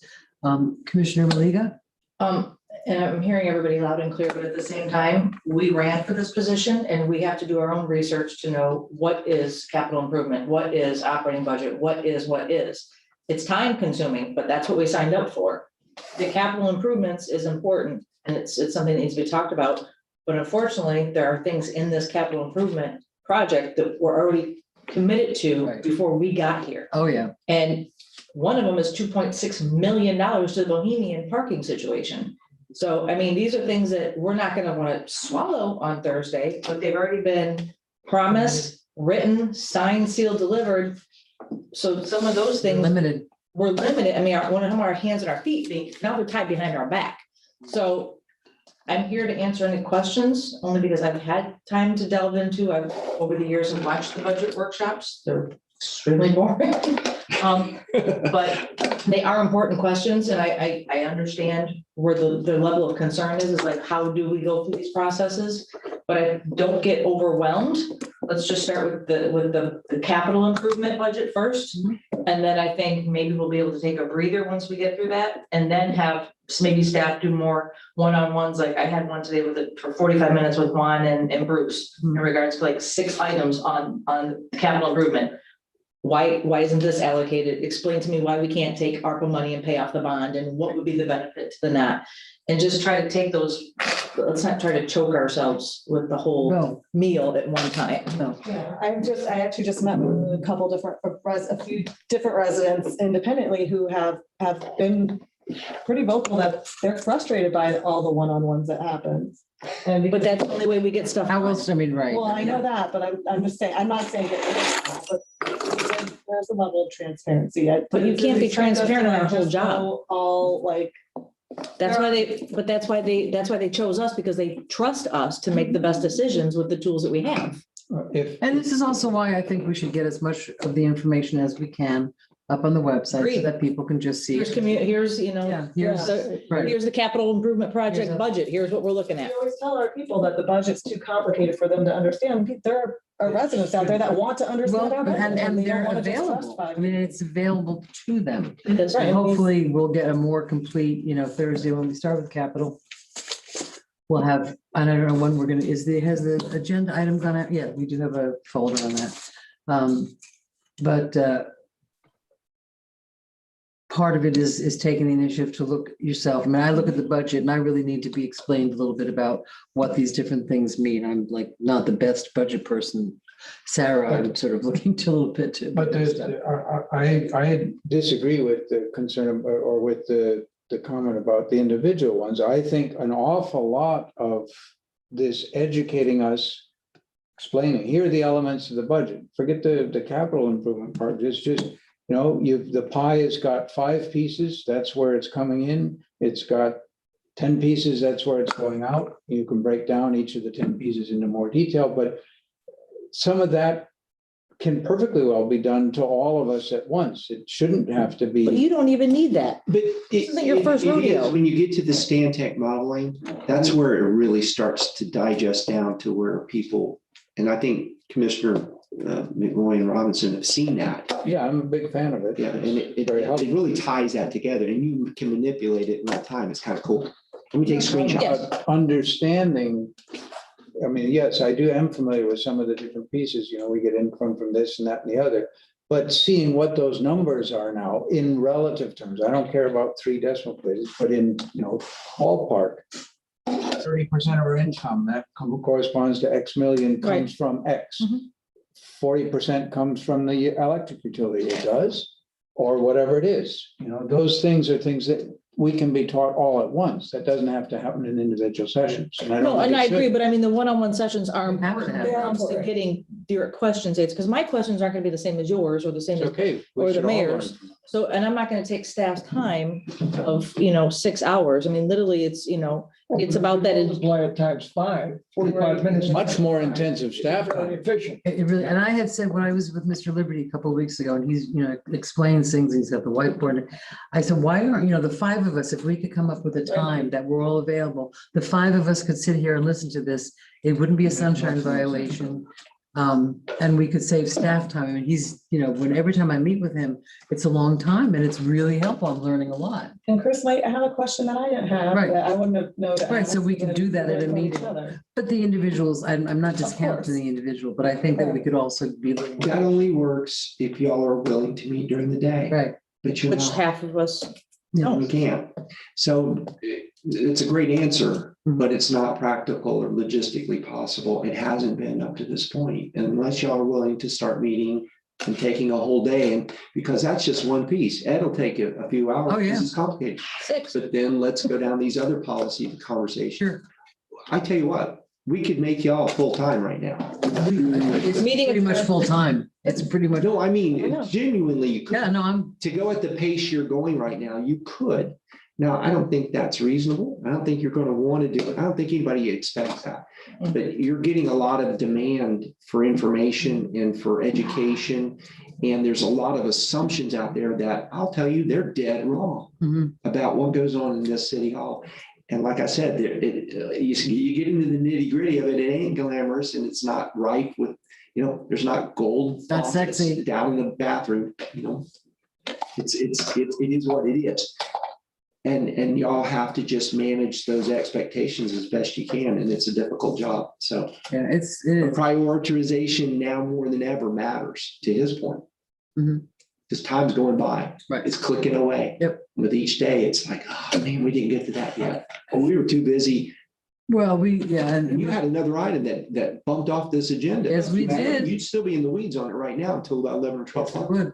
Commissioner Maliga? And I'm hearing everybody loud and clear, but at the same time, we ran for this position and we have to do our own research to know what is capital improvement, what is operating budget, what is. It's time consuming, but that's what we signed up for. The capital improvements is important, and it's something that needs to be talked about. But unfortunately, there are things in this capital improvement project that we're already committed to before we got here. Oh, yeah. And one of them is $2.6 million to the Bohemian parking situation. So, I mean, these are things that we're not going to want to swallow on Thursday, but they've already been promised, written, signed, sealed, delivered. So some of those things. Limited. We're limited. I mean, one of them, our hands and our feet, now they're tied behind our back. So I'm here to answer any questions, only because I've had time to delve into, I've over the years and watched the budget workshops. They're extremely boring. But they are important questions, and I understand where the level of concern is like, how do we go through these processes? But I don't get overwhelmed. Let's just start with the capital improvement budget first. And then I think maybe we'll be able to take a breather once we get through that, and then have maybe staff do more one-on-ones. Like I had one today for 45 minutes with Juan and Bruce in regards to like 6 items on capital improvement. Why isn't this allocated? Explain to me why we can't take ARPA money and pay off the bond, and what would be the benefit to the net. and just try to take those, let's not try to choke ourselves with the whole No. meal at one time. No. Yeah, I actually just met with a couple different, a few different residents independently who have been pretty vocal that they're frustrated by all the one-on-ones that happen. And But that's the only way we get stuff. How else, I mean, right. well, I know that, but I'm just saying, I'm not saying get rid of that, but there's a level of transparency. But you can't be transparent on our whole Just job. go all like. That's why that's why they chose us, because they trust us to make the best decisions with the tools that we have. And this is also why I think we should get as much of the information as we can up on the website so Agreed. that people can just see. Here's here's, you know, Yeah, here's- right. here's the capital improvement project Here's a- budget. Here's what we're looking at. We always tell our people that the budget's too complicated for them to understand. There are residents out there that want to understand. Well, our budget, and they don't they're wanna just trust available. five I mean, it's available to them. That's And right. hopefully we'll get a more complete, Thursday when we start with capital. We'll have, I don't know when we're gonna, has the agenda item gone out? Yeah, we do have a folder on that. But part of it is taking the initiative to look yourself. I mean, I look at the budget and I really need to be explained a little bit about what these different things mean. I'm like not the best budget person. Sarah, I'm sort of looking to a little bit to. But I disagree with the concern or with the comment about the individual ones. I think an awful lot of this educating us, explaining, here are the elements of the budget. Forget the capital improvement part. It's just, the pie has got 5 pieces. That's where it's coming in. It's got 10 pieces. That's where it's going out. You can break down each of the 10 pieces into more detail, but some of that can perfectly well be done to all of us at once. It shouldn't have to be. But you don't even need that. But This isn't your first rodeo. When you get to the Stantec modeling, that's where it really starts to digest down to where people, and I think Commissioner McRoy and Robinson have seen that. Yeah, I'm a big fan of it. Yeah, and it really ties that together, and you can manipulate it in real time. It's kind of cool. Let me take screenshots. Understanding, I mean, yes, I am familiar with some of the different pieces, we get income from this and that and the other. But seeing what those numbers are now in relative terms, I don't care about 3 decimal places, but in, ballpark. 30% of our income, that corresponds to X million comes from X. 40% comes from the electric utility, it does, or whatever it is. Those things are things that we can be taught all at once. That doesn't have to happen in individual sessions. No, and I agree, but I mean, the one-on-one sessions are Have to important have when it comes to getting direct questions, because my questions aren't gonna be the same as yours or the same as Okay. we or the should all learn. mayor's. So, and I'm not gonna take staff's time of, 6 hours. I mean, literally, it's about that. Multiply it times 5, 45 minutes. Much more intensive staff time. Very efficient. It really, and I had said when I was with Mr. Liberty a couple of weeks ago, and he's, explains things, he's got the whiteboard. I said, why aren't, the 5 of us, if we could come up with a time that we're all available, the 5 of us could sit here and listen to this, it wouldn't be a sunshine violation. And we could save staff time. I mean, he's, every time I meet with him, it's a long time and it's really helpful. I'm learning a lot. And Chris might have a question that I didn't have, Right. that I wouldn't have known. to Right, so ask, we can do that at a from each meeting. other. But the individuals, I'm not course. discounting the individual, but I think that we could also be. That only works if y'all are willing to meet during the day. Right. But you're Which not. half of us, No, we can't. So it's a great answer, but it's not practical or logistically possible. It hasn't been up to this point. And unless y'all are willing to start meeting and taking a whole day, and because that's just one piece. It'll take a few hours. Oh, yeah. This is complicated. 6. But then let's go down these other policy conversations. Sure. I tell you what, we could make y'all full-time right now. It's Meeting pretty much occurs- full time. It's pretty much. No, I I know. mean, genuinely, you could. Yeah, no, I'm, To go at the pace you're going right now, you could. Now, I don't think that's reasonable. I don't think you're going to want to do it. I don't think anybody expects that. But you're getting a lot of demand for information and for education. And there's a lot of assumptions out there that I'll tell you, they're dead wrong about what goes on in this city hall. And like I said, you get into the nitty gritty of it, it ain't glamorous and it's not rife with, there's not gold. That's faucets sexy. down in the bathroom, it is what it is. And y'all have to just manage those expectations as best you can. And it's a difficult job. So yeah, it is. prioritization now more than ever matters, to his point. This time's going by. Right. It's clicking away. Yep. With each day, it's like, oh man, we didn't get to that yet. Or we were too busy. Well, And you had another item that bumped off this agenda. Yes, we did. You'd still be in the weeds on it right now until about 11 or 12 o'clock. Good.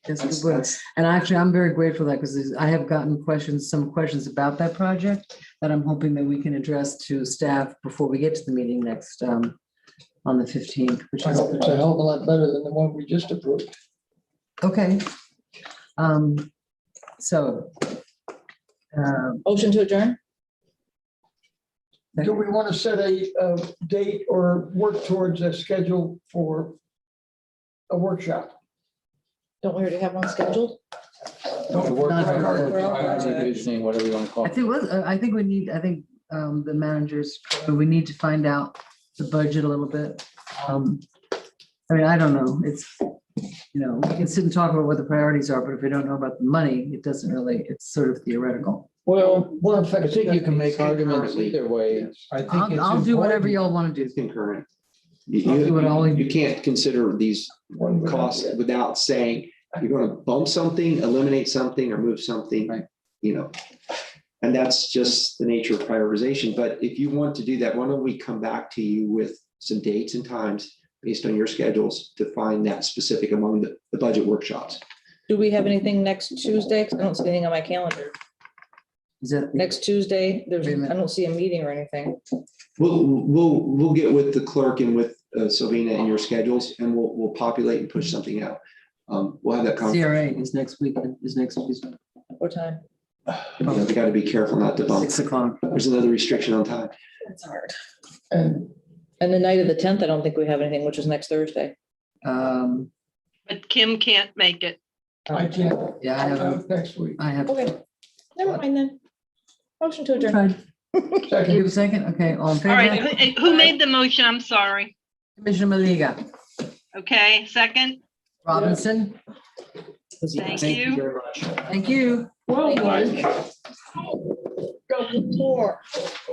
Yes, we would. And actually, I'm very grateful for that because I have gotten some questions about that project that I'm hoping that we can address to staff before we get to the meeting next, on the 15th, which I is. hope it's a hell of a lot better than the one we just approved. Okay. So. Motion to adjourn? Do we want to set a date or work towards a schedule for a workshop? Don't we already have one scheduled? Visioning, whatever you want to call it. I think the managers, we need to find out the budget a little bit. I mean, I don't know. It's, we can sit and talk about what the priorities are, but if we don't know about the money, it doesn't really, it's sort of theoretical. Well, I think you can make arguments either way. I think it's I'll do whatever important. y'all want to do. Concurrent. I'll do what all You can't consider these costs without saying you're going to bump something, eliminate something, or move something, and that's just the nature of prioritization. But if you want to do that, why don't we come back to you with some dates and times based on your schedules to find that specific among the budget workshops. Do we have anything next Tuesday? 'Cause I don't see anything on my calendar. Is that Next Tuesday, Wait a minute. I don't see a meeting or anything. We'll get with the clerk and with Sylvina in your schedules, and we'll populate and push something out. We'll have that conversation. CRA is next week, What time? We got to be careful not to bump. 6 o'clock. There's another restriction on time. That's hard. And And the night of the 10th, I don't think we have anything, which is next Thursday. But Kim can't make it. I can't. Yeah, I have, Next week. I have. Okay, never mind then. Motion to adjourn. Fine. Can you give a second? Okay, all in All favor? right, who made the motion? I'm sorry. Commissioner Maliga, Okay, second, Robinson, thank you. very much. Thank you. Well, Mike. Go for more.